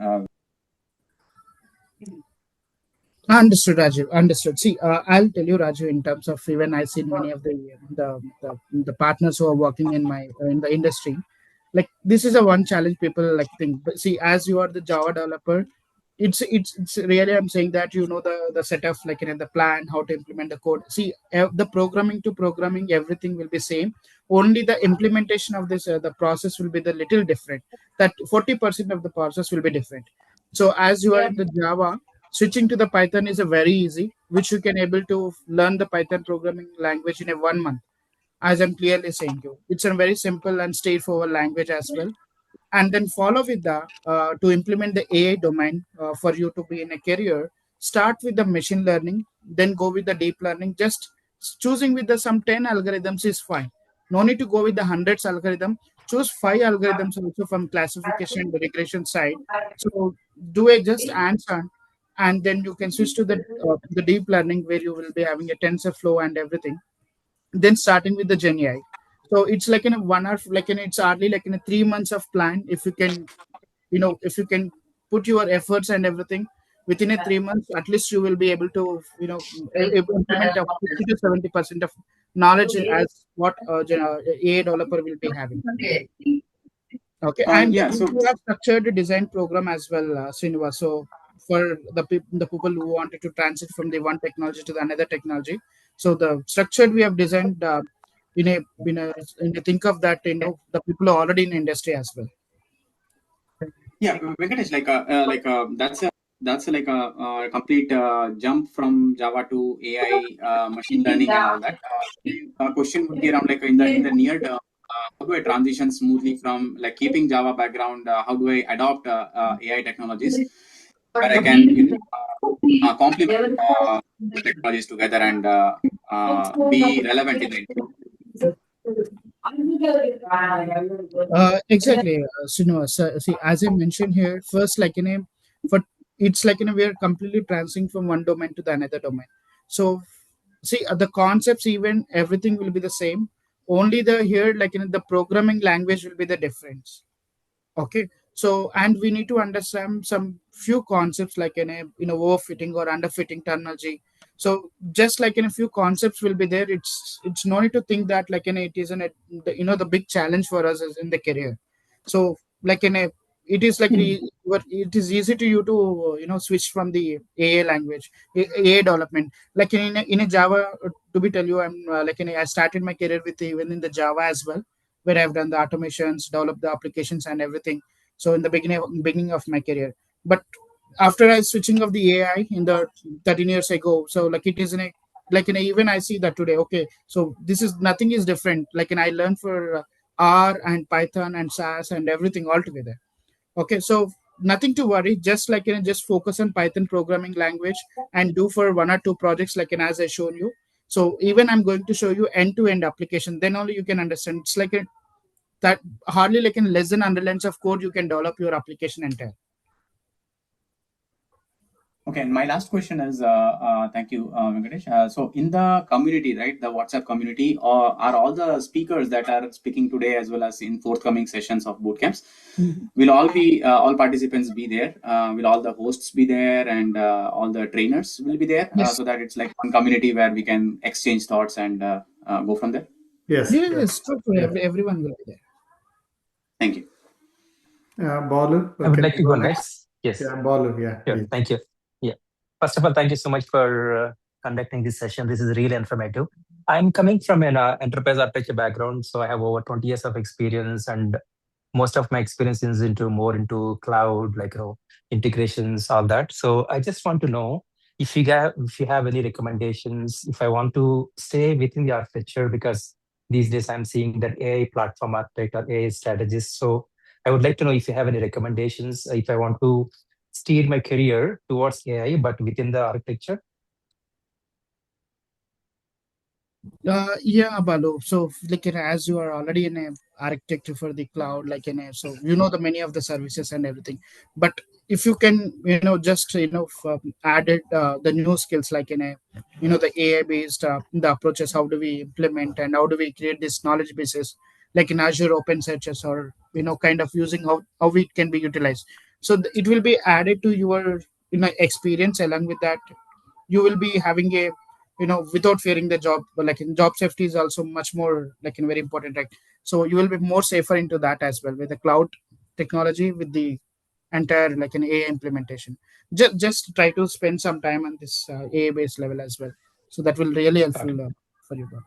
Understood, Raju. Understood. See, I'll tell you, Raju, in terms of even I've seen many of the partners who are working in the industry. Like this is a one challenge people like think. But see, as you are the Java developer, it's really I'm saying that you know the setup like the plan how to implement the code. See, the programming to programming everything will be same. Only the implementation of this the process will be the little different. That 40% of the process will be different. So as you are in the Java, switching to the Python is a very easy, which you can able to learn the Python programming language in a 1 month. As I'm clearly saying you, it's a very simple and straightforward language as well. And then follow with the to implement the AI domain for you to be in a career. Start with the machine learning, then go with the deep learning. Just choosing with the some 10 algorithms is fine. No need to go with the hundreds algorithm. Choose 5 algorithms also from classification and the regression side. So do a just answer, and then you can switch to the deep learning where you will be having a tensor flow and everything. Then starting with the Gen AI. So it's like in a 1 hour, like in it's hardly like in a 3 months of plan. If you can, if you can put your efforts and everything within a 3 months, at least you will be able to, implement a 50 to 70% of knowledge as what AI developer will be having. Okay, and Yeah. we So do have structured design program as well, Srinivas. So for the people who wanted to transit from the one technology to the another technology, so the structured we have designed in a think of that the people are already in industry as well. yeah, Venkatesh, that's like a complete jump from Java to AI, machine learning, and all that. Question would be around like in the near term. How do I transition smoothly from like keeping Java background? How do I adopt AI technologies where I can complement the technologies together and be relevant in the Exactly, Srinivas. See, as I mentioned here, first, for it's like we are completely transiting from one domain to the another domain. So, see, the concepts, even everything will be the same. Only the here, the programming language will be the difference. Okay, so and we need to understand some few concepts like overfitting or underfitting terminology. So just like in a few concepts will be there. It's no need to think that it is the big challenge for us is in the career. So like in a it is it is easy to you to switch from the AI language, AI development. Like in a Java, to be tell you, I'm I started my career with even in the Java as well, where I've done the automations, developed the applications and everything. So in the beginning of my career, but after I switching of the AI in the 13 years ago, so like it is in a even I see that today. Okay, so this is nothing is different. I learned for R and Python and SAS and everything all together. Okay, so nothing to worry. Just just focus on Python programming language and do for 1 or 2 projects as I shown you. So even I'm going to show you end-to-end application. Then only you can understand. It's that hardly in less than 100 lines of code you can develop your application entire. Okay, and my last question is, thank you, Venkatesh. So in the community, right, the WhatsApp community, are all the speakers that are speaking today as well as in forthcoming sessions of bootcamps, will all participants be there? Will all the hosts be there, and all the trainers will be there, Yes. so that it's like one community where we can exchange thoughts and go from there? Yes. Yes, true. Yeah. Everyone will be there. Thank you. Balu, I would can like you to go go next? next. Yes. Yeah, Balu, yeah, Sure. please. Thank you. Yeah. First of all, thank you so much for conducting this session. This is really informative. I'm coming from an enterprise architecture background, so I have over 20 years of experience, and most of my experience is into more into cloud, like integrations, all that. So I just want to know if you have any recommendations if I want to stay within the architecture, because these days I'm seeing that AI platform architect or AI strategist. So I would like to know if you have any recommendations if I want to steer my career towards AI, but within the architecture. Yeah, Balu. So, as you are already in a architecture for the cloud, so the many of the services and everything. But if you can, just added the new skills the AI based the approaches. How do we implement and how do we create this knowledge bases like in Azure Open Searches, or kind of using how it can be utilized. So it will be added to your experience. Along with that, you will be having a without fearing the job, but in job safety is also much more very important, right? So you will be more safer into that as well with the cloud technology, with the entire an AI implementation. Just try to spend some time on this AI based level as well, so that will really Got it. helpful for you, Bob.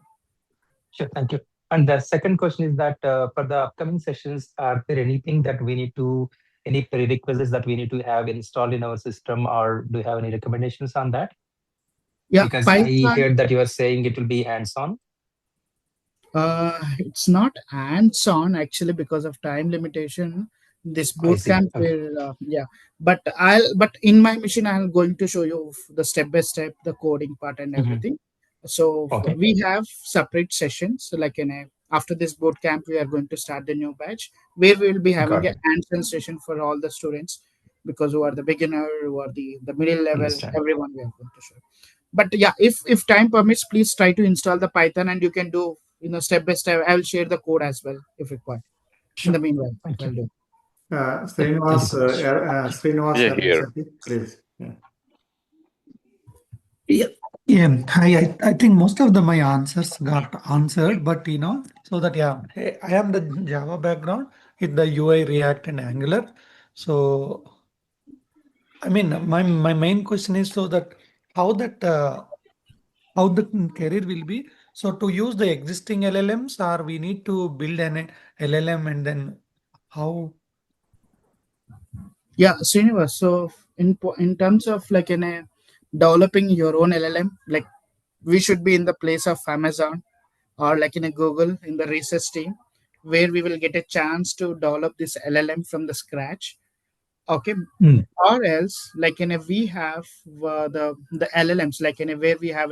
Sure, thank you. And the second question is that for the upcoming sessions, are there anything that we need to, any prerequisites that we need to have installed in our system, or do you have any recommendations on that? Yeah, Because I Python. heard that you are saying it will be hands-on. It's not hands-on actually because of time limitation. This I see. bootcamp Okay. will, yeah. But in my machine, I'm going to show you the step by step, the coding part and Mhm. everything. So Okay, we have separate sessions. So after this bootcamp, we are going to start the new batch where we will be having got a it. hands-on session for all the students, because who are the beginner, who are the middle level, Understand. everyone we are going to show. But yeah, if time permits, please try to install the Python, and you can do step by step. I will share the code as well if required. In the Sure. meanwhile, Thank you. I'll do. Yeah, thank you Srinivas, so much. Srinivas Yeah, here. Saraswati, please. Yeah. Yeah, yeah. I think most of my answers got answered, but so that yeah, I am the Java background with the UI, React, and Angular. So I mean, my main question is so that how that how the career will be. So to use the existing LLMs, or we need to build an LLM, and then how? Yeah, Srinivas. So in terms of in a developing your own LLM, we should be in the place of Amazon, or in a Google in the research team, where we will get a chance to develop this LLM from the scratch. Okay. Hmm. Or else we have the LLMs where we have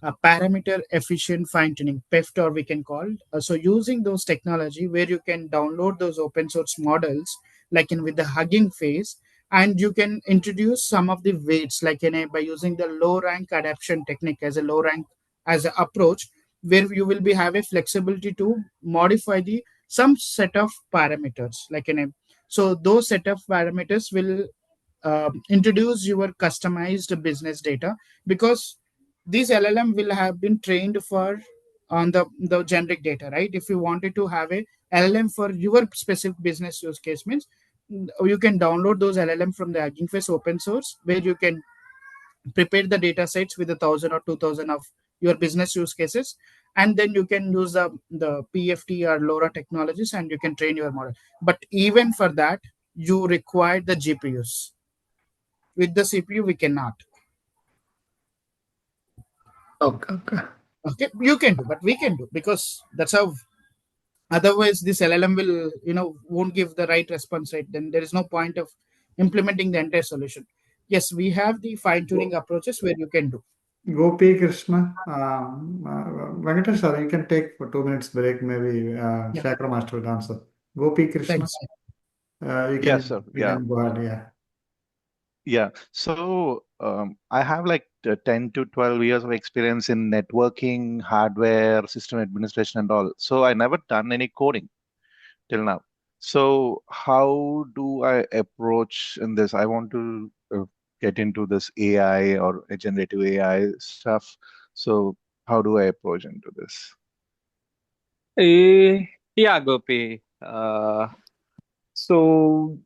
a parameter efficient fine tuning PEFT, or we can call. So using those technology where you can download those open source models with the Hugging Face, and you can introduce some of the weights by using the low rank adaptation technique as a low rank as an approach, where you will be have a flexibility to modify the some set of parameters so those set of parameters will introduce your customized business data, because these LLM will have been trained for on the generic data, right? If you wanted to have a LLM for your specific business use case, means you can download those LLM from the Hugging Face open source, where you can prepare the data sets with 1,000 or 2,000 of your business use cases, and then you can use the PFT or LoRa technologies, and you can train your model. But even for that, you require the GPUs. With the CPU, we cannot. Okay, okay. Okay, you can do, but we can do, because that's how. Otherwise, this LLM will won't give the right response rate. Then there is no point of implementing the entire solution. Yes, we have the fine-tuning approaches where you can do. Gopi Krishna, Venkatesh sir, you can take for 2 minutes break, maybe Yeah, Shankar Master will answer. Gopi Krishna, thanks. you Yes, sir. you Yeah. can go ahead, yeah. Yeah. So I have like 10 to 12 years of experience in networking, hardware, system administration, and all. So I never done any coding till now. So how do I approach in this? I want to get into this AI or generative AI stuff. So how do I approach into this? Yeah, Gopi. So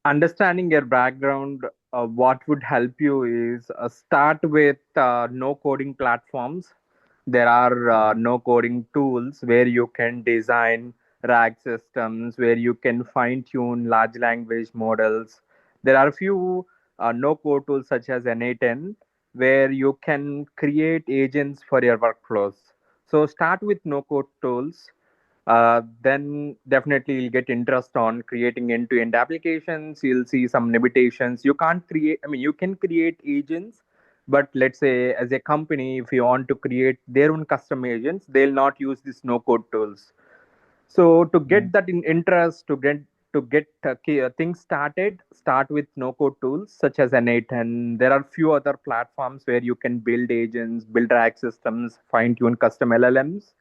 understanding your background, what would help you is start with no coding platforms. There are no coding tools where you can design RAG systems, where you can fine tune large language models. There are a few no code tools such as N8N where you can create agents for your workflows. So start with no code tools, then definitely you'll get interest on creating end-to-end applications. You'll see some limitations. You can't create, I mean, you can create agents, but let's say as a company, if you want to create their own custom agents, they'll not use these no-code tools. So to get that in interest, to get things started, start with no-code tools such as N8, and there are few other platforms where you can build agents, build RAG systems, fine-tune custom LLMs.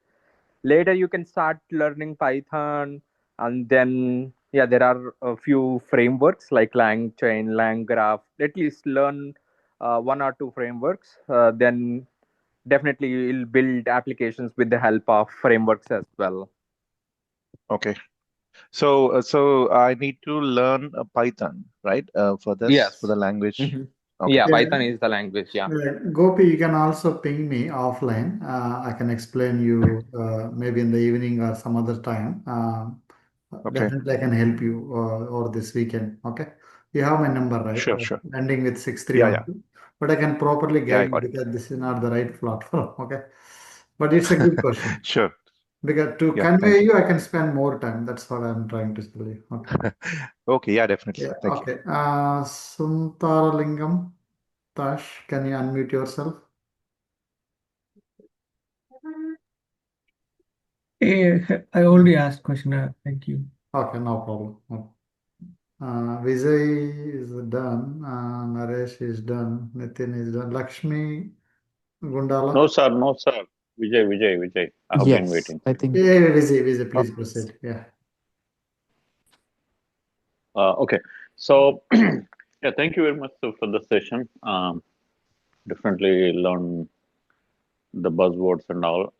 Later you can start learning Python, and then yeah, there are a few frameworks like LangChain, LangGraph. At least learn one or two frameworks, then definitely you'll build applications with the help of frameworks as well. Okay. So I need to learn Python, right? For this, for Yes. the language. Mhm. Okay. Yeah, Yeah, Python is the language. Yeah. Gopi, you can also ping me offline. I can explain you maybe in the evening or some other time. Okay. Definitely, I can help you over this weekend. Okay, you have my number, right? Sure, sure. Ending with six three Yeah, one yeah. two. But I can properly Yeah, I guide you got it. because this is not the right platform. Okay, but it's a good question Sure. because to Yeah, thank convey you. you, I can spend more time. That's what I'm trying to tell you. Okay. Okay, yeah, definitely. Yeah. Thank you. Okay. Suntaralingam Tash, can you unmute yourself? I already asked question. Thank you. Okay, no problem. No. Vijay is done. Naresh is done. Nitin is done. Lakshmi No, Gundala. sir. No, sir. Vijay. I have been Yes, waiting. I think. Yeah, Vijay, Uh, please proceed. Yeah. okay. So, yeah, thank you very much for the session. Definitely learn the buzzwords and all.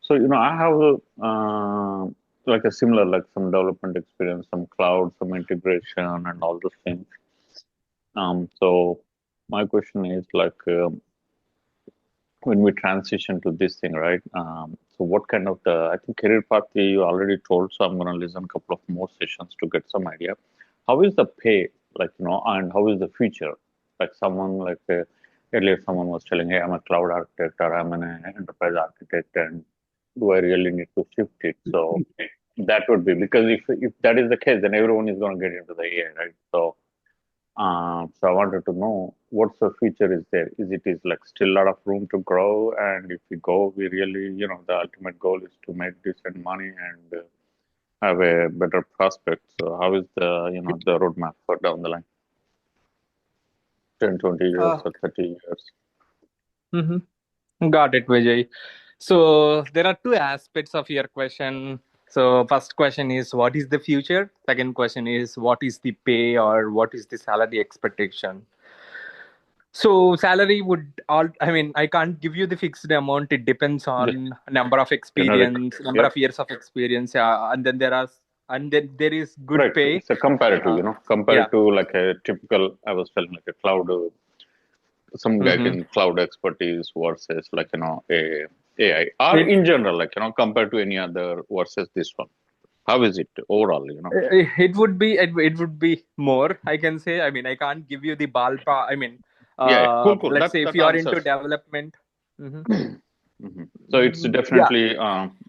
So, I have like a similar, like some development experience, some cloud, some integration, and all those things. So, my question is like, when we transition to this thing, right? So what kind of I think career path you already told, so I'm going to listen a couple of more sessions to get some idea. How is the pay, like, and how is the future? Like someone like earlier, someone was telling, hey, I'm a cloud architect or I'm an enterprise architect, and do I really need to shift it? So that would be because if that is the case, then everyone is going to get into the AI, right? So I wanted to know what's the future is there? Is like still a lot of room to grow? And if we go, we really, the ultimate goal is to make decent money and have a better prospect. So how is the roadmap for down the line? 10, 20 years Uh, or 30 years? Got it, Vijay. So there are two aspects of your question. So first question is what is the future? Second question is what is the pay or what is the salary expectation? So salary would all, I mean, I can't give you the fixed amount. It depends Just on number of generic. experience, number Yep. of years of experience, and then there is good Right. pay. It's a comparative, Uh, yeah. compared to like a typical, I was telling like a cloud, some guy Mm-hmm. in cloud expertise versus like, a AI or It, in general, like, compared to any other versus this one. How is it overall? it would be more, I can say. I mean, I can't give you the ballpark. I mean, Yeah, cool. let's That say if that you are into answers. development. Mhm. So it's Yeah, definitely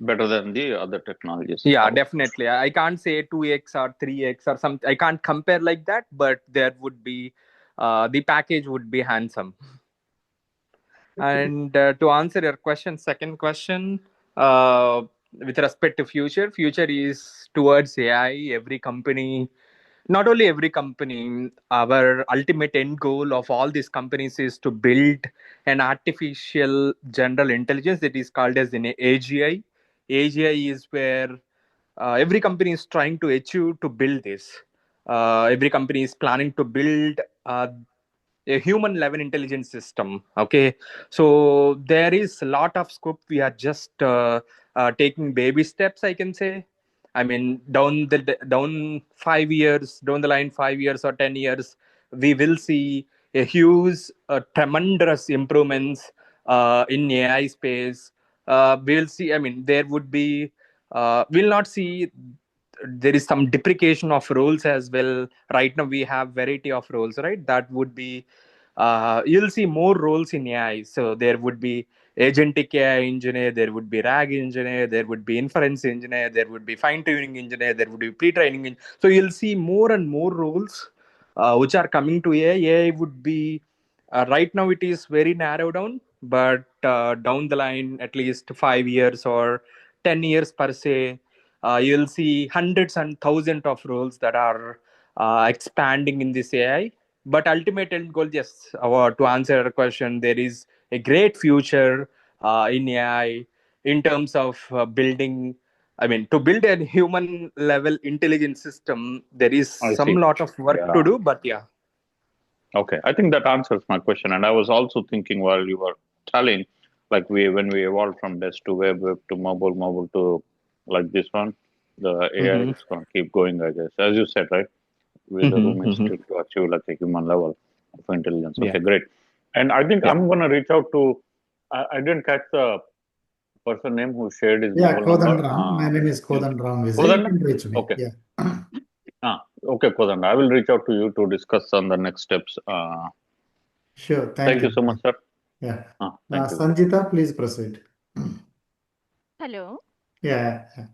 better than the other technologies. yeah, Oh, definitely. I can't say 2x or 3x or something. I can't compare like that, but there would be, the package would be handsome. And to answer your question, second question, with respect to future is towards AI. Every company, not only every company, our ultimate end goal of all these companies is to build an artificial general intelligence that is called as an AGI. AGI is where every company is trying to achieve to build this. Every company is planning to build a human level intelligence system. Okay, so there is a lot of scope. We are just taking baby steps, I can say. I mean, down 5 years down the line, 5 years or 10 years, we will see a huge, tremendous improvements in AI space. We'll see. I mean, there would be, we'll not see, there is some deprecation of roles as well. Right now we have variety of roles, right? That would be, you'll see more roles in AI. So there would be agentic AI engineer, there would be RAG engineer, there would be inference engineer, there would be fine tuning engineer, there would be pre-training so you'll see more and more roles which are coming to AI. AI would be, right now it is very narrow down, but down the line, at least 5 years or 10 years per se, you'll see hundreds and thousands of roles that are expanding in this AI. But ultimate end goal, yes, to answer your question, there is a great future in AI in terms of building. I mean, to build a human level intelligence system, there is I some see. lot of work to Yeah. do. But yeah. Okay. I think that answers my question. And I was also thinking while you were telling, like when we evolved from desk to web to mobile to like this one, the AI Hmm. is going to keep going, I guess. As you said, right? With the Hmm. room is Hmm. still to achieve like a human level of intelligence. Yeah. Okay, great. And I think Yeah. I'm going to reach out to, I didn't catch the person name who shared his Yeah, mobile number. Kodan My name is Kodan Vijay. You Kodan? can reach me. Okay. Yeah. Okay, Kodan. I will reach out to you to discuss on the next steps. Sure. Thank Thank you you. so much, sir. Yeah. Thank you. Sanjita, please proceed. Hello. Yeah. Yeah.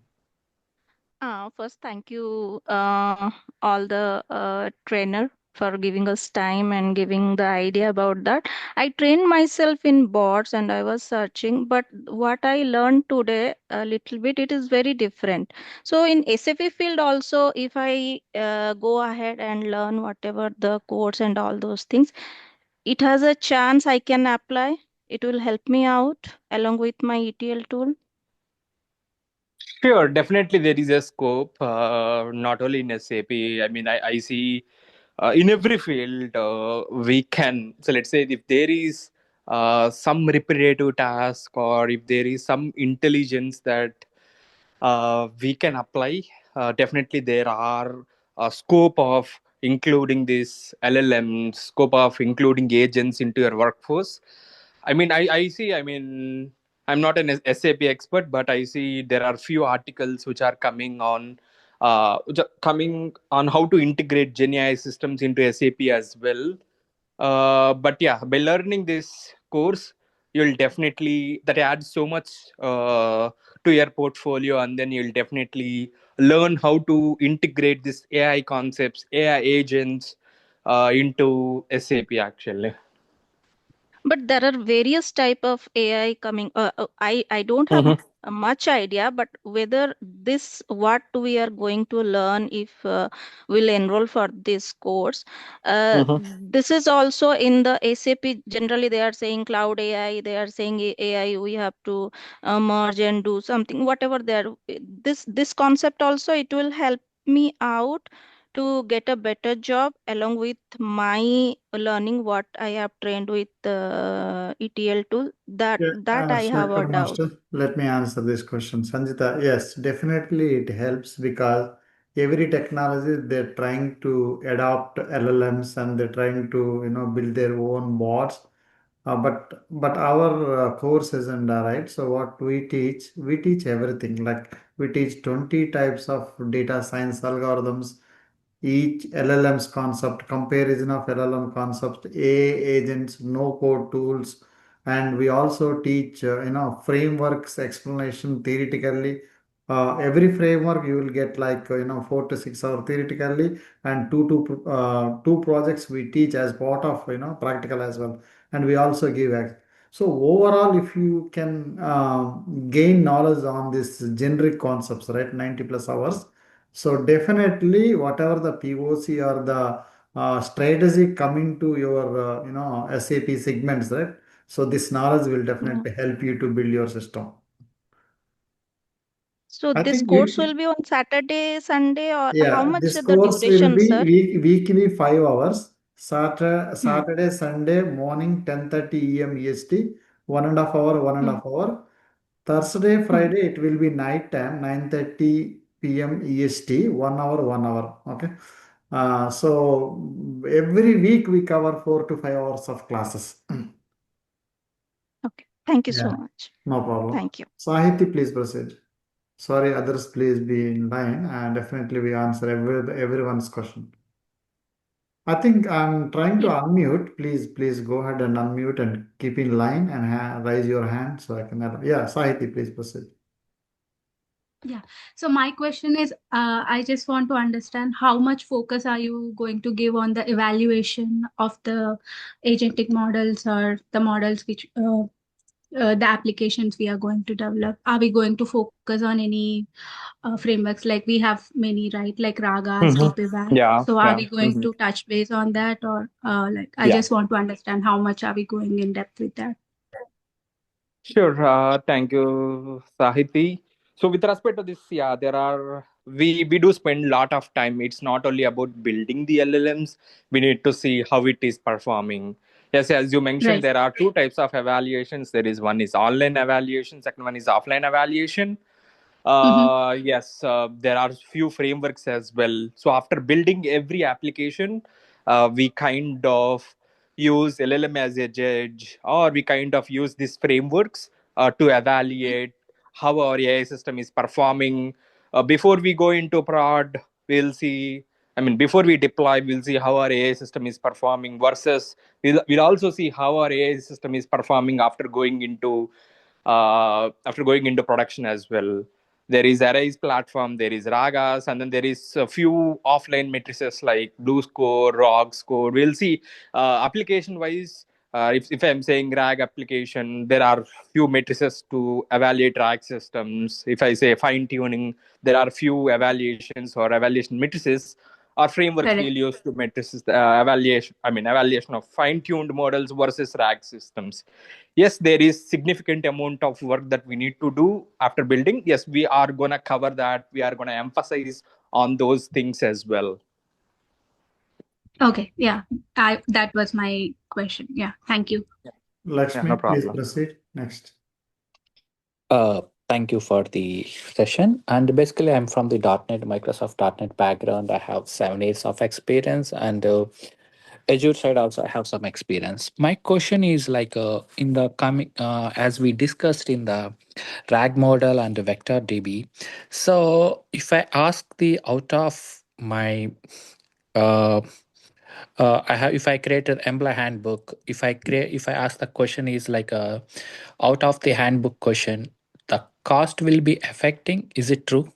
First, thank you, all the trainer for giving us time and giving the idea about that. I trained myself in bots and I was searching, but what I learned today a little bit, it is very different. So in SAP field also, if I go ahead and learn whatever the codes and all those things, it has a chance I can apply. It will help me out along with my ETL tool. Sure, definitely there is a scope, not only in SAP. I mean, I see in every field we can. So let's say if there is some repetitive task or if there is some intelligence that we can apply, definitely there are a scope of including this LLM, scope of including agents into your workforce. I mean, I see, I mean, I'm not an SAP expert, but I see there are few articles which are coming on how to integrate Gen AI systems into SAP as well. But yeah, by learning this course, you'll definitely, that adds so much to your portfolio, and then you'll definitely learn how to integrate this AI concepts, AI agents into SAP actually. But there are various type of AI coming. I don't have Mhm. much idea, but whether this what we are going to learn if we'll enroll for this course, Mhm. this is also in the SAP. Generally, they are saying cloud AI. They are saying AI. We have to merge and do something. Whatever they are, this concept also it will help me out to get a better job along with my learning what I have trained with ETL tool. Yeah, That I have a Shweta doubt. Master, let me answer this question. Sanjita, yes, definitely it helps because every technology they're trying to adopt LLMs and they're trying to build their own bots. But our course isn't right. So what we teach everything. Like we teach 20 types of data science algorithms, each LLM's concept, comparison of LLM concepts, AI agents, no code tools, and we also teach frameworks explanation theoretically. Every framework you will get like 4 to 6 hours theoretically, and two projects we teach as part of practical as well, and we also give so overall, if you can gain knowledge on this generic concepts, right, 90 plus hours, so definitely whatever the POC or the strategy coming to your SAP segments, right? So this knowledge will Yeah. definitely help you to build your system. So I this think course will be on Saturday, Sunday, or how yeah, much this is the course will duration, be sir? weekly 5 hours. Hmm. Saturday, Sunday morning 10:30 a.m. EST, 1.5 hour, one and a Hmm. half hour. Thursday, Hmm. Friday, it will be night time, 9:30 p.m. EST, 1 hour, 1 hour. Okay. So every week we cover 4 to 5 hours of classes. Okay. Thank you so Yeah, much. no problem. Thank you. Sahiti, please proceed. Sorry, others, please be in line, and definitely we answer everyone's question. I think I'm trying to Yeah, unmute. Please go ahead and unmute and keep in line and raise your hand so I can. Yeah, Sahiti, please proceed. yeah. So my question is, I just want to understand how much focus are you going to give on the evaluation of the agentic models or the models which the applications we are going to develop? Are we going to focus on any frameworks like we have many, right? Like Ragas, Mhm. DPVAT. Yeah, So are yeah. we going to touch base on that, or like I Yeah. just want to understand how much are we going in depth with that? Sure. Thank you, Sahiti. So, with respect to this, yeah, there are we do spend a lot of time. It's not only about building the LLMs. We need to see how it is performing. Yes, as you mentioned, Right. there are two types of evaluations. There is one is online evaluation, second one is offline evaluation. Mm-hmm. Yes, there are few frameworks as well. So after building every application, we kind of use LLM as a judge, or we kind of use these frameworks to evaluate how our AI system is performing. Before we go into prod, we'll see. I mean, before we deploy, we'll see how our AI system is performing versus we'll also see how our AI system is performing after going into production as well. There is Arise platform, there is Ragas, and then there is a few offline matrices like Blue Score, Rog Score. We'll see application wise. If I'm saying RAG application, there are few matrices to evaluate RAG systems. If I say fine tuning, there are few evaluations or evaluation matrices or frameworks we'll Correct. use to matrices evaluation. I mean evaluation of fine tuned models versus RAG systems. Yes, there is significant amount of work that we need to do after building. Yes, we are going to cover that. We are going to emphasize on those things as well. Okay. Yeah. That was my question. Yeah. Thank you. Yeah, no Lakshmi, please problem. proceed. Next. Uh, Thank you for the session. And basically, I'm from the .NET, Microsoft .NET background. I have 7 years of experience, and Azure side also I have some experience. My question is like in the coming, as we discussed in the RAG model and the vector DB. So if I ask the out of my uh, I have if I create an employee handbook, if I ask the question is like out of the handbook question, the cost will be affecting. Is it true?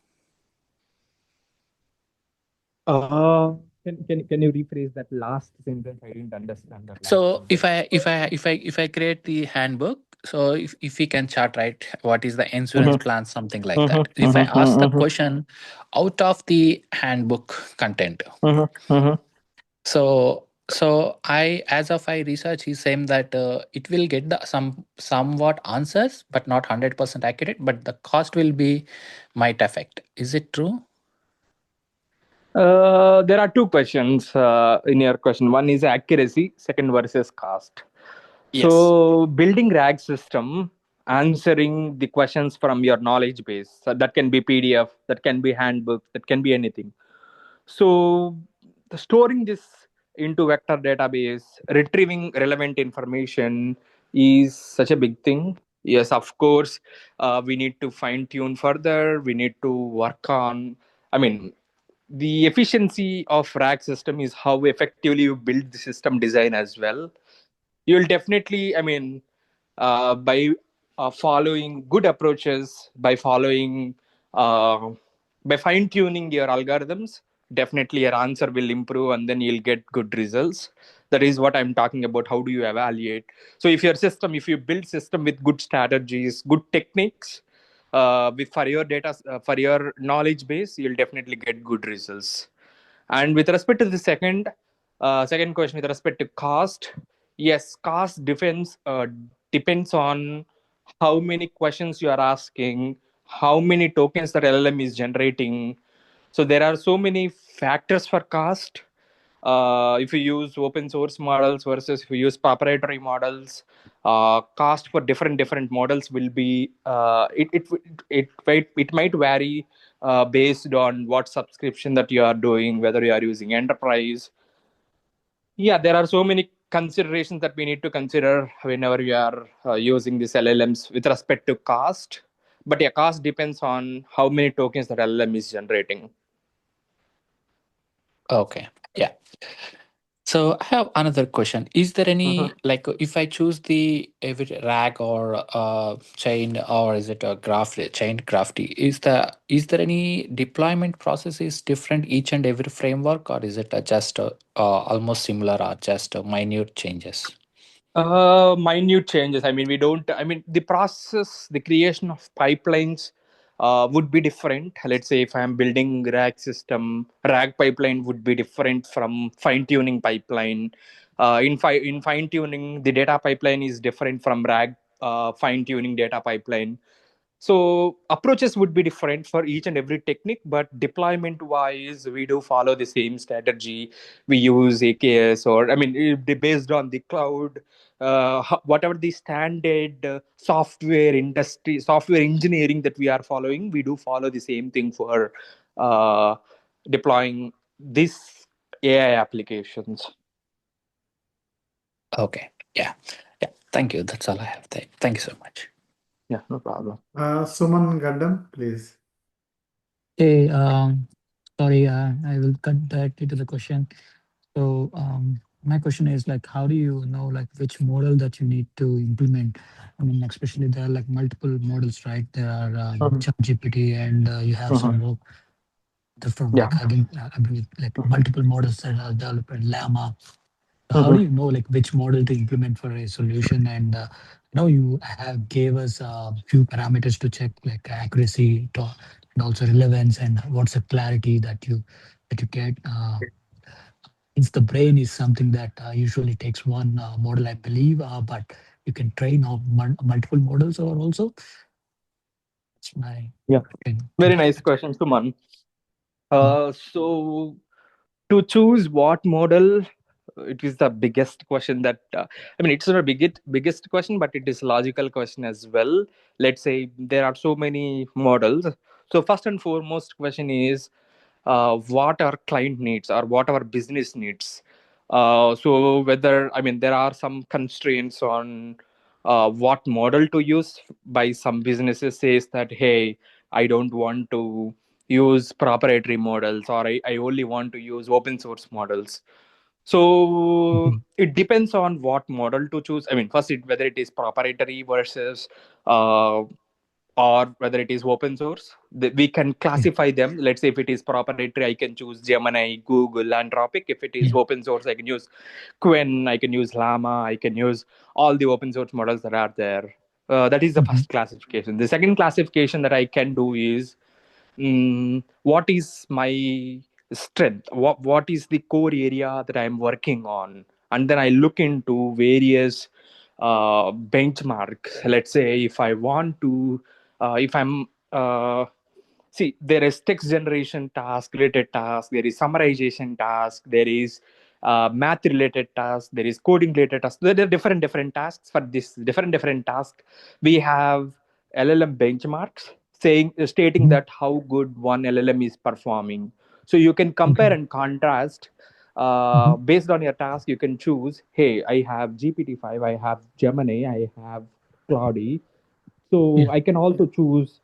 Uh, can you rephrase that last sentence? I didn't understand that last So sentence. if I create the handbook, so if we can chart right, what is the insurance Mm-hmm. plan, something like that. Mm-hmm. If I ask the Mm-hmm. question out of the handbook content, Mm-hmm. Mm-hmm. so I as of I research is saying that it will get the somewhat answers, but not 100% accurate. But the cost will be might affect. Is it true? There are two questions in your question. One is accuracy, second versus cost. Yes. So, building RAG system, answering the questions from your knowledge base. So that can be PDF, that can be handbook, that can be anything. So, storing this into vector database, retrieving relevant information is such a big thing. Yes, of course, we need to fine tune further. We need to work on. I mean, the efficiency of RAG system is how effectively you build the system design as well. You'll definitely, I mean, by following good approaches, uh, by fine tuning your algorithms, definitely your answer will improve and then you'll get good results. That is what I'm talking about. How do you evaluate? So if you build system with good strategies, good techniques, with for your data, for your knowledge base, you'll definitely get good results. And with respect to the second question, with respect to cost, yes, cost depends on how many questions you are asking, how many tokens that LLM is generating. So there are so many factors for cost. If you use open source models versus if you use proprietary models, cost for different models will be it might vary based on what subscription that you are doing, whether you are using enterprise. Yeah, there are so many considerations that we need to consider whenever you are using these LLMs with respect to cost. But yeah, cost depends on how many tokens that LLM is generating. Okay. Yeah. So I have another question. Is there any like if I choose the every RAG or chain, or is it a graph chain crafty? Is there any deployment process is different each and every framework, or is it just almost similar or just minute changes? Minute changes. I mean, we don't. I mean, the process, the creation of pipelines would be different. Let's say if I'm building RAG system, RAG pipeline would be different from fine tuning pipeline. In fine tuning, the data pipeline is different from RAG fine tuning data pipeline. So approaches would be different for each and every technique, but deployment wise, we do follow the same strategy. We use AKS, or I mean, based on the cloud, whatever the standard software engineering that we are following, we do follow the same thing for uh, deploying these AI applications. Okay. Yeah. Yeah. Thank you. That's all I have. Thank you so much. Yeah, no problem. Suman Gandam, please. Hey, sorry, I will cut directly to the question. So, my question is like, how do you know like which model that you need to implement? I mean, especially there are like multiple models, right? There are ChatGPT, and you have some more from Yeah. like again, I believe like multiple models that are developed, Llama. How do you know like which model to implement for a solution? And now you have gave us a few parameters to check like accuracy and also relevance, and what's the clarity that you get. Since the brain is something that usually takes one model, I believe, but you can train on multiple models or also. That's my Yeah. question. Very Thank you. nice question, Suman. So to choose what model, it is the biggest question that I mean, it's not a biggest question, but it is a logical question as well. Let's say there are so many models. So first and foremost question is what our client needs or what our business needs. So whether, I mean, there are some constraints on what model to use. By some businesses says that, hey, I don't want to use proprietary models, or I only want to use open source models. So it depends on what model to choose. I mean, first, whether it is proprietary versus uh, or whether it is open source. We can Yeah, classify them. Let's say if it is proprietary, I can choose Gemini, Google, Anthropic. If it is yeah. open source, I can use Quen, I can use Llama, I can use all the open source models that are there. That is the Mhm. first classification. The second classification that I can do is what is my strength, what is the core area that I'm working on, and then I look into various benchmarks. Let's say if I want to if I'm see, there is text generation task, related task, there is summarization task, there is math related task, there is coding related task. There are different tasks. For this different task, we have LLM benchmarks stating Mhm. that how good one LLM is performing. So you can compare Okay. and contrast Mhm. based on your task. You can choose, hey, I have GPT-5, I have Gemini, I have Claude. So Yeah, I can also choose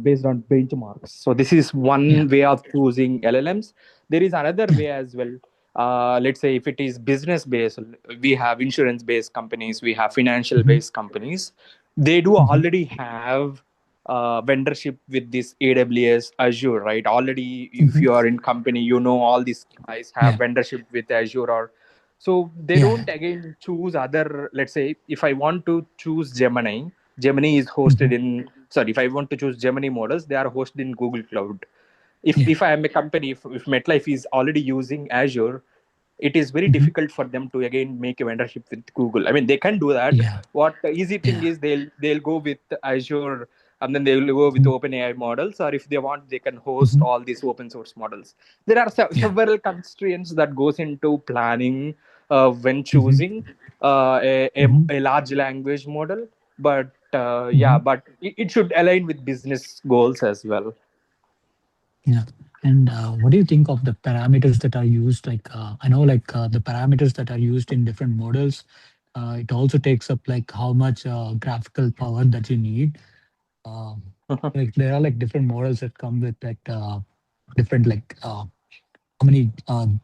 based on benchmarks. So this is yeah, one way of choosing LLMs. There is another yeah. way as well. let's say if it is business based, we have insurance based companies, we have financial Mm-hmm. based companies. They do Mm-hmm. already have vendorship with this AWS Azure, right? Already, if Mm-hmm. you are in company, all these guys have Yeah. vendorship with Azure, or so they Yeah. don't again choose other. Let's say if I want to choose Gemini, Gemini is Mm-hmm. hosted in. Sorry, if I want to choose Gemini models, they are hosted in Google Cloud. if Yeah. if I am a company, if MetLife is already using Azure, it is very Mm-hmm. difficult for them to again make a vendorship with Google. I mean, they can do that. Yeah. What the easy thing Yeah. is, they'll go with Azure, and then they will go with Mm-hmm. OpenAI models, or if they want, they can host Mm-hmm. all these open source models. There are Yeah. several constraints that goes into planning when Mm-hmm. choosing Mm-hmm. a large language model. But Mm-hmm. yeah, but it should align with business goals as well. Yeah. And what do you think of the parameters that are used? Like, I know, like, the parameters that are used in different models, it also takes up like how much graphical power that you need. Um, like, there are like different models that come with like different like how many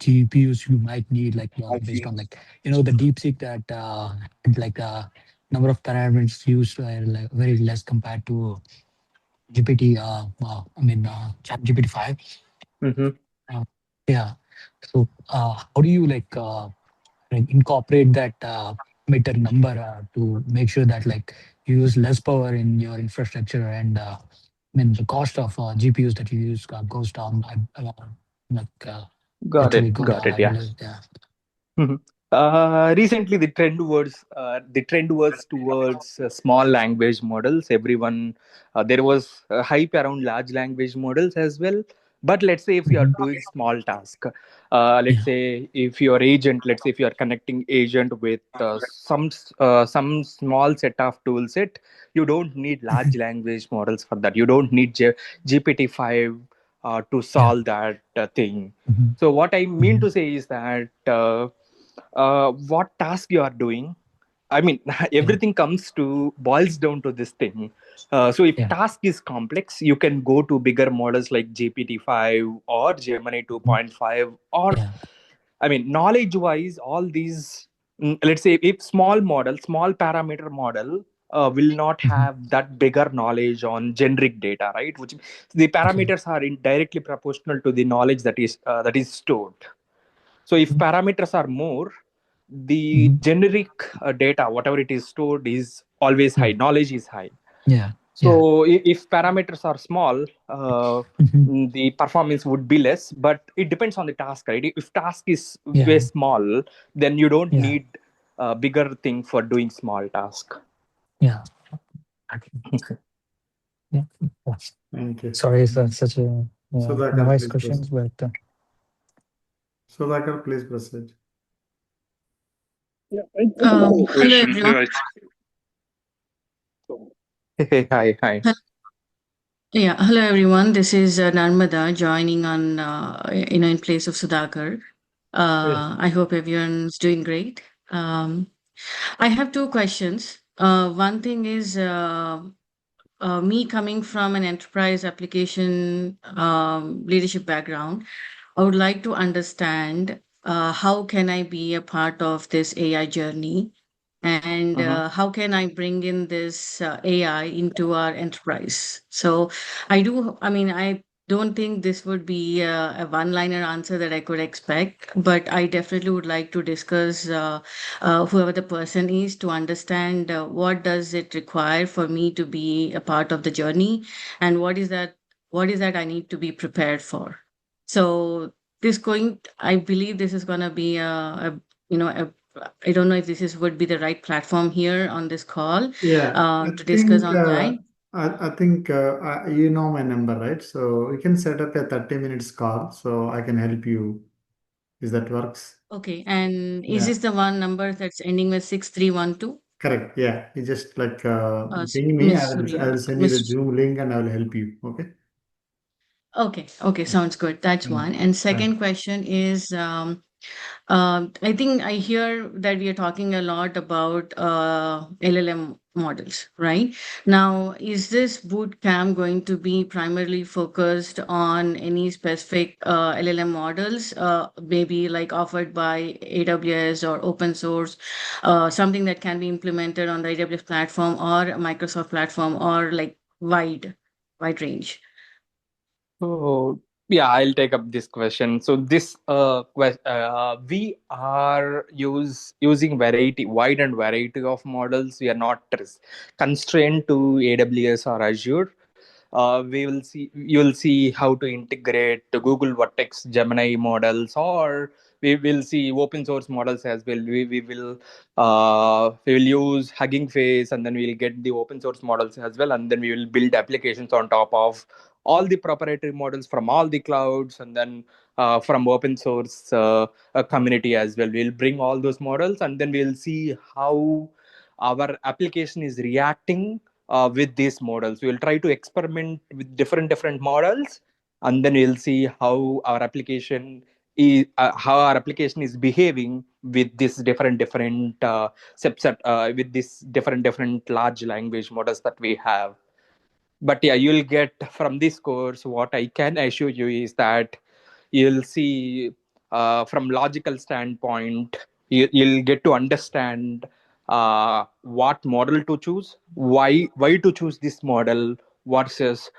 GPUs you might need, like based on like the DeepSeek that had like number of parameters used were like very less compared to GPT. Chat GPT 5. Hmm. Uh, yeah. So, how do you like incorporate that meter number to make sure that like you use less power in your infrastructure and the cost of GPUs that you use goes down, like Got literally it. go Got down, it. I Yeah. believe. Yeah. Mhm. Recently, the trend was towards small language models. Everyone, there was a hype around large language models as well. But let's say if you are Hmm. doing small task, let's Yeah. say if your agent, let's say if you are connecting agent with some small set of tool set, you don't need Hmm. large language models for that. You don't need GPT-5 to Yeah. solve that thing. Hmm. So what I mean Hmm. to say is that what task you are doing. I mean, Yeah. everything comes to boils down to this thing. So if Yeah. task is complex, you can go to bigger models like GPT-5 or Gemini Mhm. 2.5, or Yeah. I mean, knowledge-wise, all these. Let's say if small model, small parameter model will not Hmm. have that bigger knowledge on generic data, right? Which the Okay. parameters are directly proportional to the knowledge that is stored. So if Mhm. parameters are more, the Mhm. generic data, whatever it is stored, is always high. Yeah. Knowledge is high. Yeah. Yeah. So if parameters are small, Hmm. the performance would be less. But it depends on the task, right? If task is way Yeah. small, then you don't Yeah. need a bigger thing for doing small task. Yeah. Okay. Yeah. Yeah. Thank you. Sorry, it's such a Sudhakar, noise please questions, proceed. but Sudhakar, please proceed. Yeah, I just have a Hello, question. everyone. Hi, hi. Yeah, hello, everyone. This is Narmada joining on, in place of Sudhakar. Yes. I hope everyone's doing great. Um, I have two questions. One thing is me coming from an enterprise application leadership background. I would like to understand how can I be a part of this AI journey, and Mhm. how can I bring in this AI into our enterprise? So I don't think this would be a one-liner answer that I could expect, but I definitely would like to discuss whoever the person is to understand what does it require for me to be a part of the journey, and what is that I need to be prepared for. So I believe this is going to be a you know a I don't know if this is would be the right platform here on this call Yeah, I to discuss think on that. I think you know my number, right? So we can set up a 30 minutes call so I can help you. Is that works? Okay, and is Yeah, this the one number that's ending with 6312? correct. Yeah, you just like ping me. Miss I Surya, will send you the Miss. Zoom link and I will help you. Okay. Okay, okay, sounds good. That's Mm. one. And Right. second question is, I think I hear that we are talking a lot about LLM models, right? Now, is this boot camp going to be primarily focused on any specific LLM models, maybe like offered by AWS or open source, something that can be implemented on the AWS platform or Microsoft platform, or like wide range? So yeah, I'll take up this question. So this we are using wide and variety of models. We are not constrained to AWS or Azure. You will see how to integrate the Google Vertex Gemini models, or we will see open source models as well. We will use Hugging Face, and then we'll get the open source models as well, and then we will build applications on top of all the proprietary models from all the clouds, and then from open source community as well. We'll bring all those models, and then we'll see how our application is reacting with these models. We will try to experiment with different models, and then we'll see how our application is behaving with this different subset with this different large language models that we have. But yeah, you'll get from this course, what I can assure you is that you'll see from logical standpoint, you'll get to understand what model to choose, why to choose this model versus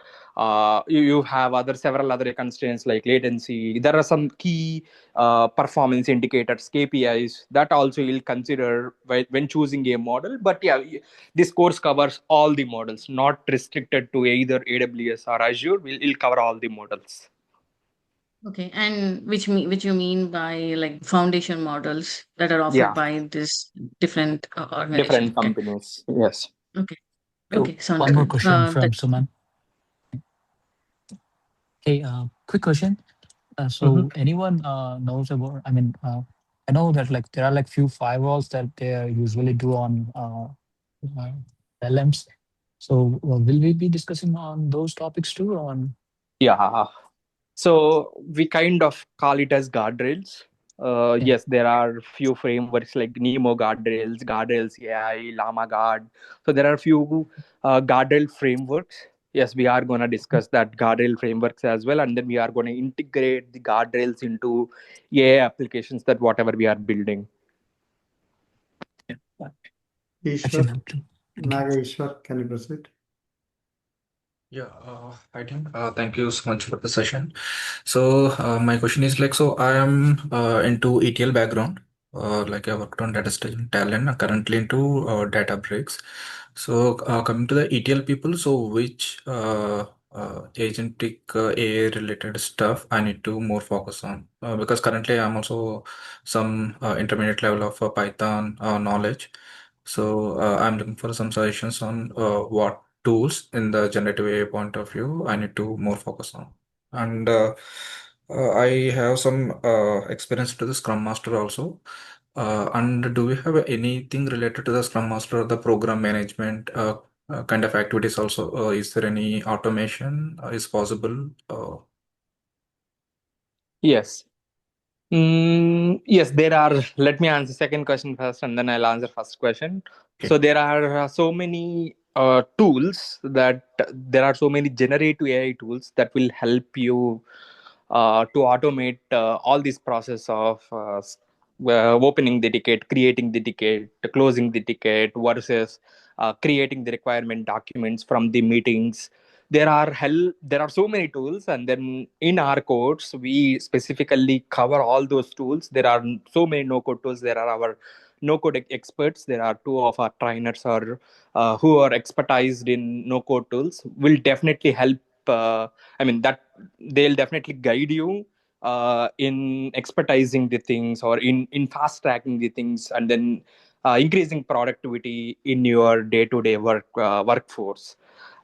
you have several other constraints like latency. There are some key performance indicators, KPIs, that also you'll consider when choosing a model. But yeah, this course covers all the models, not restricted to either AWS or Azure. We'll cover all the models. Okay, and which you mean by like foundation models that are offered Yeah, by this different organization? different Okay, companies. Yes. okay, So okay, sounds one more good. question That from Suman. Hey, quick question. Mhm. So anyone knows about? I mean, I know that like there are like few firewalls that they usually do on uh, LMs. So will we be discussing on those topics too? On Yeah. So we kind of call it as guardrails. yeah, Yes, there are few frameworks like Nemo guardrails AI, Llama Guard. So there are few guardrail frameworks. Yes, we are going to discuss that guardrail frameworks as well, and then we are going to integrate the guardrails into AI applications that whatever we are building. yeah. That should Ishwar, help too. Thank you. Naga Ishwar, can you proceed? Yeah, I think thank you so much for the session. So my question is like, so I am into ETL background. Like I worked on data staging talent, currently into Databricks. So coming to the ETL people, so which agentic AI related stuff I need to more focus on? Because currently I'm also some intermediate level of Python knowledge. So I'm looking for some suggestions on what tools in the generative AI point of view I need to more focus on. And I have some experience to the Scrum Master also. And do we have anything related to the Scrum Master or the program management kind of activities also? Is there any automation is possible? Yes. Yes, there are. Let me answer second question first, and then I'll answer first question. Okay. So there are so many tools that there are so many generative AI tools that will help you to automate all this process of opening the ticket, creating the ticket, closing the ticket, versus creating the requirement documents from the meetings. There are so many tools, and then in our course we specifically cover all those tools. There are so many no code tools. There are our no code experts. There are two of our trainers or who are expertised in no code tools, will definitely help. I mean that they'll definitely guide you in expertising the things, or in fast tracking the things, and then increasing productivity in your day-to-day workforce.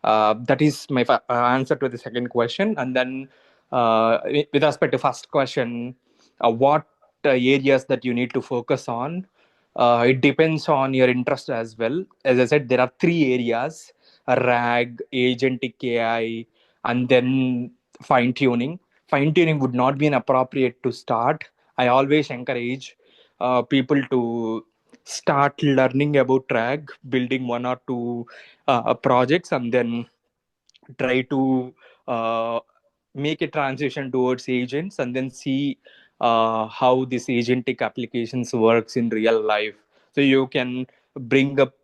That is my answer to the second question. And then with respect to first question, what areas that you need to focus on, it depends on your interest as well. As I said, there are three areas: RAG, agentic AI, and then fine tuning. Fine tuning would not be an appropriate to start I always encourage people to start learning about RAG, building one or two projects, and then try to make a transition towards agents, and then see how this agentic applications works in real life. So you can bring up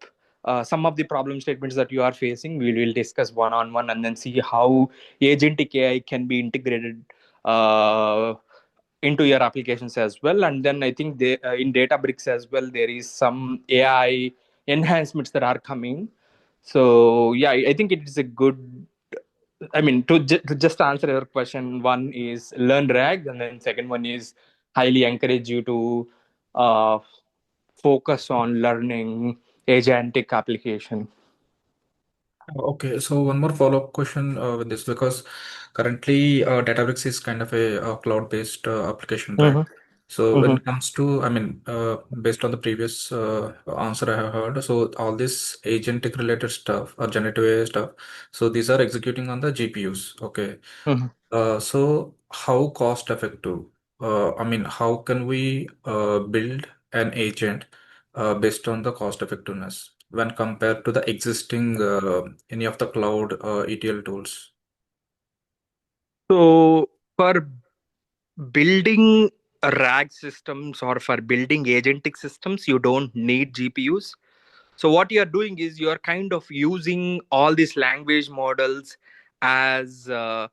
some of the problem statements that you are facing. We will discuss one on one, and then see how agentic AI can be integrated uh, into your applications as well. And then I think in Databricks as well, there is some AI enhancements that are coming. So yeah, I think it is a good. I mean, to just answer your question, one is learn RAG, and then second one is highly encourage you to uh, focus on learning agentic application. Okay, so one more follow-up question with this, because currently Databricks is kind of a cloud-based application, right? Mm-hmm. So when Mm-hmm. it comes to, I mean, based on the previous answer I have heard, so all this agentic related stuff or generative AI stuff, so these are executing on the GPUs. Okay. Mm-hmm. So how cost effective? I mean, how can we build an agent based on the cost effectiveness when compared to the existing any of the cloud ETL tools? So for building RAG systems or for building agentic systems, you don't need GPUs. So what you are doing is you are kind of using all these language models as the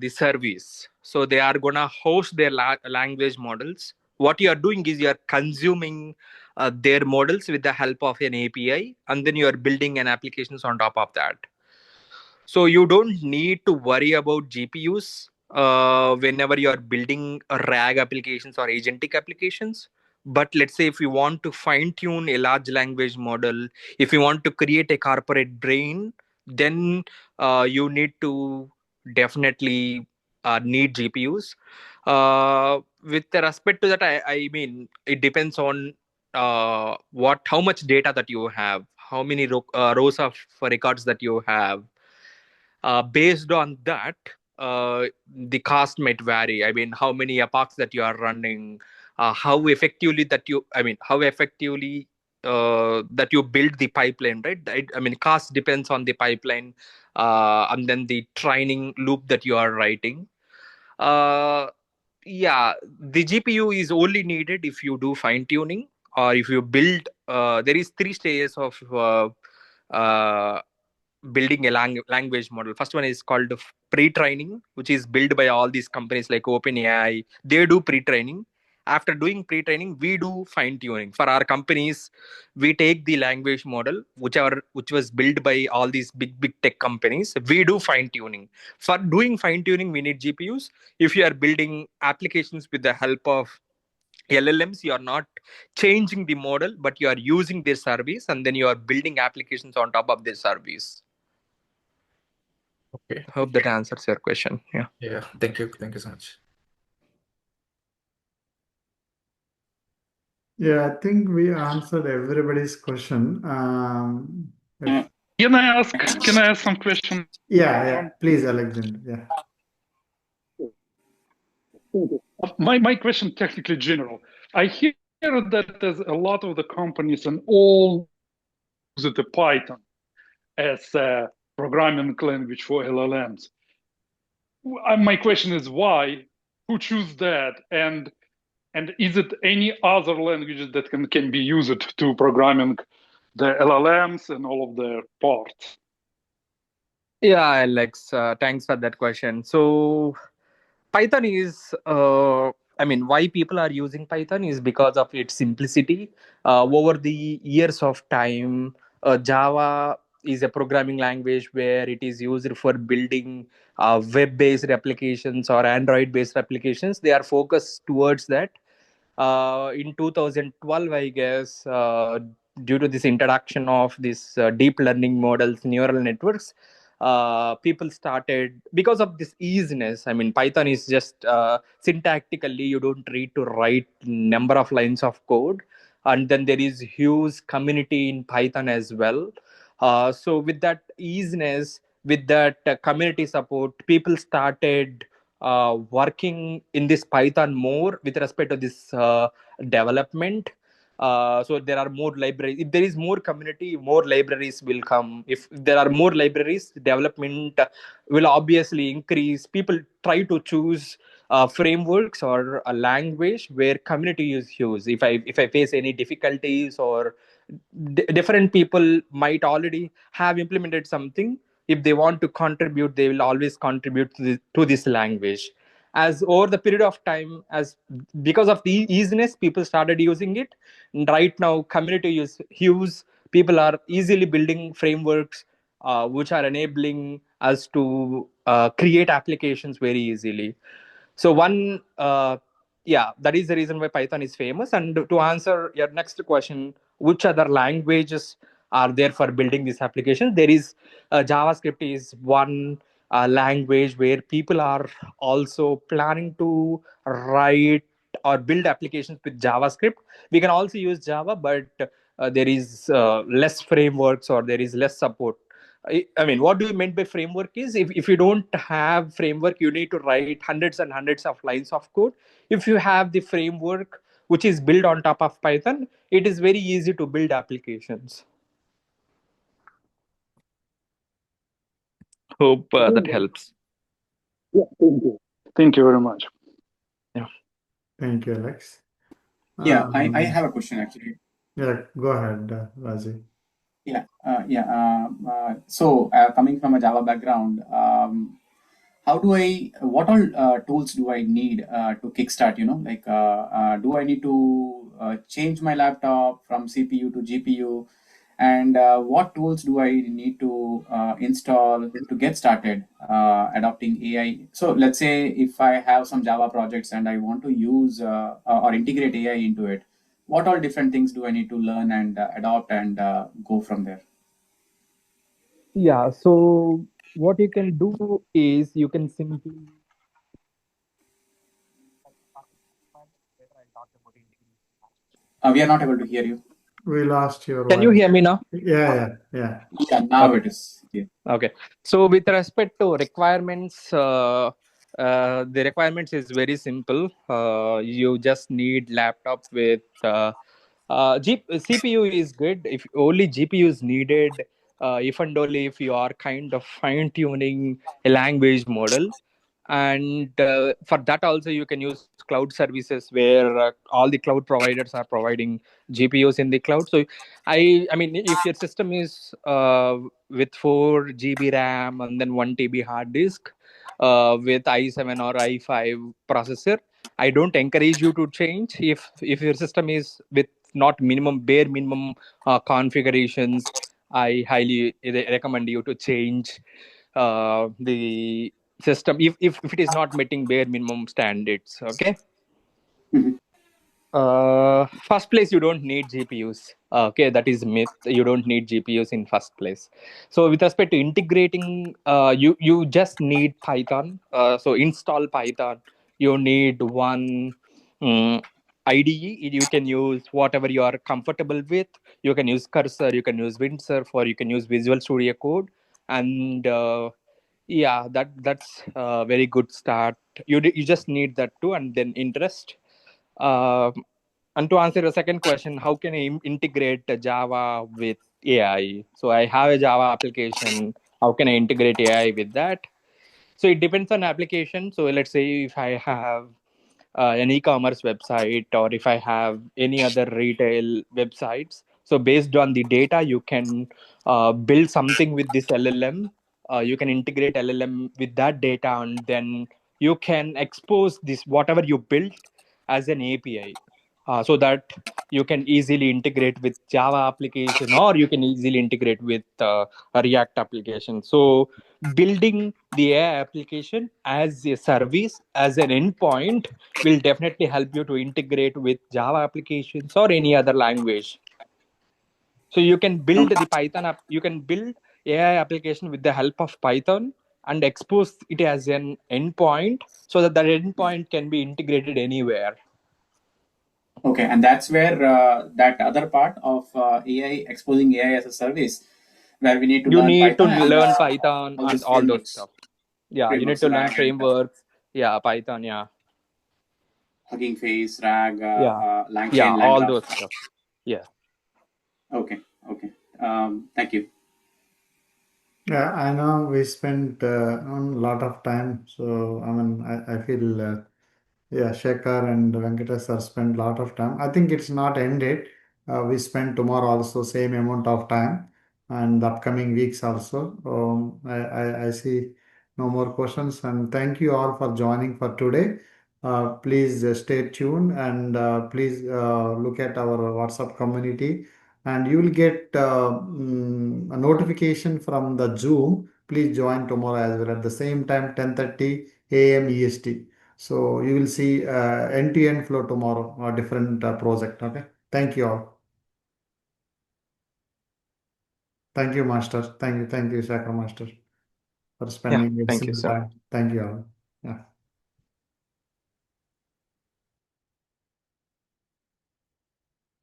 service. So they are gonna host their language models. What you are doing is you are consuming their models with the help of an API, and then you are building an applications on top of that. So you don't need to worry about GPUs whenever you are building a RAG applications or agentic applications. But let's say if you want to fine tune a large language model, if you want to create a corporate brain, then you need to definitely need GPUs. With respect to that, I mean, it depends on how much data that you have, how many rows of records that you have. Based on that, the cost might vary. I mean, how many epochs that you are running, how effectively that you build the pipeline, right? I mean, cost depends on the pipeline, and then the training loop that you are writing. Uh, yeah, the GPU is only needed if you do fine tuning, or if you build. There is three stages of building a language model. First one is called pre-training, which is built by all these companies like OpenAI. They do pre-training. After doing pre-training, we do fine-tuning. For our companies, we take the language model, which was built by all these big tech companies. We do fine-tuning. For doing fine-tuning, we need GPUs. If you are building applications with the help of LLMs, you are not changing the model, but you are using their service, and then you are building applications on top of their service. Okay. Hope that answers your question. Yeah. Yeah. Thank you. Thank you so much. Yeah, I think we answered everybody's question. Can I ask some question? Yeah, please, Alexander. Yeah. My question technically general. I hear that there's a lot of the companies and all use the Python as a programming language for LLMs. My question is why? Who choose that? And is it any other languages that can be used to programming the LLMs and all of their parts? Yeah, Alex, thanks for that question. So Python is, I mean, why people are using Python is because of its simplicity. Over the years of time, Java is a programming language where it is used for building web-based applications or Android-based applications. They are focused towards that. In 2012, I guess, due to this introduction of this deep learning models, neural networks, people started because of this easiness. I mean, Python is just syntactically, you don't need to write number of lines of code, and then there is huge community in Python as well. So with that easiness, with that community support, people started working in this Python more with respect to this development. So there are more libraries. If there is more community, more libraries will come. If there are more libraries, development will obviously increase. People try to choose frameworks or a language where community is used. If I face any difficulties, or different people might already have implemented something, if they want to contribute, they will always contribute to this language. As over the period of time, as because of the easiness, people started using it. And right now community is huge. People are easily building frameworks which are enabling us to create applications very easily. So one yeah, that is the reason why Python is famous. And to answer your next question, which other languages are there for building this application? There is JavaScript is one language where people are also planning to write or build applications with JavaScript. We can also use Java, but there is less frameworks, or there is less support. I mean, what do you mean by framework is, if you don't have framework, you need to write hundreds and hundreds of lines of code. If you have the framework which is built on top of Python, it is very easy to build applications. Hope that helps. Yeah, thank you. Thank you very much. Yeah. Thank you, Alex. Yeah, I have a question actually. Yeah, go ahead, Raji. So coming from a Java background, what all tools do I need to kickstart? Do I need to change my laptop from CPU to GPU? And what tools do I need to install to get started adopting AI? So let's say if I have some Java projects and I want to use or integrate AI into it, what all different things do I need to learn and adopt and go from there? Yeah, so what you can do is you can simply We are not able to hear you. We lost your Can you voice. hear me now? Yeah. Yeah, now Okay. it is. Yeah. Okay. So with respect to requirements, the requirements is very simple. You just need laptop with CPU is good. If only GPU is needed, if and only if you are kind of fine tuning a language model. And for that also you can use cloud services where all the cloud providers are providing GPUs in the cloud. So I mean, if your system is with 4 GB RAM and then 1 TB hard disk with i7 or i5 processor, I don't encourage you to change. If your system is with not bare minimum configurations, I highly recommend you to change the system if it is not meeting bare minimum standards. Okay. First place, you don't need GPUs. Okay, that is myth. You don't need GPUs in first place. So with respect to integrating, you just need Python. So install Python. You need one IDE. You can use whatever you are comfortable with. You can use Cursor, you can use Windsurf, or you can use Visual Studio Code. And yeah, that's a very good start. You just need that too, and then interest. Um and to answer the second question, how can I integrate Java with AI? So I have a Java application. How can I integrate AI with that? So it depends on application. So let's say if I have an e-commerce website, or if I have any other retail websites. So based on the data, you can build something with this LLM. You can integrate LLM with that data, and then you can expose this whatever you built as an API, so that you can easily integrate with Java application, or you can easily integrate with a React application. So building the AI application as a service, as an endpoint, will definitely help you to integrate with Java applications or any other language. So you can build the Python app, you can build AI application with the help of Python and expose it as an endpoint, so that that endpoint can be integrated anywhere. Okay, and that's where that other part of AI, exposing AI as a service, where we need to You learn need to Python and learn Python all and these all those frameworks. stuff. Yeah, you need Frameworks to like learn frameworks. Yeah, Python. Yeah, Hugging Face, RAG, yeah, yeah. LangChain, All LangGraph. those stuff. Yeah. Okay, okay. Thank you. Yeah, I know we spent on a lot of time, so I mean, I feel yeah, Shekhar and Venkatesh sir spent a lot of time. I think it's not ended. We spend tomorrow also same amount of time, and the upcoming weeks also. I see no more questions, and thank you all for joining for today. Please stay tuned and please look at our WhatsApp community, and you will get a notification from the Zoom. Please join tomorrow as well at the same time, 10:30 a.m. EST. So you will see end-to-end flow tomorrow, a different project. Okay. Thank you all. Thank you, Master. Thank you, Sakra Master, for Yeah. spending Thank you, additional sir. time. Thank you all. Yeah.